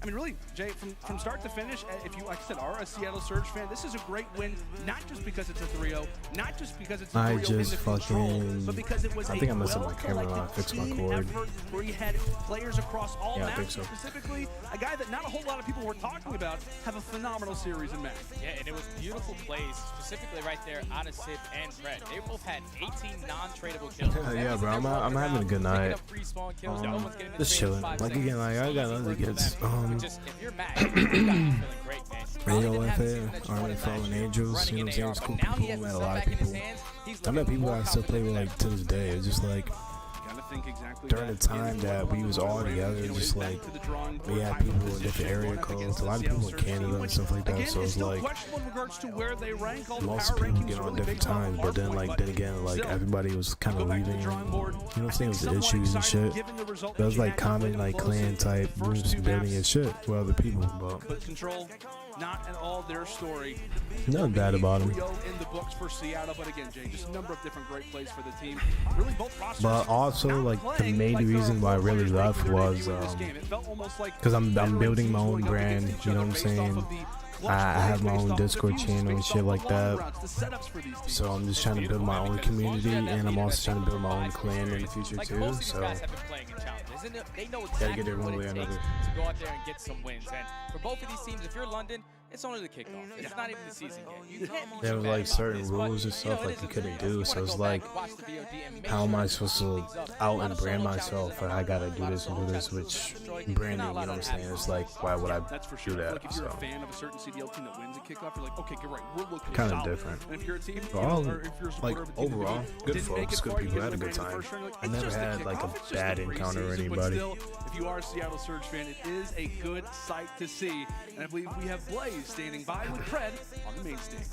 I mean, really, Jay, from start to finish, if you, like I said, are a Seattle Surge fan, this is a great win, not just because it's a 3-0, not just because it's a 3-0 in the control, but because it was I think I messed up my camera. I fixed my cord. Where you had players across all Yeah, I maps, think so. specifically a guy that not a whole lot of people were talking about, have a phenomenal series in Mac. Yeah, and it was beautiful plays, specifically right there out of Sid and Fred. They both had 18 non-tradable kills. Yeah, bro, I'm having a good night. Just chilling. Like again, like I got other kids. Radio FA, Army Fallen Angels. You know what I'm saying? It's cool people. I met a lot of people. I met people that I still play with like to this day. It's just like during the time that we was all together, just like we had people in different area codes, a lot of people in Canada and stuff like that. So it's like most people get on different times, but then again, like everybody was kind of leaving. You know what I'm saying? With the issues and shit. That was like common like clan type groups building and shit with other people, but Control, not at all their story. nothing bad about them. In the books for Seattle, but again, Jay, just a number of different great plays for the team. Really, both rosters. But also, like the main reason why I really left was because I'm building my own brand. You know what I'm saying? I have my own Discord channel and shit like that. So I'm just trying to build my own community, and I'm also trying to build my own clan in the future too. So gotta get it one way or another. To go out there and get some wins. And for both of these teams, if you're London, it's only the kickoff. It's not even the season yet. You can't There were like certain rules and stuff like you couldn't do. So it's like, how am I supposed to out and brand myself? Or I gotta do this and do this, which branding, you know what I'm saying? It's like, why would I do that? Like if you're a So fan of a certain CDL team that wins a kickoff, you're like, okay, you're right, we're looking kind of solid. different. And if you're a team, But all, or if you're a like supporter of a team that overall, good didn't make folks, it good far, you people, get had a good eliminated time. first round, you're like, I it's never just a had like kickoff, a it's just bad a encounter with preseason, but anybody. still, if you are a Seattle Surge fan, it is a good sight to see. And I believe we have Blaze standing by with Pred on the main stage.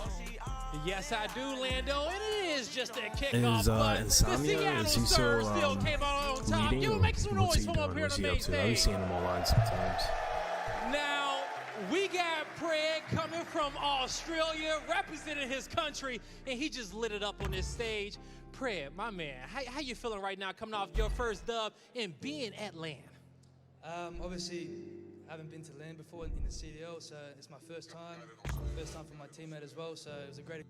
Yes, I do, Lando, and it is just a And kickoff. is But Insomnia, the is Seattle he Surge still still came out on top. leading? Yo, Or make some what's noise he from up doing? here What's on he the up main to? I be stage. seeing him online sometimes. Now, we got Pred coming from Australia, representing his country, and he just lit it up on this stage. Pred, my man, how you feeling right now coming off your first dub and being at LAN? Obviously, I haven't been to LAN before in the CDL, so it's my first time for my teammate as well, so it was a great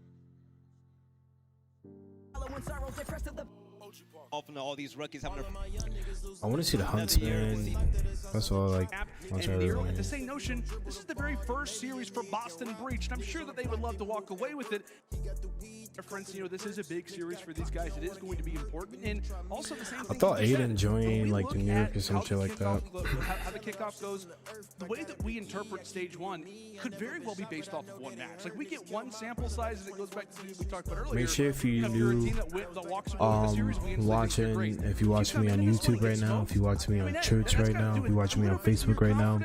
Often all these rookies having I want to see the Huntsman. That's all. Like, once I really At the same notion, this is the very first series for Boston Breach, and I'm sure that they would love to walk away with it. Friends, you know, this is a big series for these guys. It is going to be important, and also the same thing. I thought Aiden joined like the New York or some shit like that. How the kickoff goes, the way that we interpret stage one could very well be based off of one match. Like we get one sample size, and it goes back to what we talked about earlier. Make sure if you if you're a do team that walks away with the series wins, watching, if you watch me on YouTube right now, if you watch me on Twitch right now, if you watch me on Facebook right now,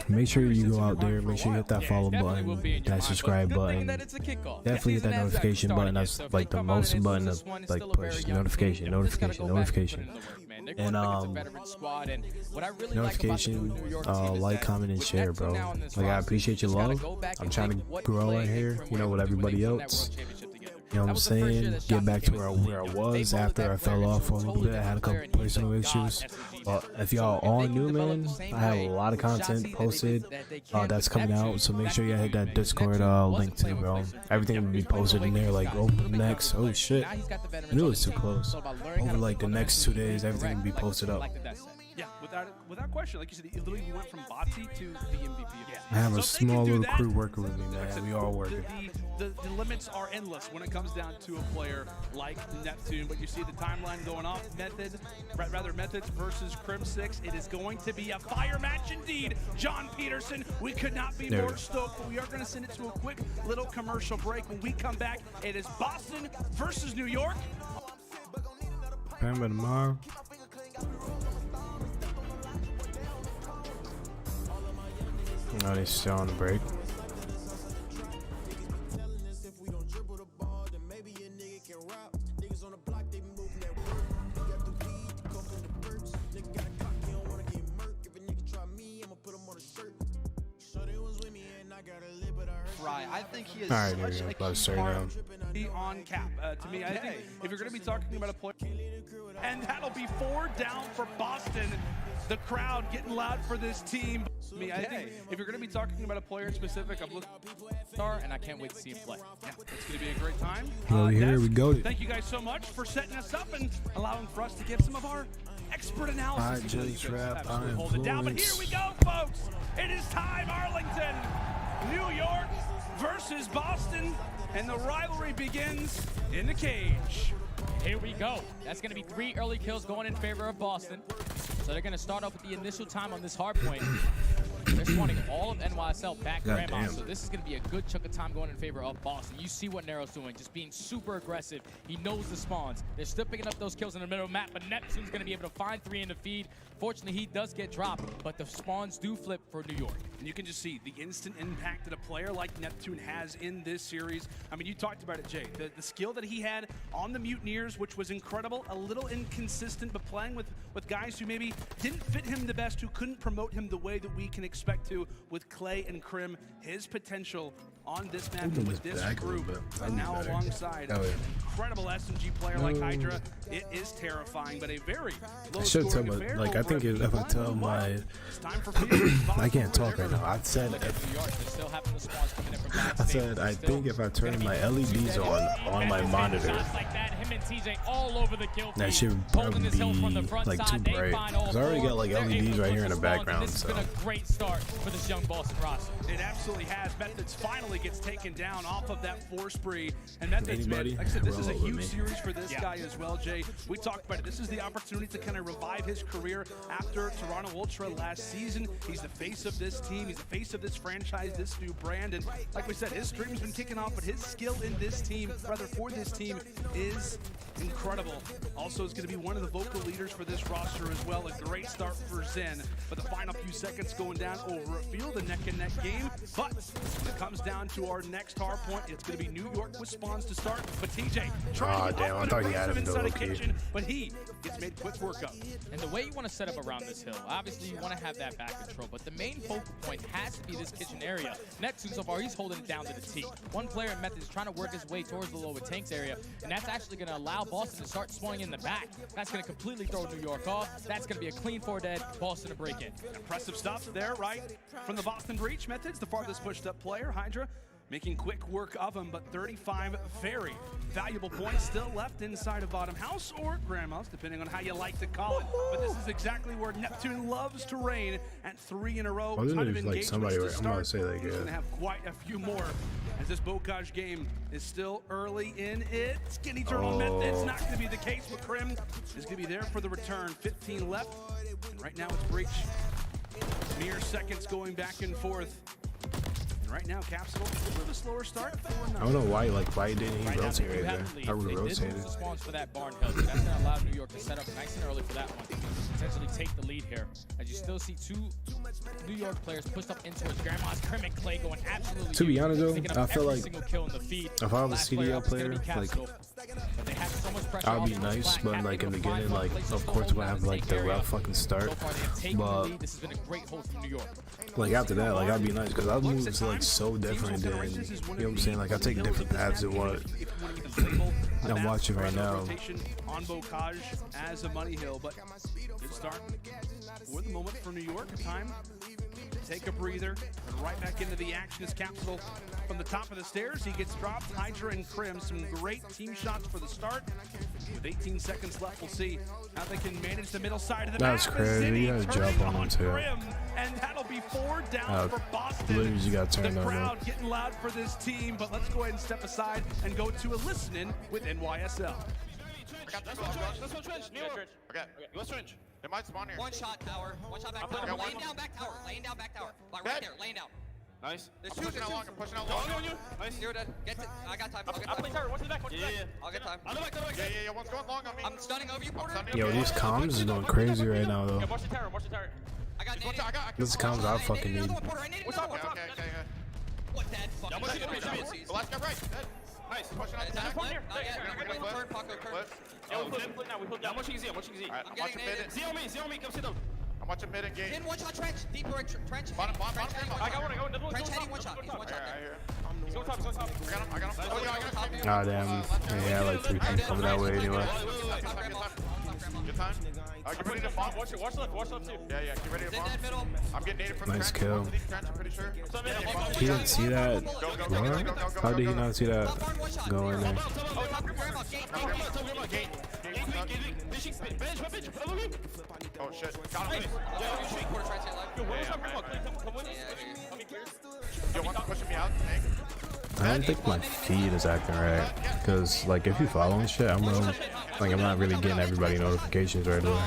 make sure you go out there, make sure you hit that follow button, that subscribe button, definitely hit that notification button. That's like the most button to like push notification, and notification, like, comment, and share, bro. Like I appreciate your love. I'm trying to grow in here, you know, with everybody else. You know what I'm saying? Get back to where I was after I fell off for a little bit. I had a couple personal issues. But if y'all are new, man, I have a lot of content posted that's coming out. So make sure you hit that Discord link too, bro. Everything will be posted in there. Like, next, oh shit, I knew it was too close. Over like the next 2 days, everything will be posted up. Yeah, without question. Like you said, it literally went from Botsy to the MVP. I have a small little crew working with me, man. We all working. The limits are endless when it comes down to a player like Neptune. But you see the timeline going off. Methods versus Crim 6. It is going to be a fire match indeed. John Peterson, we could not be more stoked, but we are going to send it to a quick little commercial break. When we come back, it is Boston versus New York. Remember tomorrow. No, they're still on the break. I think he is All right, such there a you go. key part Now. On cap. To me, I think if you're going to be talking about a player And that'll be 4 down for Boston. The crowd getting loud for this team. I mean, I think if you're going to be talking about a player in specific, I'm looking Star, and I can't wait to see him play. Yeah, it's going to be a great time. Well, here we go. Thank you guys so much for setting us up and allowing for us to give some of our expert analysis. I just rap, I hold it down, but here we go, folks. It is time, Arlington, New York versus Boston, and the rivalry begins in the cage. Here we go. That's going to be 3 early kills going in favor of Boston. So they're going to start off with the initial time on this hard point. They're spawning all of NYSL back Grandma, so this is going to be a good chunk of time going in favor of Boston. You see what Nero's doing, just being super aggressive. He knows the spawns. They're still picking up those kills in the middle of the map, but Neptune's going to be able to find 3 in the feed. Fortunately, he does get dropped, but the spawns do flip for New York. And you can just see the instant impact that a player like Neptune has in this series. I mean, you talked about it, Jay. The skill that he had on the Mutineers, which was incredible, a little inconsistent, but playing with guys who maybe didn't fit him the best, who couldn't promote him the way that we can expect to with Clay and Krim. His potential on this map and with this group, and now alongside an incredible SMG player like Hydra, it is terrifying, but a very low scoring affair. Like, I think if I tell my... I can't talk right now. I said I think if I turn my LEDs on my monitor, that should probably be like too bright. Cause I already got like LEDs right here in the background. So. It's been a great start for this young Boston roster. It absolutely has. Methods finally gets taken down off of that 4 spree. And Methods, man, like I said, this is a huge series for this guy as well, Jay. We talked about it. This is the opportunity to kind of revive his career after Toronto Ultra last season. He's the face of this team. He's the face of this franchise, this new brand. And like we said, his stream's been kicking off, but his skill in this team, rather for this team, is incredible. Also is going to be one of the vocal leaders for this roster as well. A great start for Zen, but the final few seconds going down over a field, a neck-and-neck game. But when it comes down to our next hard point, it's going to be New York with spawns to start. But TJ trying to get up and race him inside a kitchen, but he gets made quick work of. And the way you want to set up around this hill, obviously you want to have that back control, but the main focal point has to be this kitchen area. Neptune so far, he's holding it down to the T. One player in Method is trying to work his way towards the lower tanks area, and that's actually going to allow Boston to start spawning in the back. That's going to completely throw New York off. That's going to be a clean 4 dead, Boston to break in. Impressive stuff there, right? From the Boston Breach, Methods, the farthest pushed up player. Hydra making quick work of him, but 35 very valuable points still left inside of bottom house or grandma's, depending on how you like to call it. But this is exactly where Neptune loves to reign at 3 in a row. Well, there's like somebody right. I'm gonna say like He's gonna have quite a few more as this Bocage game is still early in it. Skinny turn on Methods, not gonna be the case, but Krim is gonna be there for the return. 15 left, and right now it's Breach. Mere seconds going back and forth. Right now, Capsule, a little bit of a slower start. I don't know why didn't he rotate right there? I would have rotated. The spawns for that barn hill, so that's going to allow New York to set up nice and early for that one. Potentially take the lead here. As you still see 2 New York players pushed up in towards Grandma's. Krim and Clay going absolutely. To be honest though, I feel like kill in the feed. If I was a CDL player, like I'd be nice, but like in the beginning, like of course we'll have like the rough fucking start. But this has been a great hold from New York. Like after that, like I'd be nice because our moves is like so different than, you know what I'm saying? Like I take different paths than what I'm watching right now. On Bocage as a money hill, but good start for the moment for New York. A time to take a breather and right back into the action as Capsule from the top of the stairs. He gets dropped. Hydra and Krim, some great team shots for the start. With 18 seconds left, we'll see how they can manage the middle side of the map. That's crazy. You gotta jump on him too. And that'll be 4 down for Boston. Literally, you gotta turn the on crowd getting loud for this team, but let's go ahead and step aside and go to a listening with NYSL. I got this one trench. New York. Okay. You want trench? They might spawn here. One shot tower. One shot back tower. Laying down back tower. Laying down back tower. Right there. Laying down. Nice. There's I'm pushing out long. I'm pushing out long. Nice. You're dead. Get it. I got time. I'll get time. I'm playing tower. Watch the back. Watch the back. I'll get time. Yeah. One's going long on me. I'm stunning over you, Porter. Yo, these comms is going crazy right now though. Watch the tower. Watch the tower. I got nade. This is comms I fucking need. What's up? Okay. What that fucking shit? The last guy right. Nice. Pushing out the back. I'm watching Z. I'm watching mid. Z on me. Come sit down. I'm watching mid engage. In one shot trench. Deeper trench. Bottom. I got one. Trench heading one shot. He's one shot there. He's on top. I got him. God damn. Yeah, like 3 people coming that way anyway. Good time. Get ready to bomb. Watch left too. Yeah, get ready to bomb. I'm getting native from nice the kill. I'm pretty sure. He didn't see that. What? How did he not see that? Go in there. Oh shit. Got him. Yo, one's pushing me out. I don't think my feed is acting right, because like if you following shit, I'm not really getting everybody notifications right away.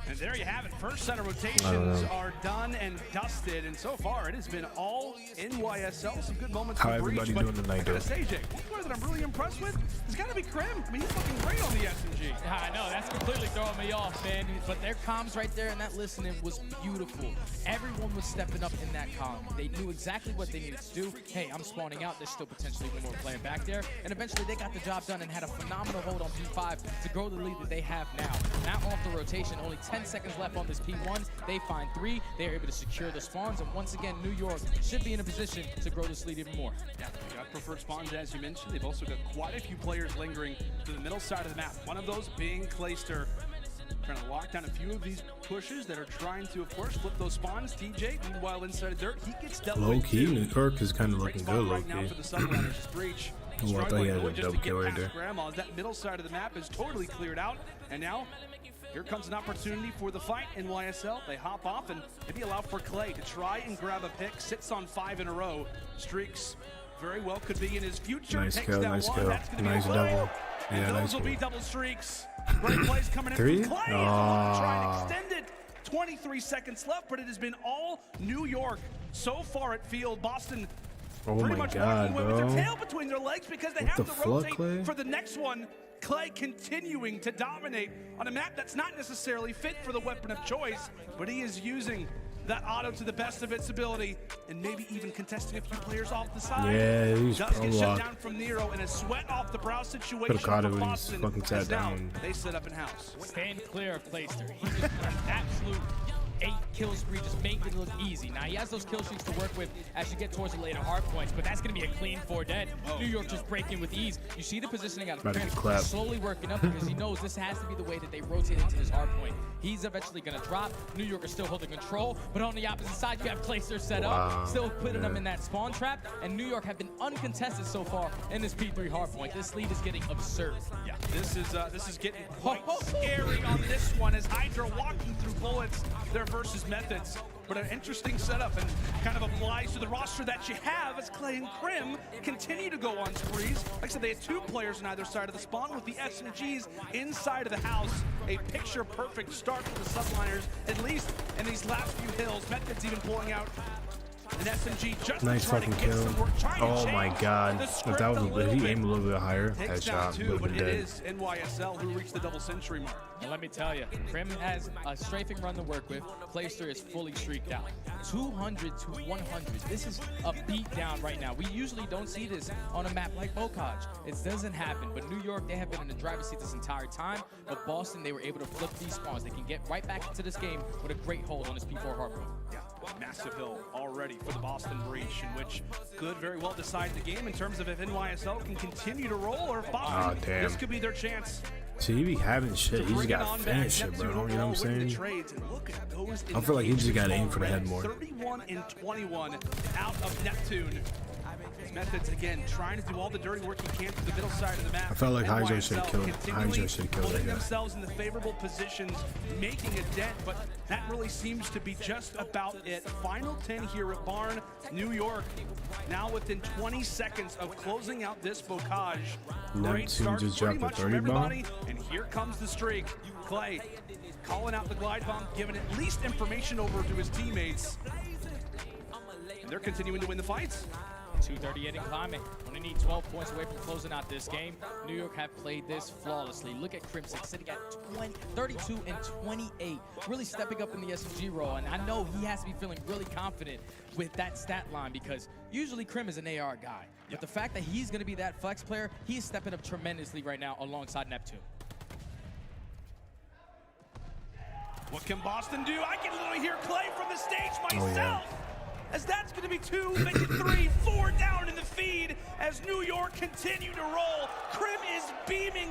And there you have it. First set of rotations are done and dusted, and so far it has been all NYSL. Some good moments. How everybody doing tonight, though? AJ, one player that I'm really impressed with has got to be Krim. I mean, he's looking great on the SMG. I know, that's completely throwing me off, man. But their comms right there and that listening was beautiful. Everyone was stepping up in that comm. They knew exactly what they needed to do. Hey, I'm spawning out. There's still potentially one more player back there. And eventually they got the job done and had a phenomenal hold on P5 to grow the lead that they have now. Now off the rotation, only 10 seconds left on this P1. They find 3. They are able to secure the spawns. And once again, New York should be in a position to grow this lead even more. Yeah, they got preferred spawns, as you mentioned. They've also got quite a few players lingering to the middle side of the map. One of those being Clayster. Trying to lock down a few of these pushes that are trying to, of course, flip those spawns. TJ, meanwhile, inside of dirt, he gets dealt with. Low-key, New York is kind of looking good, right now low-key. for the Sunriders. Breach. Oh, I thought he had a double kill right there. Grandma's. That middle side of the map is totally cleared out, and now here comes an opportunity for the fight in YSL. They hop off and maybe allow for Clay to try and grab a pick. Sits on 5 in a row. Streaks very well could be in his future. Nice Takes kill, down nice one. kill. That's gonna Nice be double. And Yeah, those nice will kill. be double streaks. Great plays coming in 3? from Clay. Trying to extend it. 23 seconds left, but it has been all New York so far at field. Boston Oh pretty my much god, walking away with bro. their tail between their legs because they What have the to fuck, rotate Clay? for the next one. Clay continuing to dominate on a map that's not necessarily fit for the weapon of choice, but he is using that auto to the best of its ability and maybe even contesting a few players off the side. Yeah, he's does get shut pro-locked. down from Nero in a sweat off the brow situation Could've caught for it when he's Boston. fucking sat as now down. They set up in house. Stand clear of Clayster. He just went an absolute 8 kill spree, just making it look easy. Now he has those kill streaks to work with as you get towards the later hard points, but that's going to be a clean 4 dead. New York just breaking with ease. You see the positioning out of About to Krim get clapped. slowly working up because he knows this has to be the way that they rotate into this hard point. He's eventually going to drop. New York is still holding control, but on the opposite side, you have Clayster set up, still putting them in that spawn trap, and New York have been uncontested so far in this P3 hard point. This lead is getting absurd. Yeah, this is getting quite scary on this one as Hydra walking through bullets, their versus methods. But an interesting setup and kind of applies to the roster that you have as Clay and Krim continue to go on sprees. Like I said, they had 2 players on either side of the spawn with the SMGs inside of the house. A picture-perfect start for the subliners, at least in these last few hills. Methods even pulling out an SMG just Nice to try fucking to get kill. some work. Oh my god. If that was if he aimed a little bit higher, Takes down headshot 2, would but have it been dead. is NYSL who reached the double century mark. And let me tell you, Krim has a strafing run to work with. Clayster is fully streaked out. 200 to 100. This is a beatdown right now. We usually don't see this on a map like Bocage. It doesn't happen, but New York, they have been in the driver's seat this entire time. But Boston, they were able to flip these spawns. They can get right back into this game with a great hold on this P4 hardpoint. Yeah, massive hill already for the Boston Breach, in which could very well decide the game in terms of if NYSL can continue to roll or if Boston, damn. this could be their chance. See, he be having shit. He just got to finish it, bro. You know what I'm saying? I feel like he just got to aim for the head more. 31 and 21 out of Neptune. Methods again trying to do all the dirty work he can to the middle side of the map. I felt like Hydra NYSL should have killed. Hydra should have killed putting that guy. themselves in the favorable positions, making a dent, but that really seems to be just about it. Final 10 here at Barn, New York. Now within 20 seconds of closing out this Bocage. Great start just pretty dropped much a from 30 bomb. everybody, and here comes the streak. Clay calling out the glide bomb, giving at least information over to his teammates. And they're continuing to win the fights. 238 and climbing. Only need 12 points away from closing out this game. New York have played this flawlessly. Look at Crimson sitting at 32 and 28. Really stepping up in the SMG role. And I know he has to be feeling really confident with that stat line because usually Krim is an AR guy. But the fact that he's going to be that flex player, he's stepping up tremendously right now alongside Neptune. What can Boston do? I can literally hear Clay from the stage myself. Oh, yeah. as that's going to be 2, make it 3, 4 down in the feed as New York continue to roll. Krim is beaming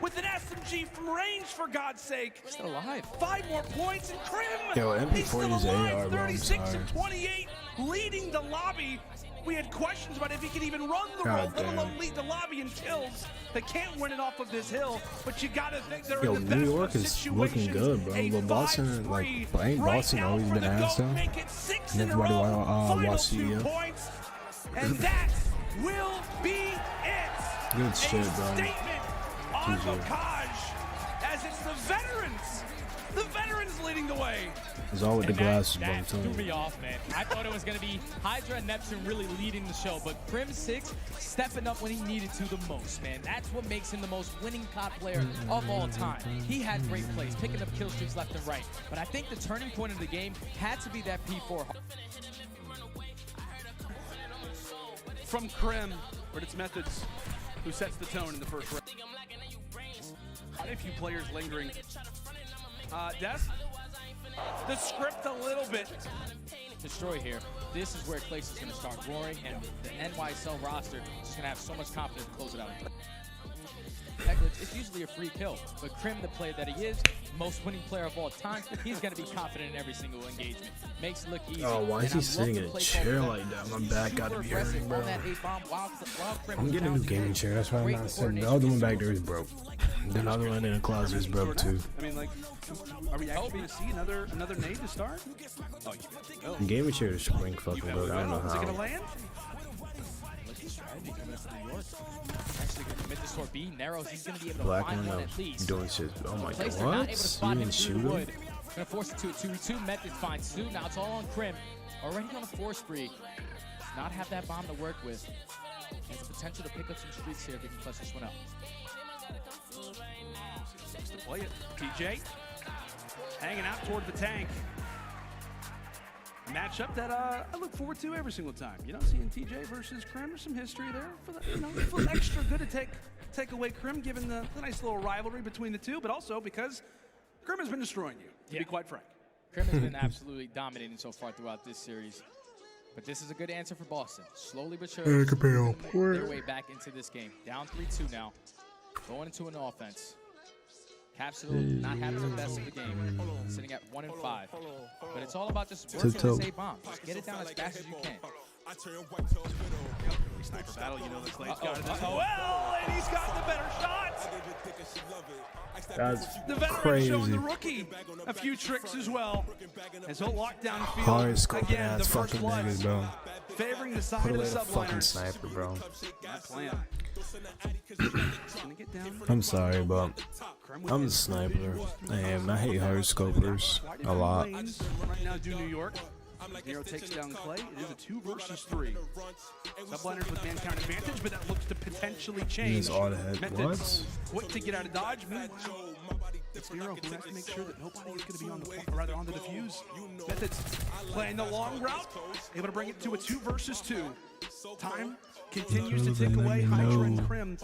with an SMG from range, for God's sake. Still alive. 5 more points, and Krim, Yo, he's still MP40 is alive, AR, bro, I'm 36 sorry. and 28, leading the lobby. We had questions about if he could even run the roll, let alone lead the lobby in kills. They can't win it off of this hill, but you gotta think they're in the best New York of is looking situations. good, bro. But Boston, like, ain't Boston always been ass though? And everybody watch CDL. Points, and that will be it. Good shit, bro. Statement on Bocage, as it's the veterans leading the way. It's all with the glasses, bro. That threw me off, man. I thought it was going to be Hydra and Neptune really leading the show, but Krim 6 stepping up when he needed to the most, man. That's what makes him the most winning COD player of all time. He had great plays, picking up kill streaks left and right, but I think the turning point of the game had to be that P4. From Krim, but it's Methods who sets the tone in the first round. Quite a few players lingering. Des? The script a little bit. Destroy here. This is where Clace is going to start roaring, and the NYSL roster is going to have so much confidence to close it out. It's usually a free kill, but Krim, the player that he is, most winning player of all time, he's going to be confident in every single engagement. Makes it look easy. Oh, why is he sitting in a chair like that? My back gotta be hurting, bro. I'm getting a new gaming chair, that's why I'm not sitting. The other one back there is broke. The other one in the closet is broke too. I mean, like, are we actually going to see another nade to start? Oh, you got to go. Gaming chair is spring fucking broke. I don't know Is it going to how. land? Actually going to commit this toward B. Narrows, he's going to be able to Black find one one at least. doing shit. Oh my god, Clace, they're not able to what? spot You him didn't through shoot the him? wood. Gonna force it to a 2v2. Method finds 2. Now it's all on Krim. Already on a 4 spree. Does not have that bomb to work with. Has the potential to pick up some streaks here if he can clutch this one up. Looks to play it. TJ hanging out toward the tank. Matchup that I look forward to every single time. You know, seeing TJ versus Krim, there's some history there. For the, you know, it feels extra good to take away Krim, given the nice little rivalry between the two, but also because Krim has been destroying you, to be quite frank. Krim has been absolutely dominating so far throughout this series. But this is a good answer for Boston. Slowly but surely, their way back into this game. Down 3-2 now. Going into an offense. Capsule not having the best of the game. Sitting at 1-5. But it's all about just working this A-bomb. Just get it down as fast as you can. Sniper battle, you know the Clade's got it as well, and he's got the better shot. That's the veteran crazy. showing the rookie a few tricks as well. As he'll lock down field Hard scoping again, the ass first fucking blood, niggas, bro. favoring the side Put of away the the fucking subliners. sniper, bro. That plan. Gonna get down. I'm sorry, but I'm a sniper, and I hate hard scopers a lot. Right now, do New York. Nero takes down Clay. It is a 2 versus 3. Subliners with man count advantage, but that looks to potentially change. He's all the head. Methods What? quick to get out of dodge. Meanwhile, it's Nero who has to make sure that nobody is going to be on the, or rather on the defuse. Methods playing the long route, able to bring it to a 2 versus 2. Time continues to tick away. Hydra and Krim.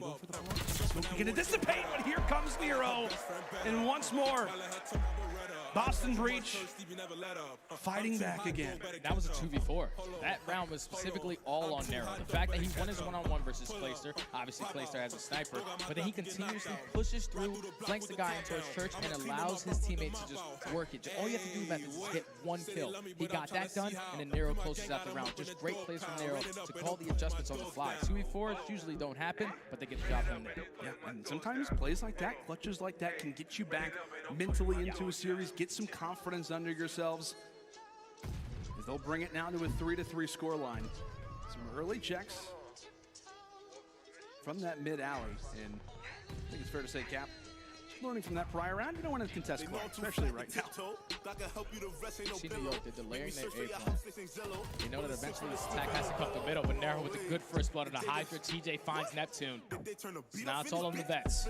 Go for the smoke begin to dissipate, but here comes Nero. And once more, Boston Breach fighting back again. That was a 2v4. That round was specifically all on Nero. The fact that he won his one-on-one versus Clayster, obviously Clayster has a sniper, but then he continuously pushes through, flanks the guy into his church, and allows his teammates to just work it. All you have to do, Methods, is get 1 kill. He got that done, and then Nero closes out the round. Just great plays from Nero to call the adjustments on the fly. 2v4s usually don't happen, but they get the job done there. Yeah, and sometimes plays like that, clutches like that, can get you back mentally into a series, get some confidence under yourselves. As they'll bring it now to a 3-3 scoreline. Some early checks from that mid alley, and I think it's fair to say, Cap, learning from that prior round, you don't want to contest Clark, especially right now. See New York, they're delaying their A-bomb. You know that eventually this attack has to come to the middle, but Nero with a good first blood on a Hydra. TJ finds Neptune. So now it's all on the vets.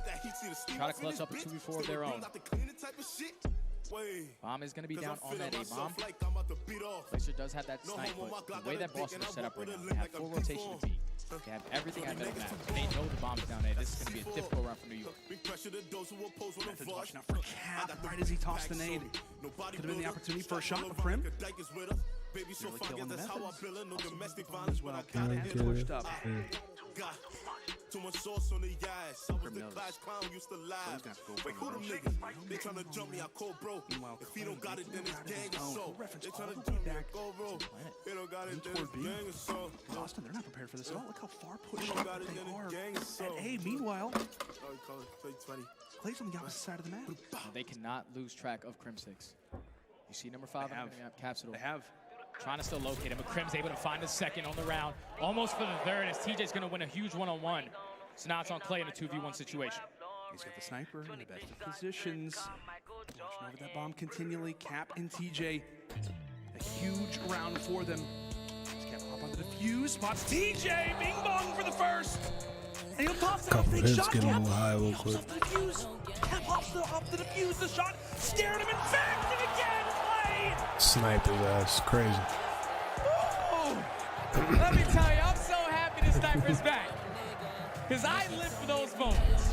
Try to clutch up a 2v4 of their own. Bomb is going to be down on that A-bomb. Placer does have that snipe, but the way that Boston is set up right now, they have full rotation of B. They have everything at middle map. They know the bomb is down there. This is going to be a difficult round for New York. Methods watching out for Cap right as he tossed the nade. Could have been the opportunity for a shot for Krim. Really killing the methods. As well, kind of pushed up. Too much sauce on the ass. I was the clash clown, used to lie. Wait, who them niggas? They tryna jump me, I call bro. If he don't got it, then it's gang or so. They tryna jump me, I call bro. They don't got it, then it's gang or so. Boston, they're not prepared for this at all. Look how far pushed up they are. At A, meanwhile, Clay's on the opposite side of the map. They cannot lose track of Crimsix. You see number 5 on the capsule. They have. Trying to still locate him, but Crim's able to find the second on the round. Almost for the third, as TJ's going to win a huge one-on-one. So now it's on Clay in a 2v1 situation. He's got the sniper in the best of positions. Watching over that bomb continually. Cap and TJ. A huge round for them. Cap hop on the defuse. Spots TJ. Bing bong for the first. And he'll toss it off. Big shot. Cap hops off the defuse. Cap hops off the defuse. The shot scared him. In fact, and again, Clay. Sniper, that's crazy. Let me tell you, I'm so happy the sniper's back. Because I live for those moments.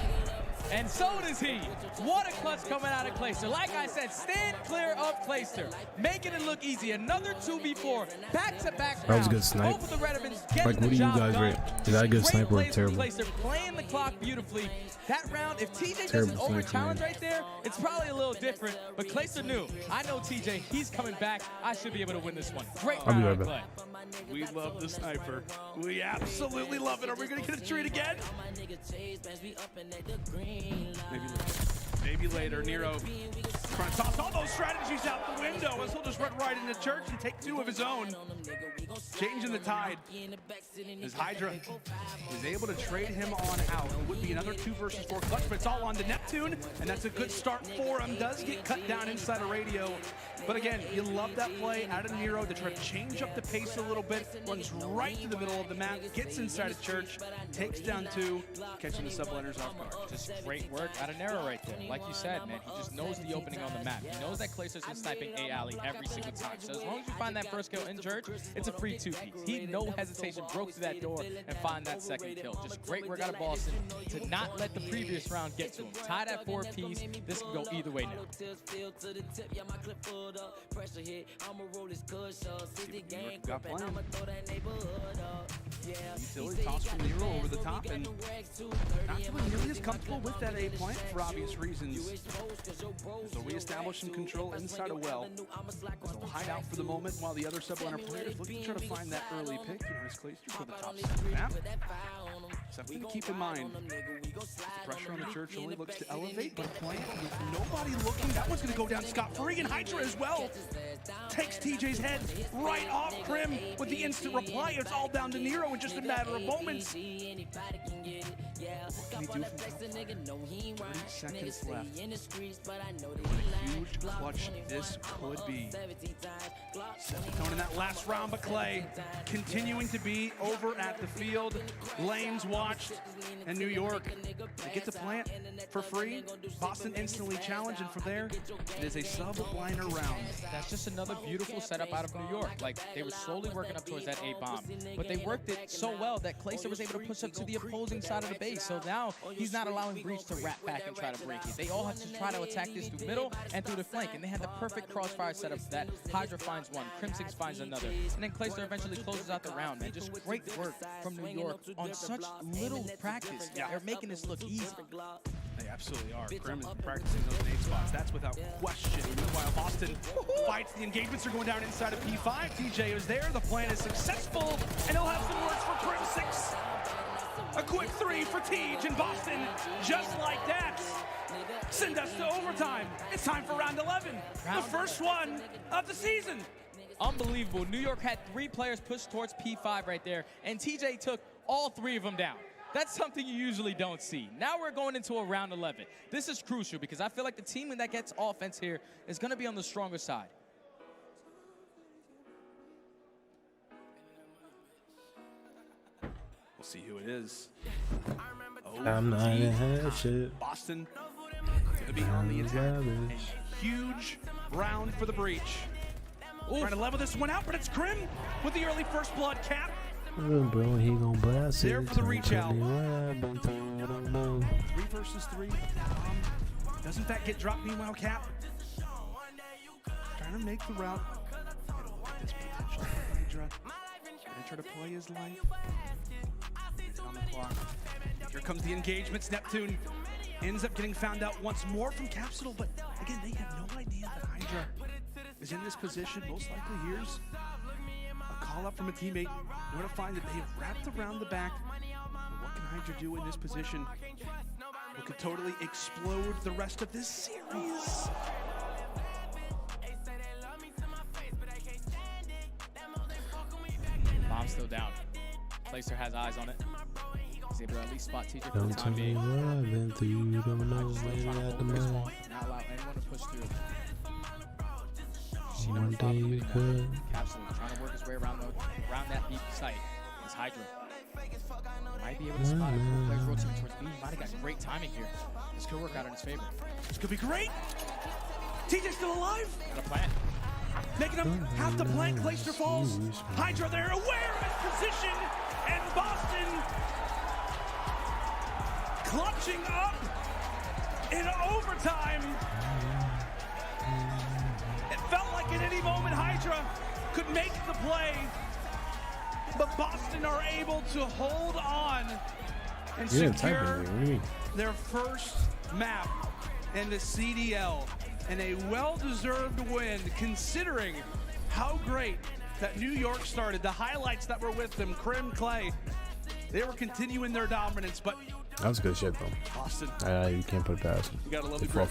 And so does he. What a clutch coming out of Clayster. Like I said, stand clear of Clayster. Making it look easy. Another 2v4. Back-to-back rounds. That was a good snipe. Both of the Redmans Like, what do you guys rate? Is that a good sniper or terrible? Clayster playing the clock beautifully. That round, if TJ doesn't over-challenge right there, it's probably a little different. But Clayster knew. I know TJ. He's coming back. I should be able to win this one. Great round. I'll be right back. Clay. We love the sniper. We absolutely love it. Are we going to get a treat again? Maybe later. Nero trying to toss all those strategies out the window as he'll just run right into Church and take 2 of his own. Changing the tide. As Hydra is able to trade him on out. It would be another 2 versus 4 clutch, but it's all on to Neptune, and that's a good start for him. Does get cut down inside of radio. But again, you love that play out of Nero to try to change up the pace a little bit. Runs right to the middle of the map, gets inside of Church, takes down 2, catching the subliners off guard. Just great work out of Nero right there. Like you said, man, he just knows the opening on the map. He knows that Clayster's been sniping A alley every single time. So as long as you find that first kill in Church, it's a free 2-piece. He, no hesitation, broke through that door and find that second kill. Just great work out of Boston to not let the previous round get to him. Tied at 4-piece. This can go either way now. Got playing. Utility toss from Nero over the top, and not feeling nearly as comfortable with that A plant for obvious reasons. So reestablish some control inside of well. So hide out for the moment while the other subliner players look to try to find that early pick. Nice Clayster to the top side of the map. Something to keep in mind. The pressure on the Church only looks to elevate, but playing with nobody looking. That one's going to go down scot-free, and Hydra as well. Takes TJ's head right off Crim with the instant reply. It's all down to Nero in just a matter of moments. What can he do from top 30 seconds left? What a huge clutch this could be. Set the tone in that last round, but Clay continuing to be over at the field. Lanes watched, and New York, they get the plant for free. Boston instantly challenged, and from there, it is a sub-liner round. That's just another beautiful setup out of New York. Like, they were slowly working up towards that A-bomb, but they worked it so well that Clayster was able to push up to the opposing side of the base. So now he's not allowing Breach to wrap back and try to break it. They all have to try to attack this through middle and through the flank, and they had the perfect crossfire setup for that. Hydra finds one, Crimsix finds another, and then Clayster eventually closes out the round, man. Just great work from New York on such little practice. Yeah. They're making this look easy. They absolutely are. Crim is practicing those nade spots. That's without question. Meanwhile, Boston fights. The engagements are going down inside of P5. TJ is there. The plan is successful, and he'll have some words for Crimsix. A quick 3 for Tej in Boston, just like that. Send us to overtime. It's time for round 11, the first one of the season. Unbelievable. New York had 3 players pushed towards P5 right there, and TJ took all 3 of them down. That's something you usually don't see. Now we're going into a round 11. This is crucial because I feel like the team that gets offense here is going to be on the stronger side. We'll see who it is. I'm not in head shit. Boston gonna be on the attack. A huge round for the Breach. Trying to level this one out, but it's Crim with the early first blood. Cap. Bro, he gon' blast there it. for the reach out. 3 versus 3. Doesn't that get dropped? Meanwhile, Cap trying to make the route. This potential Hydra gonna try to play his life. On the clock. Here comes the engagements. Neptune ends up getting found out once more from Capsule, but again, they have no idea that Hydra is in this position. Most likely here's a call up from a teammate. We're gonna find that they have wrapped around the back. But what can Hydra do in this position? What could totally explode the rest of this series? Bomb's still down. Placer has eyes on it. He's able to at least spot TJ for the Don't tell time me being. what I've been through, you don't know maybe at the moment. Not allow anyone to push through. One day you could. Capsule trying to work his way around that deep site. It's Hydra. Might be able to spot it. Players rotating towards B. He might have got great timing here. This could work out in his favor. This could be great. TJ's still alive. Got a plant. Making him have to plant. Glacier falls. Hydra there, aware of his position, and Boston clutching up in overtime. It felt like at any moment Hydra could make the play, but Boston are able to hold on and secure their first map in the CDL. And a well-deserved win, considering how great that New York started. The highlights that were with them, Crim, Clay, they were continuing their dominance, but that was good shit, though. Boston. You can't put it past them. You gotta love the the grip,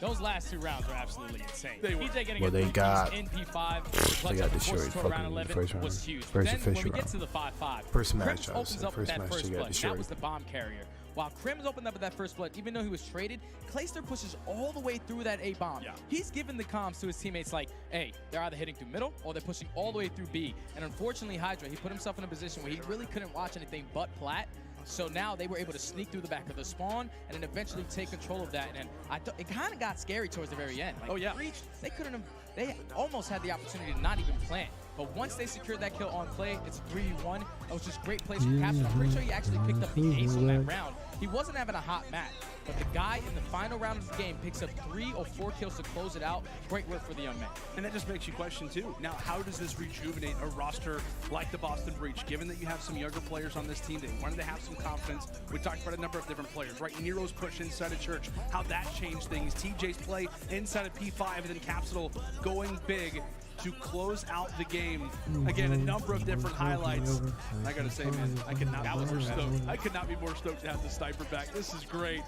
Those last two rounds were absolutely insane. They were. PJ getting Well, they got NP5. they got destroyed round 11 first round. was huge. First then when official we get round. to the 5-5, First match, Crims I would opens say. up with First that match, first they got blood. That destroyed. was the bomb carrier. While Crims opened up with that first blood, even though he was traded, Clayster pushes all the way through that A bomb. Yeah. He's giving the comms to his teammates like, hey, they're either hitting through middle or they're pushing all the way through B. And unfortunately, Hydra, he put himself in a position where he really couldn't watch anything but plat. So now they were able to sneak through the back of the spawn and then eventually take control of that. And then it kind of got scary towards the very end. Like, oh yeah, Breach, they almost had the opportunity to not even plant. But once they secured that kill on Clay, it's 3v1. That was just great plays from Capsule. I'm pretty sure he actually picked up the ace on that round. He wasn't having a hot match, but the guy in the final round of the game picks up 3 or 4 kills to close it out. Great work for the young man. And that just makes you question too. Now, how does this rejuvenate a roster like the Boston Breach, given that you have some younger players on this team that wanted to have some confidence? We talked about a number of different players, right? Nero's push inside of Church, how that changed things. TJ's play inside of P5, and then Capsule going big to close out the game. Again, a number of different highlights. I gotta say, man, I could not be more stoked. I could not be more stoked to have the sniper back. This is great.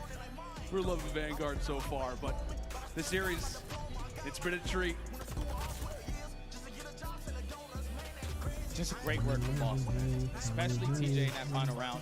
We're loving Vanguard so far, but the series, it's been a treat. Just great work from Boston, especially TJ in that final round.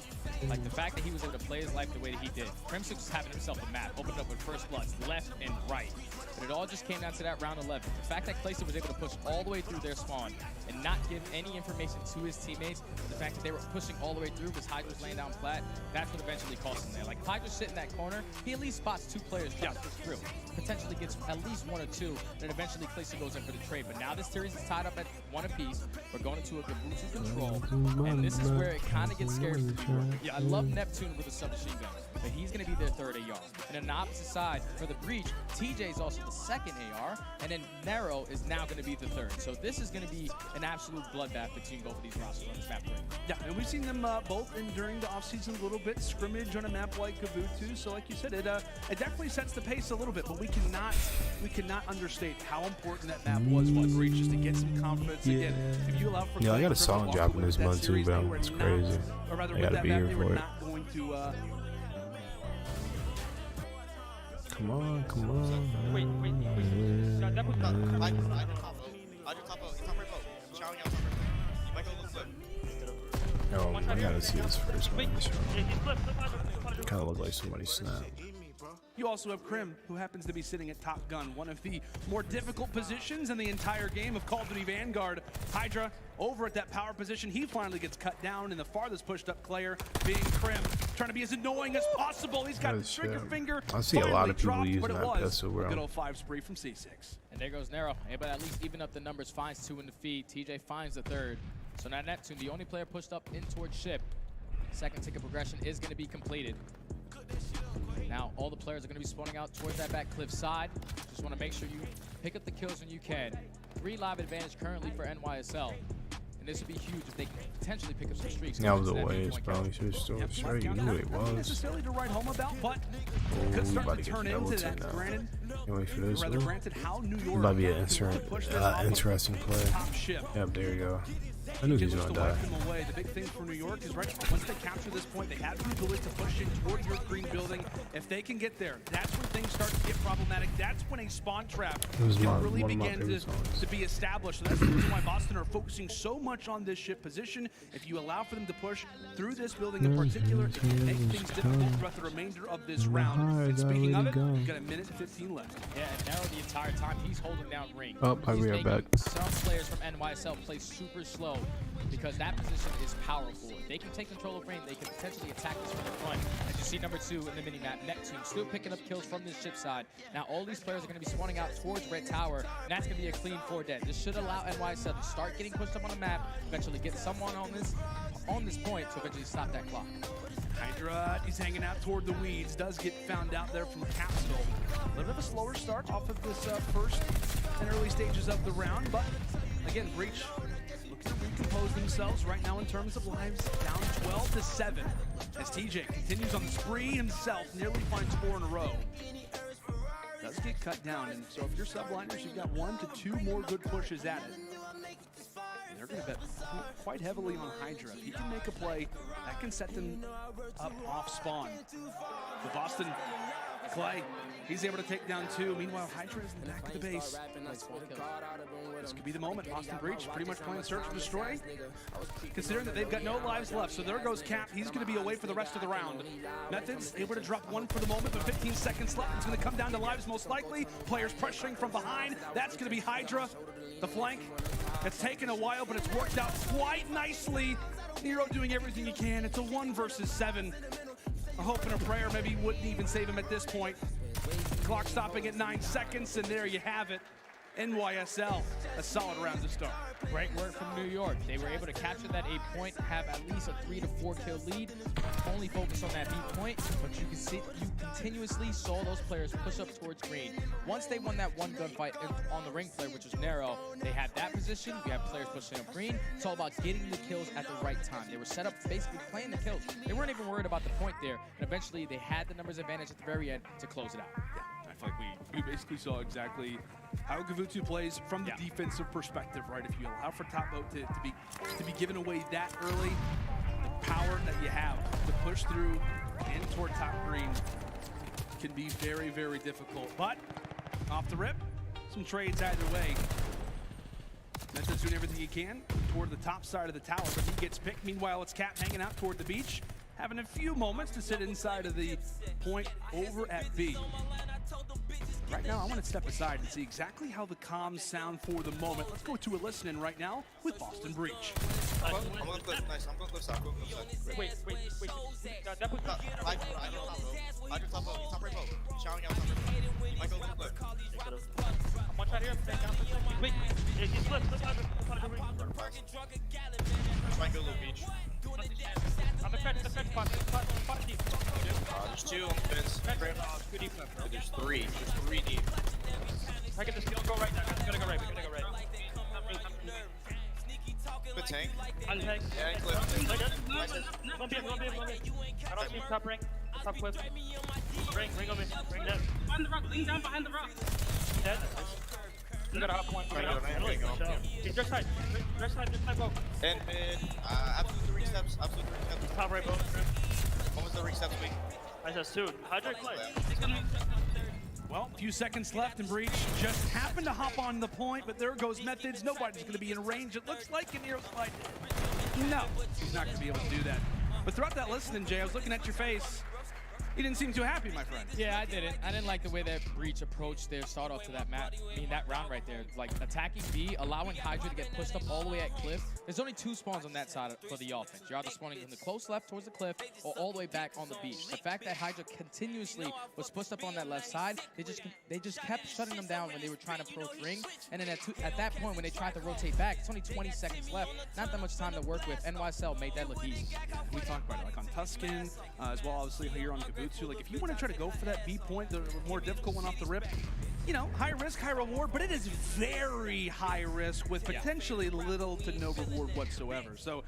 Like the fact that he was able to play his life the way that he did. Crimson was having himself a map, opened up with first bloods, left and right. But it all just came down to that round 11. The fact that Clayster was able to push all the way through their spawn and not give any information to his teammates, the fact that they were pushing all the way through because Hydra's laying down flat, that's what eventually cost him there. Like if Hydra's sitting in that corner, he at least spots 2 players trying to push through. Potentially gets at least 1 or 2, and eventually Clayster goes in for the trade. But now this series is tied up at 1 apiece. We're going into a Gabutu control, and this is where it kind of gets scary for the York. Yeah, I love Neptune with a submachine gun, but he's going to be their 3rd AR. And on the opposite side, for the Breach, TJ is also the 2nd AR, and then Nero is now going to be the 3rd. So this is going to be an absolute bloodbath between both of these rosters on this map 3. Yeah, and we've seen them both during the offseason a little bit, scrimmage on a map like Gabutu. So like you said, it definitely sets the pace a little bit, but we cannot understate how important that map was for Breach just to get some confidence again. If you allow for I got a song dropping this month too, bro. It's crazy. I gotta be here for it. Come on, come on. Wait. No, I gotta see this first one. Kind of look like somebody snapped. You also have Crim, who happens to be sitting at Top Gun, one of the more difficult positions in the entire game of Call of Duty Vanguard. Hydra over at that power position. He finally gets cut down, and the farthest pushed up player being Crim, trying to be as annoying as possible. He's got the trigger finger. I see a lot of people dropped, using that pistol, bro. Good old 5 spree from C6. And there goes Nero, able to at least even up the numbers, finds 2 in the feed. TJ finds the 3rd. So now Neptune, the only player pushed up in towards ship. Second ticket progression is going to be completed. Now all the players are going to be spawning out towards that back cliff side. Just want to make sure you pick up the kills when you can. 3 live advantage currently for NYSL. and this would be huge if they can potentially pick up some streaks. That was a waste, bro. He should have still straight. You knew what it Not was. necessarily to write home about, but Oh, could we start about to to turn get into double that. now. Granted, Can't wait for this. rather Ooh. granted, how New York Might be an push this off of interesting play. top ship. Yep, there you go. I knew he was Just gonna to wipe die. them away. The big thing for New York is once they capture this point, they have the ability to push in toward your green building. If they can get there, that's when things start to get problematic. That's when a spawn trap can really begin to be established. So that's the reason why Boston are focusing so much on this ship position. If you allow for them to push through this building in particular, it can make things difficult throughout the remainder of this round. And speaking of it, we've got a minute and 15 left. Yeah, and Narrow the entire time, he's holding down ring. Oh, I'll He's be right making back. some players from NYSL play super slow because that position is powerful. If they can take control of ring, they can potentially attack this from the front. As you see number 2 in the mini-map, Neptune still picking up kills from this ship side. Now all these players are going to be spawning out towards Red Tower, and that's going to be a clean 4 dead. This should allow NYSL to start getting pushed up on the map, eventually get someone on this point to eventually stop that clock. Hydra, he's hanging out toward the weeds, does get found out there from Capsule. A little bit of a slower start off of this first and early stages of the round, but again, Breach looking to recompose themselves right now in terms of lives, down 12-7 as TJ continues on the spree himself, nearly finds 4 in a row. Does get cut down, and so if you're subliners, you've got 1 to 2 more good pushes at it. And they're going to bet quite heavily on Hydra. If he can make a play, that can set them up off spawn. The Boston Clay, he's able to take down 2. Meanwhile, Hydra is in the back of the base. This could be the moment. Boston Breach pretty much playing search and destroy, considering that they've got no lives left. So there goes Cap. He's going to be away for the rest of the round. Methods able to drop 1 for the moment, but 15 seconds left. It's going to come down to lives most likely. Players pressuring from behind. That's going to be Hydra. The flank. It's taken a while, but it's worked out quite nicely. Nero doing everything he can. It's a 1 versus 7. A hope and a prayer maybe wouldn't even save him at this point. Clock stopping at 9 seconds, and there you have it. NYSL, a solid round to start. Great work from New York. They were able to capture that A point, have at least a 3 to 4 kill lead. Only focus on that B point, but you can see you continuously saw those players push up towards green. Once they won that 1 gunfight on the ring player, which was Narrow, they had that position. We have players pushing up green. It's all about getting the kills at the right time. They were set up basically playing the kills. They weren't even worried about the point there, and eventually they had the numbers advantage at the very end to close it out. Yeah, I feel like we basically saw exactly how Gavutu plays from the defensive perspective, right? If you allow for top vote to be given away that early, the power that you have to push through and toward top green can be very, very difficult. But off the rip, some trades either way. Method's doing everything he can toward the top side of the tower, but he gets picked. Meanwhile, it's Cap hanging out toward the beach, having a few moments to sit inside of the point over at B. Right now, I want to step aside and see exactly how the comms sound for the moment. Let's go to a listen-in right now with Boston Breach. I'm going cliff, nice. I'm going cliff side. Wait. That put I just top boat. Top right boat. Showering out top right boat. Might go cliff. I'm one shot here. Wait. He's cliff. Try and go little beach. On the fence spot. There's 2 on the fence. There's 3. There's 3 deep. I get this kill. Go right now. We're gonna go right. Good tank. On the tank. Yeah, cliff. Don't be. I don't see top ring. Top cliff. Ring on me. Ring dead. Behind the rock. Lean down behind the rock. Dead. You got a hop one. He's just side. Just side boat. And mid. Absolute 3 steps. Top right boat. What was the re-steps week? I said soon. Hydrate play. Well, a few seconds left, and Breach just happened to hop on the point, but there goes Methods. Nobody's going to be in range. It looks like in Nero's fight. No, he's not going to be able to do that. But throughout that listening, Jay, I was looking at your face. You didn't seem too happy, my friend. Yeah, I didn't. I didn't like the way that Breach approached their start off to that map. I mean, that round right there. Like, attacking B, allowing Hydra to get pushed up all the way at cliff. There's only 2 spawns on that side for the offense. You're either spawning from the close left towards the cliff or all the way back on the beach. The fact that Hydra continuously was pushed up on that left side, they just kept shutting them down when they were trying to approach ring. And then at that point, when they tried to rotate back, it's only 20 seconds left. Not that much time to work with. NYSL made that look easy. We talked about it, like on Tuscan, as well, obviously here on Gavutu. Like, if you want to try to go for that B point, the more difficult one off the rip, you know, high risk, high reward, but it is very high risk with potentially little to no reward whatsoever. So,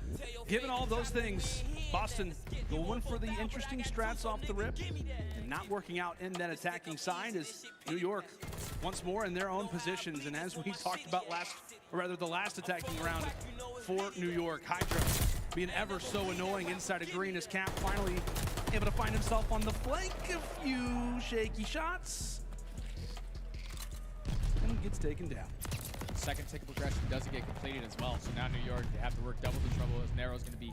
given all those things, Boston going for the interesting strats off the rip and not working out in that attacking side as New York once more in their own positions. And as we talked about the last attacking round for New York, Hydra being ever so annoying inside of green as Cap finally able to find himself on the flank. A few shaky shots. And gets taken down. Second tick of progression doesn't get completed as well. So now New York, they have to work double the trouble as Nero's going to be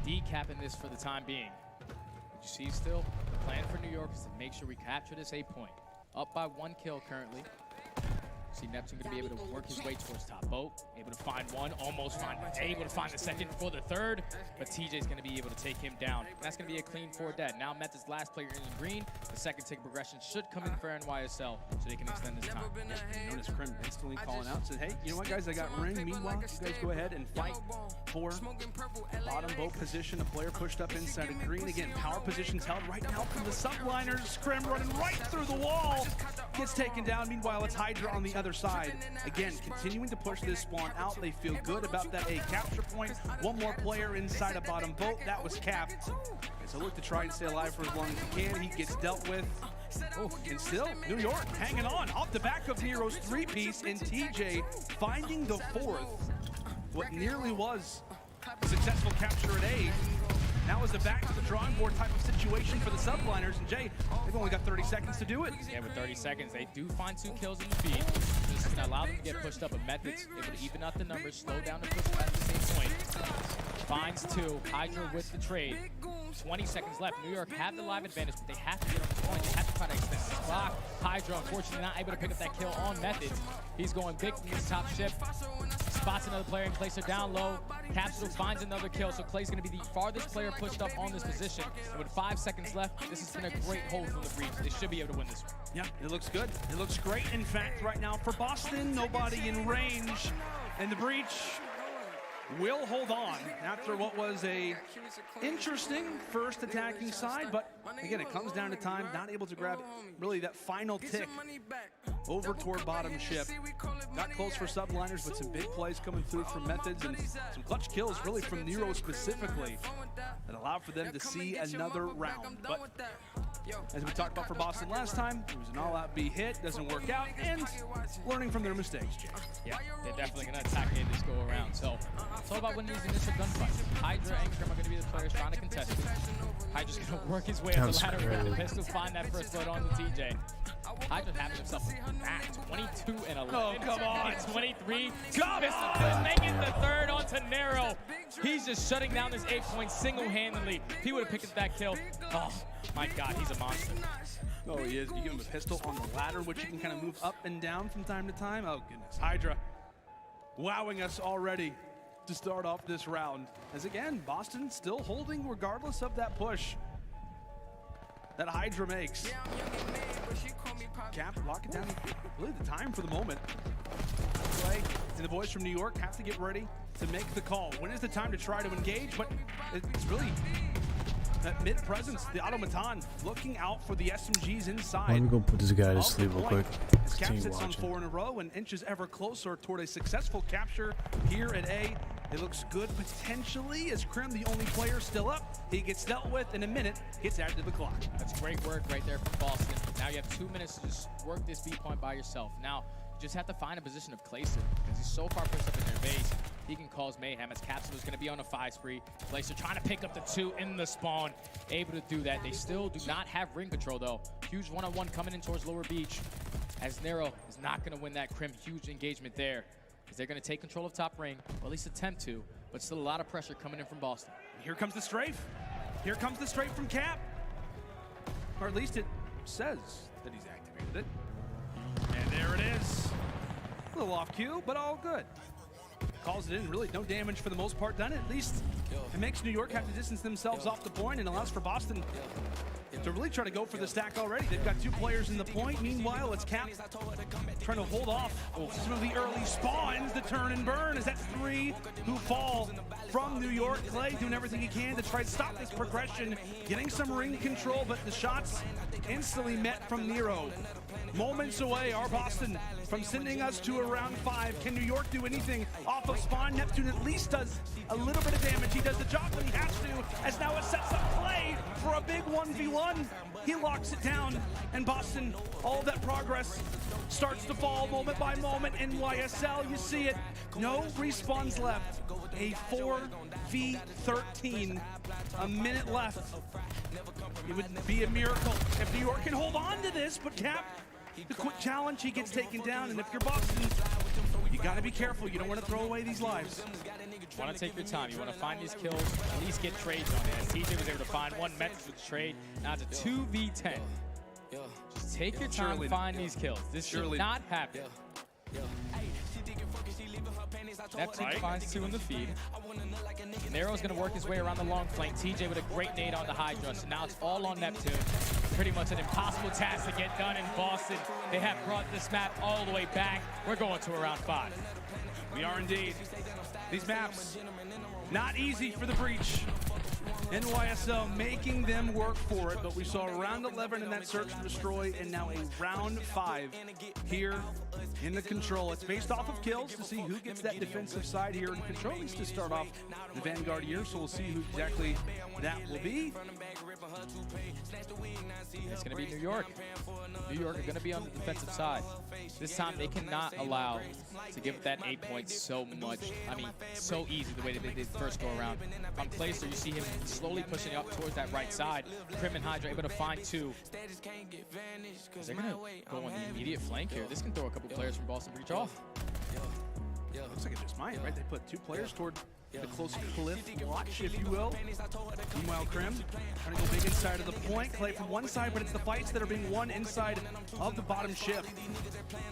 decapping this for the time being. But you see still, the plan for New York is to make sure we capture this A point. Up by 1 kill currently. See Neptune going to be able to work his way towards top boat. Able to find one, able to find the second for the third. But TJ's going to be able to take him down. And that's going to be a clean 4 dead. Now Method's last player in green. The second tick progression should come in for NYSL so they can extend this time. Yeah, notice Krim instantly calling out, said, hey, you know what guys, I got ring. Meanwhile, you guys go ahead and fight for bottom boat position. A player pushed up inside of green. Again, power positions held right now from the subliners. Krim running right through the wall. Gets taken down. Meanwhile, it's Hydra on the other side. Again, continuing to push this spawn out. They feel good about that A capture point. One more player inside a bottom boat. That was Cap. So look to try and stay alive for as long as he can. He gets dealt with. Oh, and still, New York hanging on off the back of Nero's 3-piece, and TJ finding the 4th. What nearly was a successful capture at A. Now is a back to the drawing board type of situation for the subliners, and Jay, they've only got 30 seconds to do it. Yeah, with 30 seconds, they do find 2 kills in the feed. This is going to allow them to get pushed up, but Method's able to even out the numbers, slow down the push at the same point. Finds 2, Hydra with the trade. 20 seconds left. New York have the live advantage, but they have to get on the point. They have to try to extend the clock. Hydra, unfortunately, not able to pick up that kill on Methods. He's going big from his top ship. Spots another player and Clayster down low. Capsule finds another kill, so Clay's going to be the farthest player pushed up on this position. And with 5 seconds left, this has been a great hold from the Breach. They should be able to win this one. Yeah, it looks good. It looks great, in fact, right now for Boston. Nobody in range. And the Breach will hold on after what was a interesting first attacking side, but again, it comes down to time, not able to grab really that final tick over toward bottom ship. Got close for subliners, but some big plays coming through from Methods and some clutch kills really from Nero specifically that allowed for them to see another round. But as we talked about for Boston last time, it was an all-out B hit, doesn't work out, and learning from their mistakes, Jay. Yeah, they're definitely going to attack it this go around. So it's all about winning these initial gunfights. Hydra and Krim are going to be the players trying to contest it. Hydra's going to work his way up the ladder with the pistol, find that first blood on the TJ. Hydra's having himself a 22 and 11. Oh, come on. 23. Making the third onto Nero. He's just shutting down this 8 point single-handedly. He would have picked up that kill. Oh, my God, he's a monster. Oh, he is. You give him a pistol on the ladder, which you can kind of move up and down from time to time. Oh, goodness. Hydra wowing us already to start off this round. As again, Boston still holding regardless of that push that Hydra makes. Cap, lock it down. Really the time for the moment. Play, and the boys from New York have to get ready to make the call. When is the time to try to engage? But it's really that mid-presence, the automaton looking out for the SMGs inside. I'm gonna put this guy to sleep real quick. Cap sits on 4 in a row and inches ever closer toward a successful capture here at A. It looks good potentially as Krim, the only player still up. He gets dealt with in a minute, gets added to the clock. That's great work right there from Boston. Now you have 2 minutes to just work this B point by yourself. Now, you just have to find a position of Clayster because he's so far pushed up in their base. He can cause mayhem as Capsule is going to be on a 5 spree. Clayster trying to pick up the 2 in the spawn. Able to do that. They still do not have ring control though. Huge one-on-one coming in towards lower beach. As Nero is not going to win that Krim. Huge engagement there. As they're going to take control of top ring, or at least attempt to, but still a lot of pressure coming in from Boston. Here comes the strafe. Here comes the strafe from Cap. Or at least it says that he's activated it. And there it is. A little off cue, but all good. calls it in. Really, no damage for the most part done. At least it makes New York have to distance themselves off the point and allows for Boston to really try to go for the stack already. They've got 2 players in the point. Meanwhile, it's Cap trying to hold off some of the early spawns. The turn and burn is that 3 who fall from New York. Clay doing everything he can to try to stop this progression, getting some ring control, but the shots instantly met from Nero. Moments away are Boston from sending us to a round 5. Can New York do anything off of spawn? Neptune at least does a little bit of damage. He does the job when he has to, as now it sets up Clay for a big 1v1. He locks it down, and Boston, all of that progress starts to fall moment by moment. NYSL, you see it. No respawns left. A 4v13. A minute left. It would be a miracle if New York can hold on to this, but Cap, the quick challenge, he gets taken down, and if you're Boston, you gotta be careful. You don't want to throw away these lives. You want to take your time. You want to find these kills, at least get trades on it. As TJ was able to find 1 method with the trade, now it's a 2v10. Just take your time, find these kills. This should not happen. Neptune finds 2 in the feed. Nero's going to work his way around the long flank. TJ with a great nade on the Hydra. So now it's all on Neptune. Pretty much an impossible task to get done in Boston. They have brought this map all the way back. We're going to a round 5. We are indeed. These maps, not easy for the Breach. NYSL making them work for it, but we saw round 11 in that search and destroy, and now a round 5 here in the control. It's based off of kills to see who gets that defensive side here in control. At least to start off the Vanguard year, so we'll see who exactly that will be. It's going to be New York. New York are going to be on the defensive side. This time they cannot allow to give that 8 points so much. I mean, so easy the way that they did first go around. On Clayster, you see him slowly pushing up towards that right side. Crim and Hydra able to find 2. They're going to go on the immediate flank here. This can throw a couple players from Boston Breach off. Looks like it just might, right? They put 2 players toward the close cliff watch, if you will. Meanwhile, Crim trying to go big inside of the point. Clay from one side, but it's the fights that are being won inside of the bottom ship.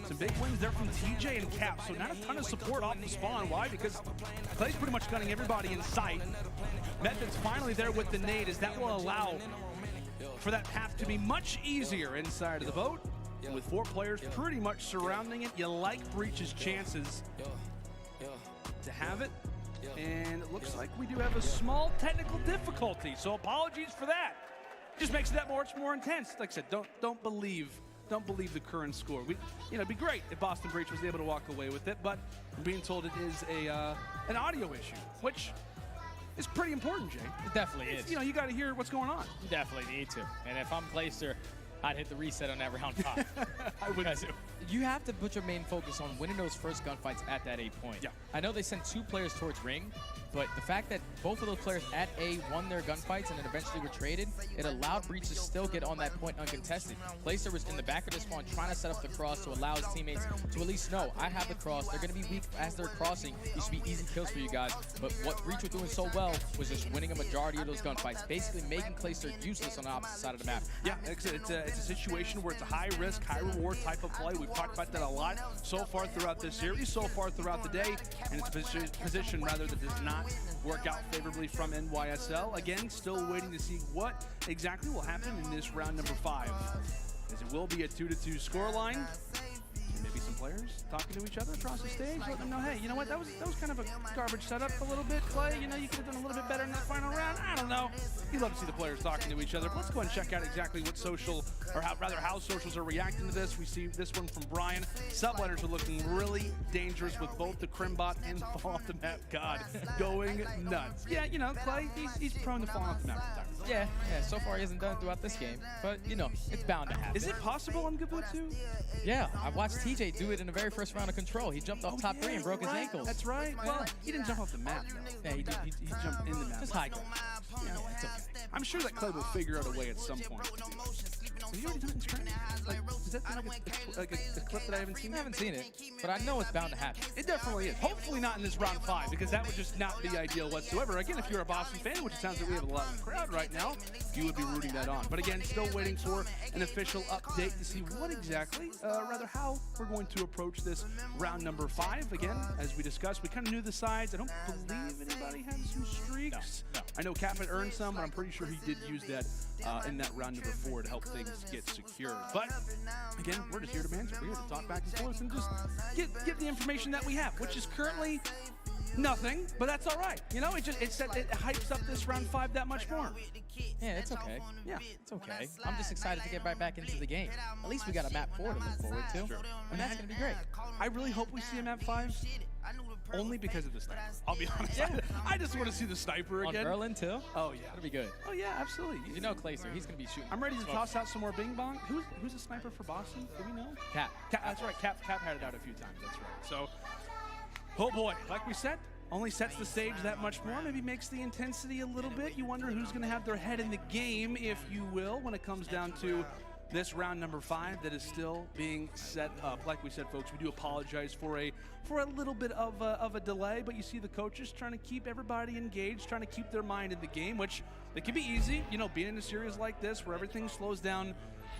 Some big wins there from TJ and Cap, so not a ton of support off the spawn. Why? Because Clay's pretty much gunning everybody in sight. Method's finally there with the nade, as that will allow for that path to be much easier inside of the boat. And with 4 players pretty much surrounding it, you like Breach's chances to have it. And it looks like we do have a small technical difficulty, so apologies for that. Just makes it that much more intense. Like I said, don't believe the current score. It'd be great if Boston Breach was able to walk away with it, but I'm being told it is an audio issue, which is pretty important, Jay. It definitely is. You got to hear what's going on. You definitely need to. And if I'm Clayster, I'd hit the reset on that round 5. I would too. You have to put your main focus on winning those first gunfights at that 8 point. Yeah. I know they sent 2 players towards ring, but the fact that both of those players at A won their gunfights and then eventually were traded, it allowed Breach to still get on that point uncontested. Clayster was in the back of the spawn trying to set up the cross to allow his teammates to at least know, I have the cross, they're going to be weak as they're crossing. These should be easy kills for you guys. But what Breach were doing so well was just winning a majority of those gunfights, basically making Clayster useless on the opposite side of the map. Yeah, it's a situation where it's a high risk, high reward type of play. We've talked about that a lot so far throughout this series, so far throughout the day, and it's a position rather that does not work out favorably from NYSL. Again, still waiting to see what exactly will happen in this round number 5, as it will be a 2-2 scoreline. Maybe some players talking to each other across the stage, letting them know, hey, you know what, that was kind of a garbage setup a little bit, Clay. You know, you could have done a little bit better in that final round. I don't know. You love to see the players talking to each other. But let's go ahead and check out exactly what how socials are reacting to this. We see this one from Brian. Subliners are looking really dangerous with both the Crimbot and Fall Off the Map God going nuts. Yeah, you know, Clay, he's prone to falling off the map from time. Yeah, so far he hasn't done it throughout this game, but you know, it's bound to happen. Is it possible on Gaboo too? Yeah, I watched TJ do it in the very first round of Control. He jumped off top 3 and broke his ankles. That's right. Well, he didn't jump off the map though. Yeah, he did. He jumped in the map. Just high ground. Yeah, it's okay. I'm sure that Clay will figure out a way at some point. Have you already done it in training? Like, is that like a clip that I haven't seen? I haven't seen it, but I know it's bound to happen. It definitely is. Hopefully not in this round 5, because that would just not be ideal whatsoever. Again, if you're a Boston fan, which it sounds like we have a lot of crowd right now, you would be rooting that on. But again, still waiting for an official update to see what exactly, rather how we're going to approach this round number 5. Again, as we discussed, we kind of knew the sides. I don't believe anybody had some streaks. No. I know Cap had earned some, but I'm pretty sure he did use that in that round number 4 to help things get secured. But again, we're just here to banter. We're here to talk back and forth and just give the information that we have, which is currently nothing, but that's all right. You know, it hypes up this round 5 that much more. Yeah, it's okay. Yeah, it's okay. I'm just excited to get right back into the game. At least we got a map 4 to look forward to, and that's gonna be great. I really hope we see a map 5. Only because of the sniper. I'll be honest. Yeah. I just want to see the sniper again. On Berlin too? Oh yeah. That'll be good. Oh yeah, absolutely. You know Clayster, he's gonna be shooting. I'm ready to toss out some more bing bong. Who's a sniper for Boston? Do we know? Cap. That's right. Cap had it out a few times. That's right. So, oh boy, like we said, only sets the stage that much more. Maybe makes the intensity a little bit. You wonder who's going to have their head in the game, if you will, when it comes down to this round number 5 that is still being set up. Like we said, folks, we do apologize for a little bit of a delay, but you see the coaches trying to keep everybody engaged, trying to keep their mind in the game, which it can be easy, you know, being in a series like this where everything slows down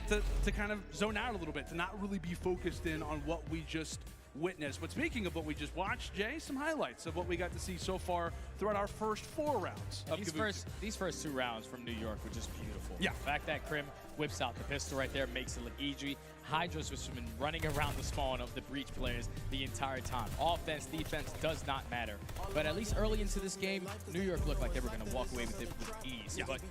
to kind of zone out a little bit, to not really be focused in on what we just witnessed. But speaking of what we just watched, Jay, some highlights of what we got to see so far throughout our first 4 rounds of these first 2 rounds from New York were just beautiful. Yeah. The fact that Krim whips out the pistol right there makes it look easy. Hydra's just been running around the spawn of the Breach players the entire time. Offense, defense does not matter. But at least early into this game, New York looked like they were going to walk away with it with ease. Yeah. But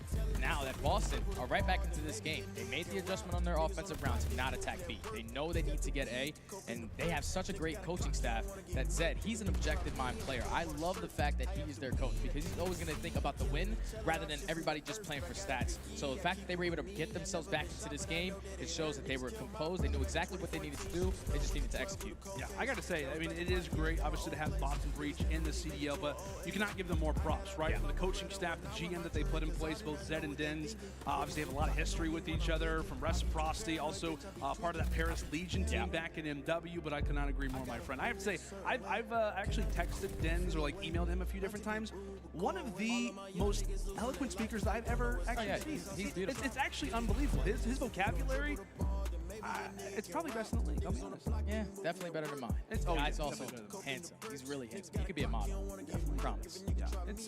now that Boston are right back into this game, they made the adjustment on their offensive round to not attack B. They know they need to get A, and they have such a great coaching staff that Zed, he's an objective-minded player. I love the fact that he's their coach because he's always going to think about the win rather than everybody just playing for stats. So the fact that they were able to get themselves back into this game, it shows that they were composed. They knew exactly what they needed to do. They just needed to execute. Yeah, I got to say, I mean, it is great, obviously, to have Boston Breach in the CDL, but you cannot give them more props, right? Yeah. From the coaching staff, the GM that they put in place, both Zed and Dens, obviously have a lot of history with each other, from Reciprocity, also part of that Paris Legion team back in MW, but I could not agree more, my friend. I have to say, I've actually texted Dens or like emailed him a few different times. One of the most eloquent speakers that I've ever actually seen. He's beautiful. It's actually unbelievable. His vocabulary, it's probably best in the league, I'll be honest. Yeah, definitely better than mine. This guy's also handsome. He's really handsome. He could be a model. Definitely. Promise. Yeah, it's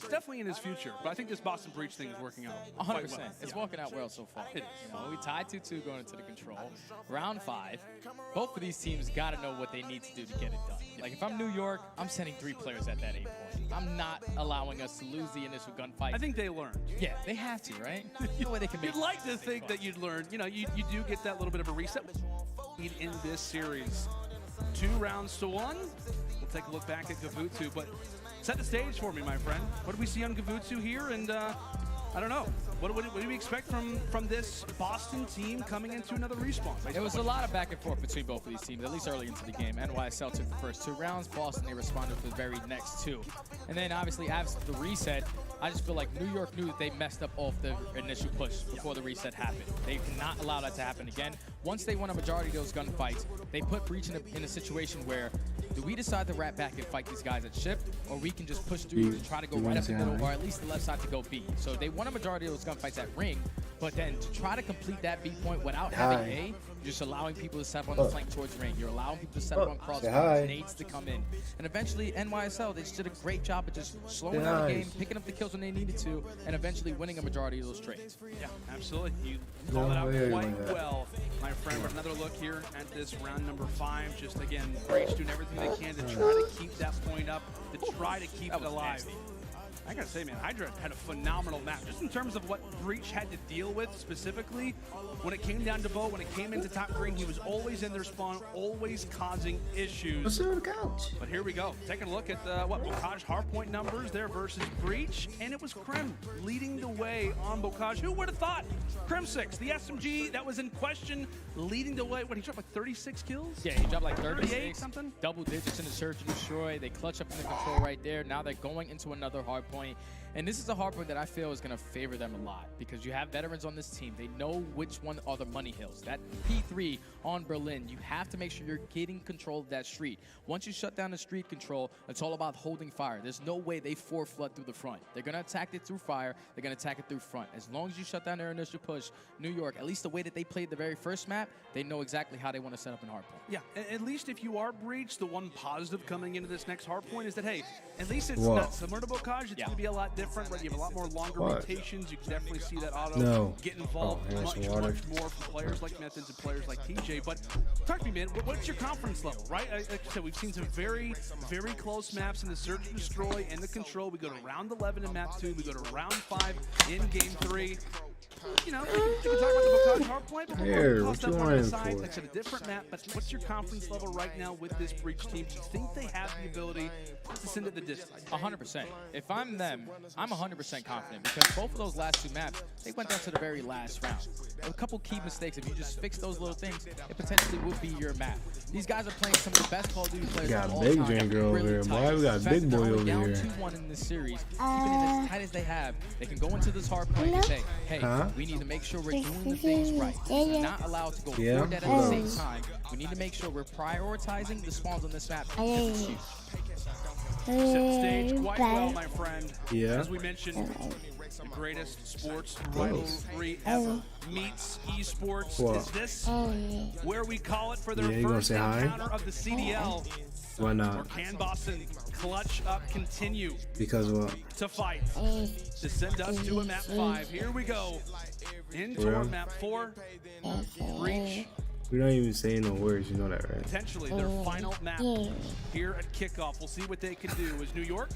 definitely in his future, but I think this Boston Breach thing is working out 100%. well. It's working out well so far. It is. You know, we tied 2-2 going into the control. Round 5. Both of these teams got to know what they need to do to get it done. Like, if I'm New York, I'm sending 3 players at that 8 point. I'm not allowing us to lose the initial gunfight. I think they learned. Yeah, they have to, right? No way they can make You'd like to think that you'd learn. You know, you do get that little bit of a reset in this series. 2 rounds to 1. We'll take a look back at Gavutsu, but set the stage for me, my friend. What do we see on Gavutsu here? And I don't know. What do we expect from this Boston team coming into another respawn? It was a lot of back and forth between both of these teams, at least early into the game. NYSL took the first 2 rounds. Boston, they responded to the very next 2. And then, obviously, after the reset, I just feel like New York knew that they messed up off the initial push before the reset happened. They cannot allow that to happen again. Once they won a majority of those gunfights, they put Breach in a situation where, do we decide to wrap back and fight these guys at ship, or we can just push through and try to go right up the middle, or at least the left side to go B. So they won a majority of those gunfights at ring, but then to try to complete that B point without having A, you're just allowing people to set up on the flank towards ring. You're allowing people to set up on crossfire, nades to come in. And eventually, NYSL, they just did a great job of just slowing down the game, picking up the kills when they needed to, and eventually winning a majority of those trades. Yeah, absolutely. You called it out quite well, my friend. But another look here at this round number 5. Just, again, Breach doing everything they can to try to keep that point up, to try to keep it alive. Nasty. I gotta say, man, Hydra had a phenomenal map. Just in terms of what Breach had to deal with specifically, when it came down to Bo, when it came into top green, he was always in their spawn, always causing issues. Let's do the couch. But here we go. Taking a look at Bocage hardpoint numbers there versus Breach, and it was Krim leading the way on Bocage. Who would have thought? Krim 6, the SMG that was in question, leading the way. What, he dropped like 36 kills? Yeah, he dropped like 38 something. Double digits in the search and destroy. They clutch up in the control right there. Now they're going into another hard point. And this is a hard point that I feel is going to favor them a lot because you have veterans on this team. They know which one are the money hills. That P3 on Berlin, you have to make sure you're getting control of that street. Once you shut down the street control, it's all about holding fire. There's no way they flood through the front. They're going to attack it through fire. They're going to attack it through front. As long as you shut down their initial push, New York, at least the way that they played the very first map, they know exactly how they want to set up an hard point. Yeah, at least if you are breached, the one positive coming into this next hard point is that, hey, at least it's not similar to Bocage. It's going to be a lot different, right? You have a lot more longer rotations. You can definitely see that auto get involved much more from players like Methods and players like TJ. But talk to me, man, what's your confidence level, right? Like I said, we've seen some very, very close maps in the Search and Destroy and the Control. We go to round 11 in map 2. We go to round 5 in game 3. You know, we can talk about the Bocage hard point, but we'll toss that one aside. It's a different map, but what's your confidence level right now with this breach team? Do you think they have the ability to send it the distance? 100%. If I'm them, I'm 100% confident because both of those last 2 maps, they went down to the very last round. A couple key mistakes. If you just fix those little things, it potentially would be your map. These guys are playing some of the best Call of Duty players of all time. We got Big Drinker over here, boy. We got Big Boy over here. Down 2-1 in this series, keeping it as tight as they have. They can go into this hard point and say, hey, we need to make sure we're doing the things right. We're not allowed to go 4 dead at the same time. We need to make sure we're prioritizing the spawns on this map. Set the stage quite well, my friend. Yeah. As we mentioned, the greatest sports rivalry ever meets esports. Is this where we call it for their first encounter of the CDL? Why not? Or can Boston clutch up continue because what? To fight to send us to a map 5? Here we go into our map 4. Breach. We don't even say no words, you know that, right? Potentially their final map here at kickoff. We'll see what they can do. As New York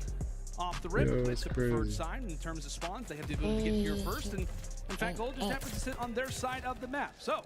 off the rip, plays the preferred side in terms of spawns. They have the ability to get here first, and in fact, Gold just happens to sit on their side of the map. So,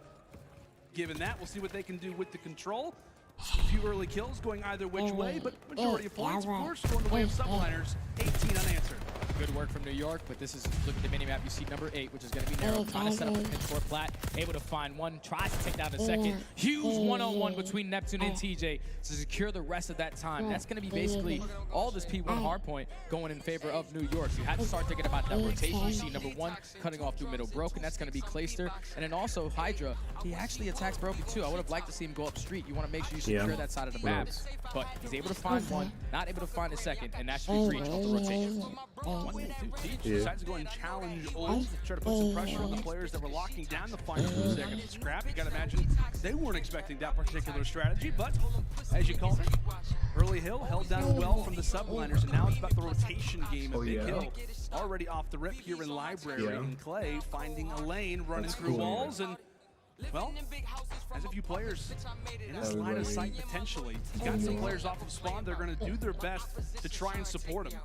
given that, we'll see what they can do with the control. A few early kills going either which way, but majority of points, of course, going the way of subliners. 18 unanswered. Good work from New York, but this is, look at the mini map. You see number 8, which is going to be narrow. Trying to set up a pinch for Plat. Able to find one. Tries to take down the second. Huge one-on-one between Neptune and TJ to secure the rest of that time. That's going to be basically all this P1 hardpoint going in favor of New York. So you have to start thinking about that rotation. You see number 1 cutting off through middle broken. That's going to be Clayster. And then also Hydra. He actually attacks Broken too. I would have liked to see him go up street. You want to make sure you secure that side of the map. But he's able to find one, not able to find a second, and that should be breach off the rotation. Decides to go and challenge Old, try to put some pressure on the players that were locking down the final 2 seconds of scrap. You gotta imagine they weren't expecting that particular strategy, but as you called it, Early Hill held down well from the subliners, and now it's about the rotation game of Big Hill. Already off the rip here in Library, and Clay finding a lane, running through walls, and well, has a few players in his line of sight potentially. He's got some players off of spawn. They're going to do their best to try and support him.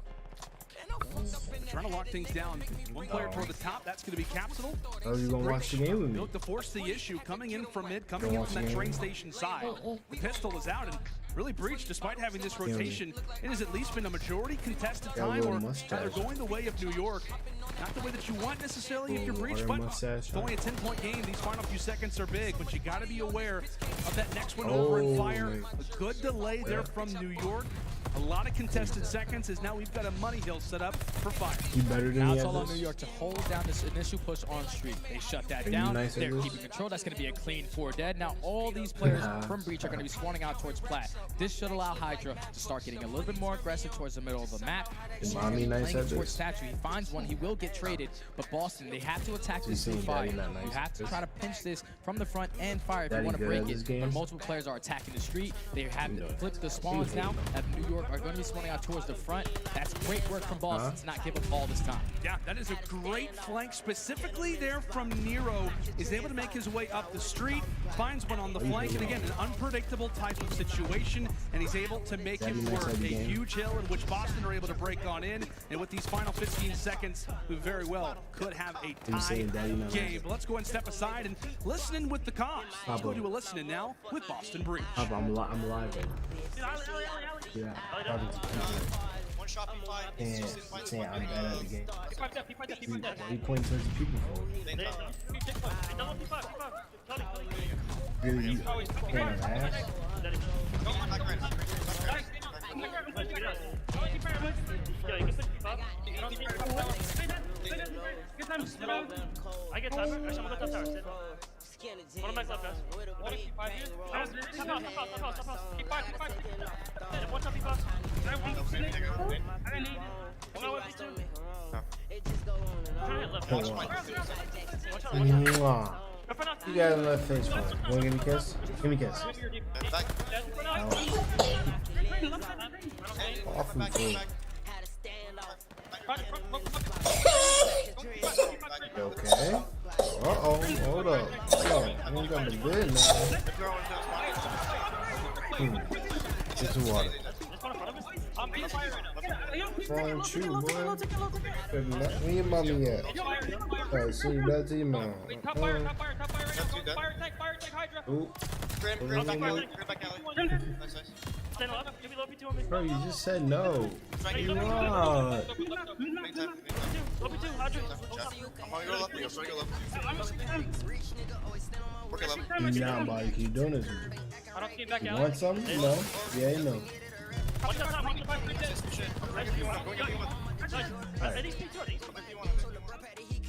Trying to lock things down. One player toward the top, that's going to be Capsule. Oh, you going to watch the game with me? Look to force the issue, coming in from mid, coming in from that train station side. The pistol is out and really breached despite having this rotation. It has at least been a majority contested time, or either going the way of New York. Not the way that you want necessarily if you're breached, but it's only a 10-point game. These final few seconds are big, but you got to be aware of that next one over and fire. A good delay there from New York. A lot of contested seconds as now we've got a money hill set up for fire. You better than now it's all on New York to hold down this initial push on street. They shut that down. They're keeping control. That's going to be a clean 4 dead. Now all these players from Breach are going to be spawning out towards Plat. This should allow Hydra to start getting a little bit more aggressive towards the middle of the map. Playing towards Statue. He finds one. He will get traded. But Boston, they have to attack this through fire. You have to try to pinch this from the front and fire if you want to break it. But multiple players are attacking the street. They have to flip the spawns now. New York are going to be spawning out towards the front. That's great work from Boston to not give up all this time. Yeah, that is a great flank, specifically there from Nero. Is able to make his way up the street, finds one on the flank, and again, an unpredictable type of situation, and he's able to make it work. A huge hill in which Boston are able to break on in, and with these final 15 seconds, we very well could have a tie game. But let's go and step aside and listen in with the comms. Let's go do a listening now with Boston Breach. I'm live right now. Yeah, One shot P5. And saying I'm bad at the game. He pointing towards the people for really, you playing an ass? Get time, sit down. I get time. Actually, I'm gonna go top tower. Sit. One of my left, guys. Keep out. Keep 5. Watch out, keep out. I got need. I'm gonna wait for 2. You got another face one. You wanna give me a kiss? Give me a kiss. Awful food. Okay. Uh-oh, hold up. Yo, you ain't got the good now. Get some water. What's wrong with you, boy? Where your mommy at? Alright, see you back to your mom. Ooh. Bro, you just said no. You are. Nah, Mike, you doing this. You want something? No. Yeah, you know.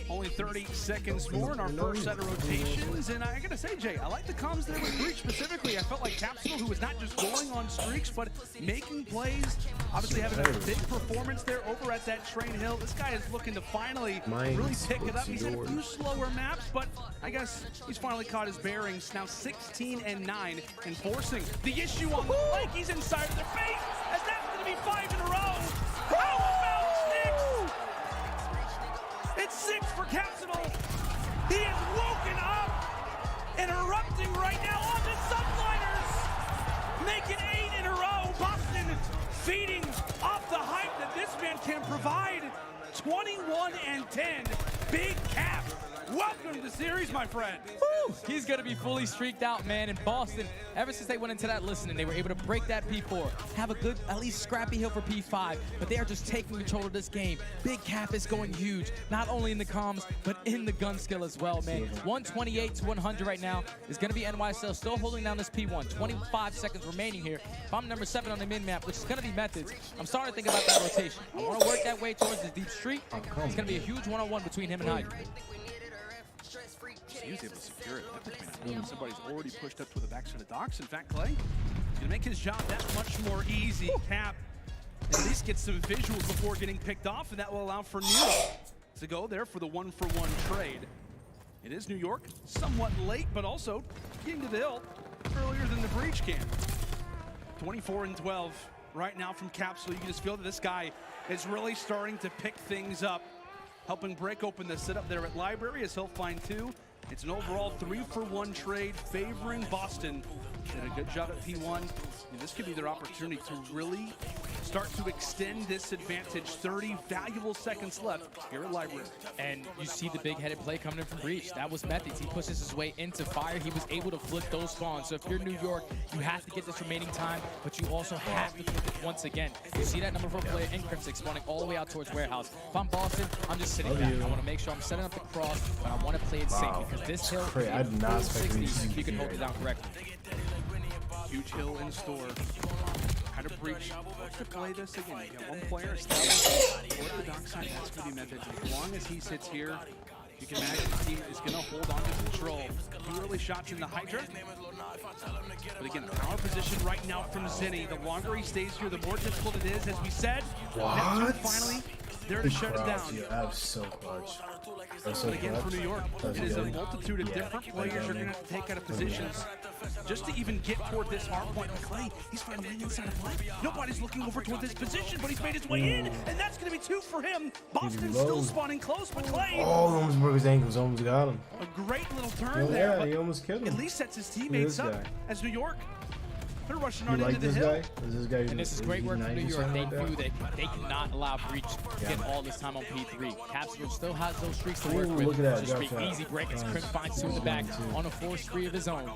Only 30 seconds more in our first set of rotations, and I gotta say, Jay, I like the comms there with Breach specifically. I felt like Capsule, who was not just going on streaks, but making plays, obviously having a big performance there over at that Train Hill. This guy is looking to finally really pick it up. He's had a few slower maps, but I guess he's finally caught his bearings. Now 16-9, enforcing the issue on the flank. He's inside of their face, and that's gonna be 5 in a row. How about 6? It's 6 for Capsule. He is woken up and erupting right now on the Subliners. Making 8 in a row. Boston feeding off the hype that this man can provide. 21-10. Big Cap. Welcome to the series, my friend. Woo! He's going to be fully streaked out, man. In Boston, ever since they went into that listening, they were able to break that P4, have a good, at least scrappy hill for P5, but they are just taking control of this game. Big Cap is going huge, not only in the comms, but in the gun skill as well, man. 128 to 100 right now is going to be NYSL still holding down this P1. 25 seconds remaining here. If I'm number 7 on the min-map, which is going to be Methods, I'm starting to think about that rotation. I want to work that way towards the deep street. It's going to be a huge one-on-one between him and Hydra. He was able to secure it. Somebody's already pushed up to the backside of docks. In fact, Clay, he's gonna make his job that much more easy. Cap at least get some visuals before getting picked off, and that will allow for Nero to go there for the 1-for-1 trade. It is New York, somewhat late, but also getting to the hill earlier than the Breach can. 24-12 right now from Capsule. You can just feel that this guy is really starting to pick things up, helping break open the setup there at Library as he'll find 2. It's an overall 3-for-1 trade favoring Boston. Did a good job at P1. And this could be their opportunity to really start to extend this advantage. 30 valuable seconds left here at Library. And you see the big-headed play coming in from Breach. That was Methods. He pushes his way into fire. He was able to flip those spawns. So if you're New York, you have to get this remaining time, but you also have to flip it once again. You see that number 4 player in Crimson spawning all the way out towards Warehouse. If I'm Boston, I'm just sitting back. I want to make sure I'm setting up the cross, but I want to play it safe because this hill I did not expect 60, you can hold it down correctly. Huge hill in store. How to Breach. To play this again. You got one player established toward the dockside. That's going to be Methods. As long as he sits here, you can imagine the team is going to hold on to control. 2 early shots in the Hydra. But again, a power position right now from Zinni. The longer he stays here, the more difficult it is. As we said, Neptune finally there to shut it down. Yeah, that's so clutch. That's so but again, clutch. for New York, it is a multitude of different players you're going to have to take out of positions just to even get toward this hard point. Clay, he's finally inside of play. Nobody's looking over toward this position, but he's made his way in, and that's going to be 2 for him. Boston's still spawning close, but Clay. Oh, almost broke his ankles, almost got him. A great little turn there, but he almost killed him. At least sets his teammates up as New York. They're rushing on like into the hill. And this is great work from New York. They knew that they cannot allow Breach to get all this time on P3. Capsule still has those streaks to work with. Look at that. Just straight easy break as Crim finds 2 in the back on a 4-3 of his own.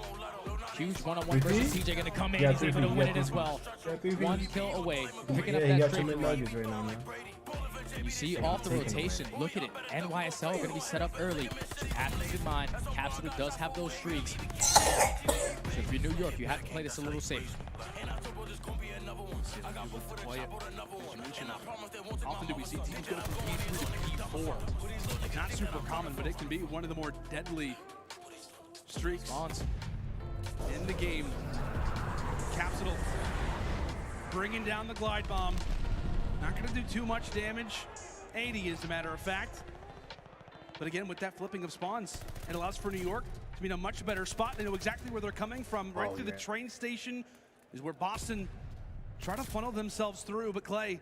Huge one-on-one versus TJ going to come in. He's able to win it as well. 1 kill away. Picking up that trade. Nuggets right now, man. You see off the rotation, look at it. NYSL are going to be set up early. Athens in mind, Capsule does have those streaks. So if you're New York, you have to play this a little safe. Often do we see teams go from P3 to P4. Not super common, but it can be one of the more deadly streaks in the game. Capsule bringing down the glide bomb. Not going to do too much damage. 80 as a matter of fact. But again, with that flipping of spawns, it allows for New York to be in a much better spot. They know exactly where they're coming from. Right through the train station is where Boston try to funnel themselves through, but Clay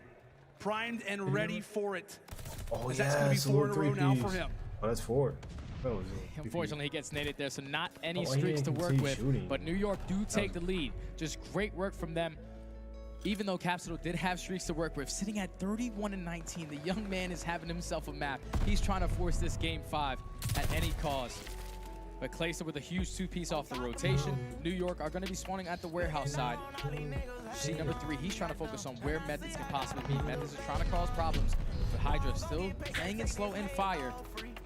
primed and ready for it. Oh, that's going to be 4 in a row now for him. Oh, that's 4. Unfortunately, he gets naded there, so not any streaks to work with. But New York do take the lead. Just great work from them. Even though Capsule did have streaks to work with, sitting at 31-19, the young man is having himself a map. He's trying to force this game 5 at any cost. But Clayster with a huge 2-piece off the rotation. New York are going to be spawning at the warehouse side. See number 3, he's trying to focus on where Methods can possibly be. Methods is trying to cause problems, but Hydra still playing it slow and fire.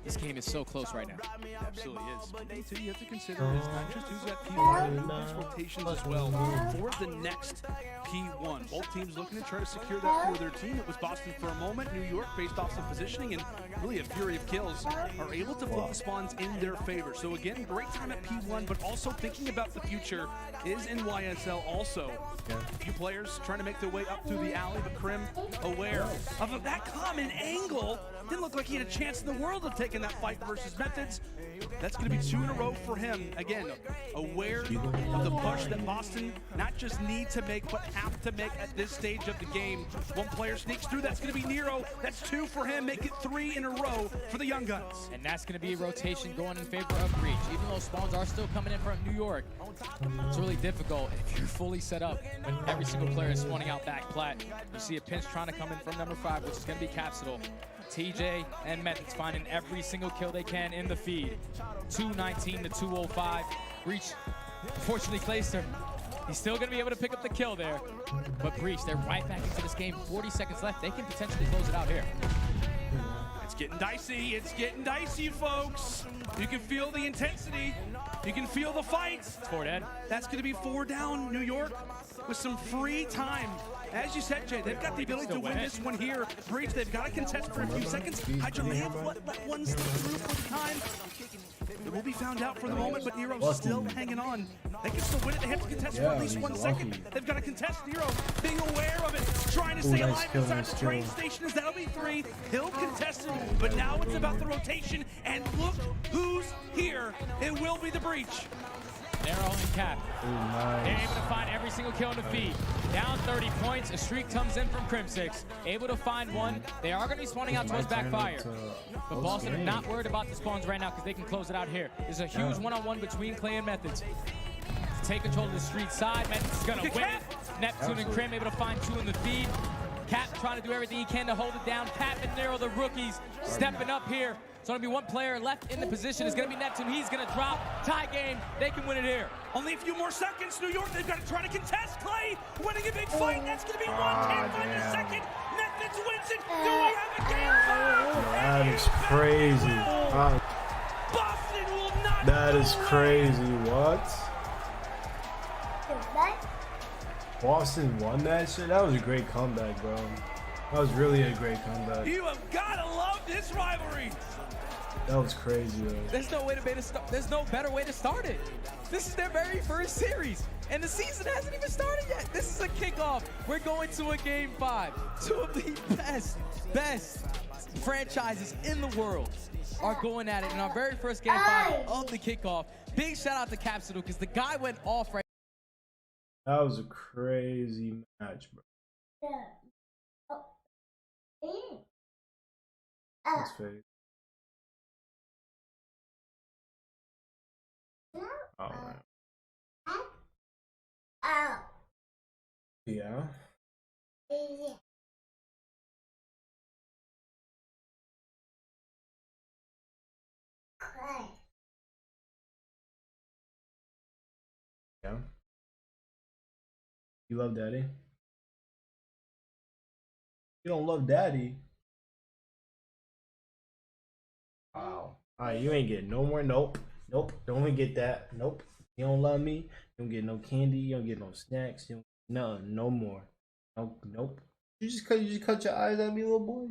This game is so close right now. It absolutely is. You have to consider is not just who's got P1, but these rotations as well for the next P1. Both teams looking to try to secure that for their team. It was Boston for a moment. New York, based off some positioning and really a fury of kills, are able to flip the spawns in their favor. So again, great time at P1, but also thinking about the future is NYSL also. A few players trying to make their way up through the alley, but Krim aware of that common angle. Didn't look like he had a chance in the world of taking that fight versus Methods. That's going to be 2 in a row for him. Again, aware of the push that Boston not just need to make, but have to make at this stage of the game. One player sneaks through. That's going to be Nero. That's 2 for him. Make it 3 in a row for the Young Guns. And that's going to be a rotation going in favor of Breach. Even though spawns are still coming in from New York, it's really difficult if you're fully set up when every single player is spawning out back plat. You see a pinch trying to come in from number 5, which is going to be Capsule. TJ and Methods finding every single kill they can in the feed. 219 to 205. Breach, unfortunately, Clayster, he's still going to be able to pick up the kill there. But Breach, they're right back into this game. 40 seconds left. They can potentially close it out here. It's getting dicey. It's getting dicey, folks. You can feel the intensity. You can feel the fights. It's 4 dead. That's going to be 4 down, New York, with some free time. As you said, Jay, they've got the ability to win this one here. Breach, they've got to contest for a few seconds. Hydra may have let one slip through for the time. It will be found out for the moment, but Nero's still hanging on. They can still win it. They have to contest for at least 1 second. They've got to contest. Nero being aware of it, trying to stay alive inside the train station. That'll be 3. He'll contest it, but now it's about the rotation. And look who's here. It will be the Breach. Nero and Cap. They're able to find every single kill in the feed. Down 30 points. A streak comes in from Crim6. Able to find 1. They are going to be spawning out towards backfire. But Boston are not worried about the spawns right now because they can close it out here. There's a huge one-on-one between Clay and Methods. To take control of the street side. Methods is going to win it. Neptune and Krim able to find 2 in the feed. Cap trying to do everything he can to hold it down. Pat and Nero, the rookies, stepping up here. So going to be 1 player left in the position. It's going to be Neptune. He's going to drop. Tie game. They can win it here. Only a few more seconds. New York, they've got to try to contest. Clay winning a big fight. That's going to be 1. Can't find a second. Methods wins it. Do we have a game 5? That is crazy. Boston will not. That is crazy. What? Boston won that shit? That was a great comeback, bro. That was really a great comeback. You have got to love this rivalry. That was crazy, though. There's no better way to start it. This is their very first series, and the season hasn't even started yet. This is a kickoff. We're going to a game 5. 2 of the best franchises in the world are going at it in our very first game 5 of the kickoff. Big shout out to Capsule because the guy went off right. That was a crazy match, bro. His face. All right. Yeah. Yeah. You love daddy? You don't love daddy? Wow. Alright, you ain't getting no more. Nope. Nope. Don't even get that. Nope. You don't love me. You don't get no candy. You don't get no snacks. You don't nothing. No more. Nope. Nope. You just cut your eyes at me, little boy.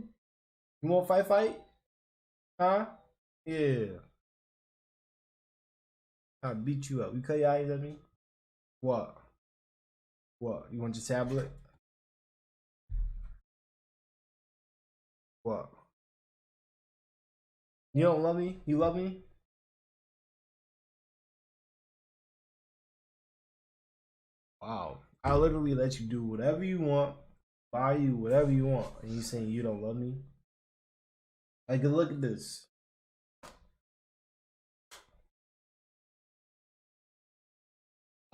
You want fight? Huh? Yeah. I'll beat you up. You cut your eyes at me? What? What? You want your tablet? What? You don't love me? You love me? Wow. I literally let you do whatever you want, buy you whatever you want, and you saying you don't love me? Like, look at this.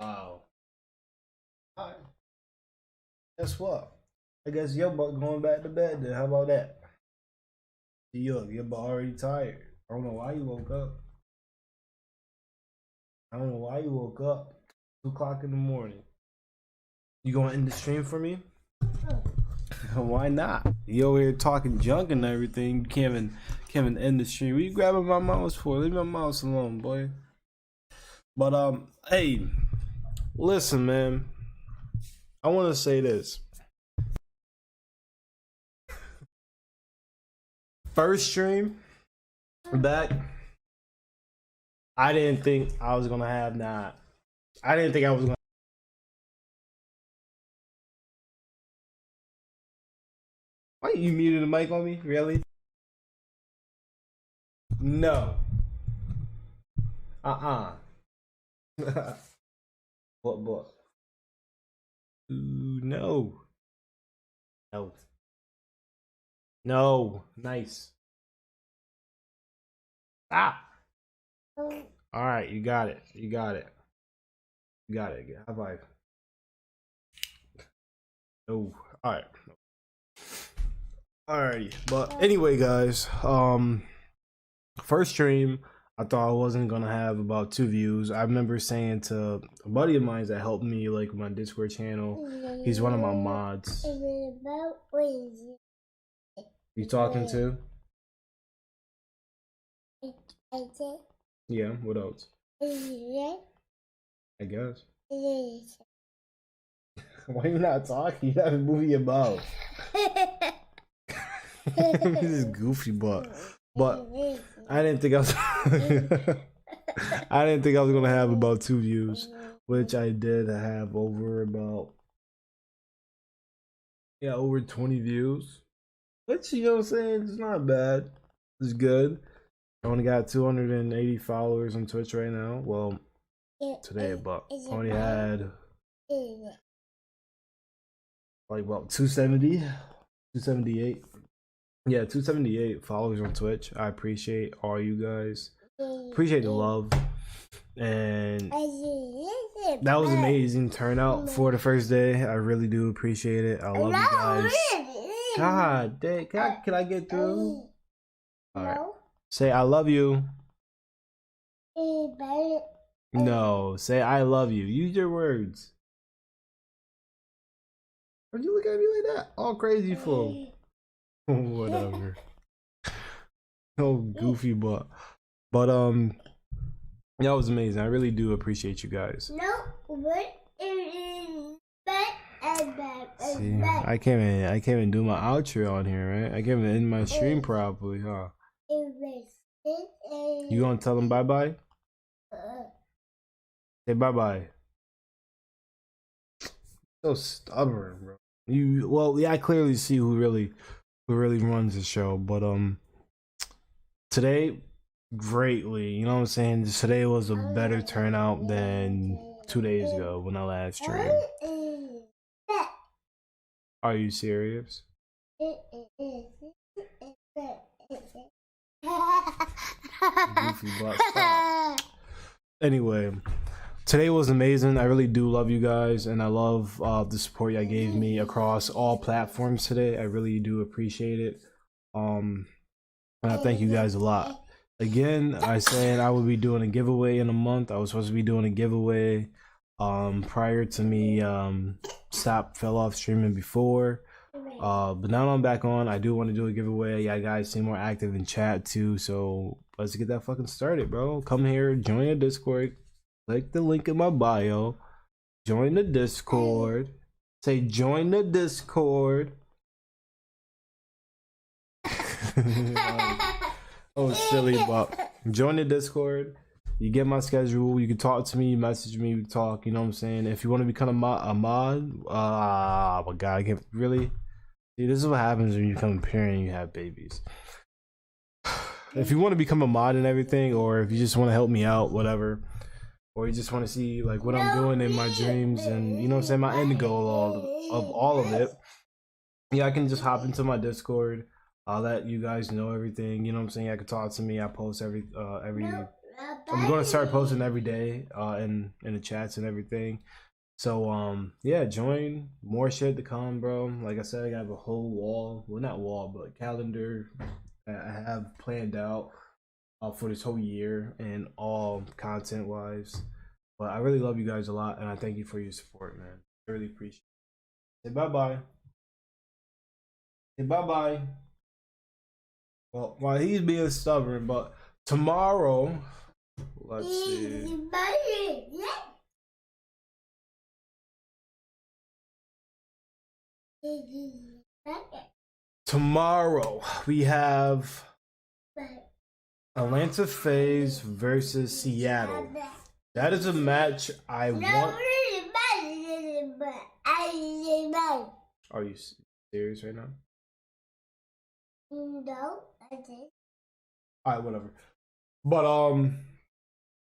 Wow. Alright. Guess what? I guess your butt going back to bed then. How about that? Your butt already tired. I don't know why you woke up. I don't know why you woke up. 2 o'clock in the morning. You gonna end the stream for me? Why not? You over here talking junk and everything. You can't even end the stream. What you grabbing my mouse for? Leave my mouse alone, boy. But hey, listen, man. I want to say this. First stream back, I didn't think I was gonna have that. I didn't think I was gonna. Why you muted the mic on me? Really? No. What? Ooh, no. No. No. Nice. Ah. All right, you got it. You got it. You got it. High five. Oh, all right. Alrighty, but anyway, guys, first stream, I thought I wasn't gonna have about 2 views. I remember saying to a buddy of mine that helped me, like, my Discord channel. He's one of my mods. You talking to? Yeah. What else? I guess. Why you not talking? You haven't moved your mouth. This is goofy, but I didn't think I was. I didn't think I was gonna have about 2 views, which I did have over about over 20 views. Which, you know what I'm saying, it's not bad. It's good. I only got 280 followers on Twitch right now. Well, today, but I only had like about 278. Yeah, 278 followers on Twitch. I appreciate all you guys. Appreciate the love. And that was amazing turnout for the first day. I really do appreciate it. I love you guys. God dang, can I get through? Alright. Say I love you. No, say I love you. Use your words. Why'd you look at me like that? All crazy for? Whatever. Oh, goofy butt. But that was amazing. I really do appreciate you guys. See, I can't even do my outro on here, right? I can't even end my stream properly, huh? You gonna tell them bye bye? Say bye bye. So stubborn, bro. I clearly see who really runs the show, but today greatly, you know what I'm saying? Today was a better turnout than 2 days ago when I last streamed. Are you serious? Goofy butt, stop. Anyway, today was amazing. I really do love you guys, and I love the support you gave me across all platforms today. I really do appreciate it. And I thank you guys a lot. Again, I said I would be doing a giveaway in a month. I was supposed to be doing a giveaway prior to me fell off streaming before. But now I'm back on. I do want to do a giveaway. Yeah, guys seem more active in chat too. So let's get that fucking started, bro. Come here, join the Discord. Click the link in my bio. Join the Discord. Say join the Discord. Oh, silly, but join the Discord. You get my schedule. You can talk to me, message me, we talk. You know what I'm saying? If you want to become a mod, oh my god, I can't really. See, this is what happens when you become a parent and you have babies. If you want to become a mod and everything, or if you just want to help me out, whatever, or you just want to see like what I'm doing in my dreams and you know what I'm saying, my end goal of all of it, yeah, I can just hop into my Discord. I'll let you guys know everything. You know what I'm saying? I can talk to me. I post every. I'm going to start posting every day in the chats and everything. So yeah, join. More shit to come, bro. Like I said, I got a whole wall. Well, not wall, but calendar I have planned out for this whole year and all content wise. But I really love you guys a lot, and I thank you for your support, man. I really appreciate it. Say bye bye. Say bye bye. Well, while he's being stubborn, but tomorrow, let's see. Tomorrow we have Atlanta FaZe versus Seattle. That is a match I want. Are you serious right now? No, I did. Alright, whatever. But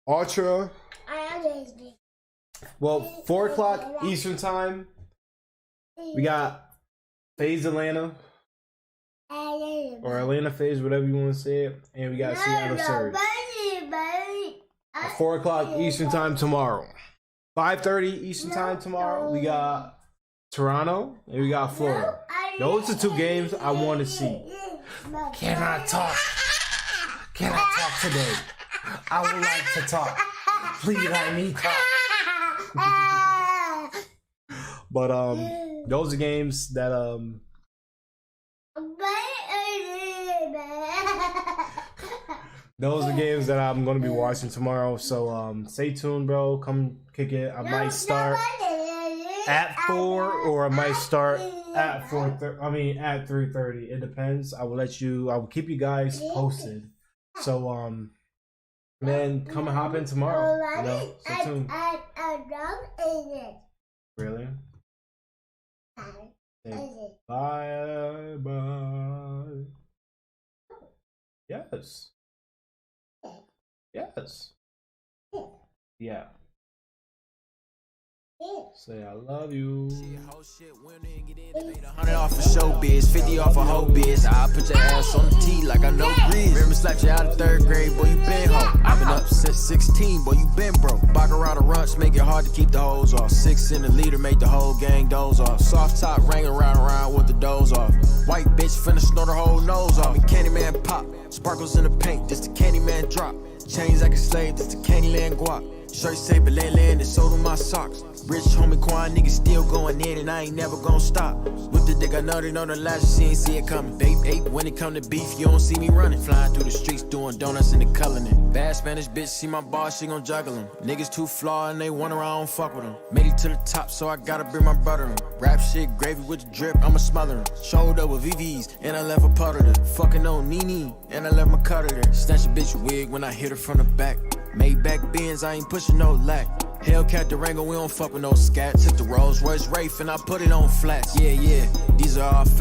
Ultra. Well, 4 o'clock Eastern time. We got FaZe Atlanta. Or Atlanta FaZe, whatever you want to say it. And we got Seattle Surge. At 4 o'clock Eastern time tomorrow. 5:30 Eastern time tomorrow. We got Toronto and we got Florida. Those are 2 games I want to see. Can I talk? Can I talk today? I would like to talk. Please let me talk. But those are games that those are games that I'm gonna be watching tomorrow. So stay tuned, bro. Come kick it. I might start at 4 or I might start at 4:30. I mean at 3:30. It depends. I will keep you guys posted. So man, come and hop in tomorrow. You know, stay tuned. Really? Bye bye. Yes. Yes. Yeah. Say I love you. 100 off of showbiz, 50 off of whole biz. I put your ass on the tee like I know Breeze. Remember slapped you out of 3rd grade, boy, you been home. I've been up since 16, boy, you been broke. Baccarat runch, make it hard to keep the hoes off. 6 in the leader, make the whole gang doze off. Soft top, ring around with the doze off. White bitch finna snort her whole nose off. Me Candyman pop, sparkles in the paint, this the Candyman drop. Chains like a slave, this the Candyland guap. Shirt say Belen, it's sold on my socks. Rich homie Quan, niggas still going in and I ain't never gonna stop. With the dick, I know they know the last, she ain't see it coming. Babe, when it come to beef, you don't see me running. Flying through the streets, doing donuts in the Cullinan. Bad Spanish bitch, see my boss, she gon' juggle him. Niggas too flawed and they wonder I don't fuck with them. Made it to the top, so I gotta bring my brother in. Rap shit, gravy with the drip, I'ma smother him. Showed up with VVs, and I left a puddle there. Fucking on Nene, and I left my cutter there. Snatch a bitch wig when I hit her from the back. Made back bins, I ain't pushing no lack. Hellcat Durango, we don't fuck with no scat. Took the Rolls Royce Wraith and I put it on flats. Yeah, these are all facts.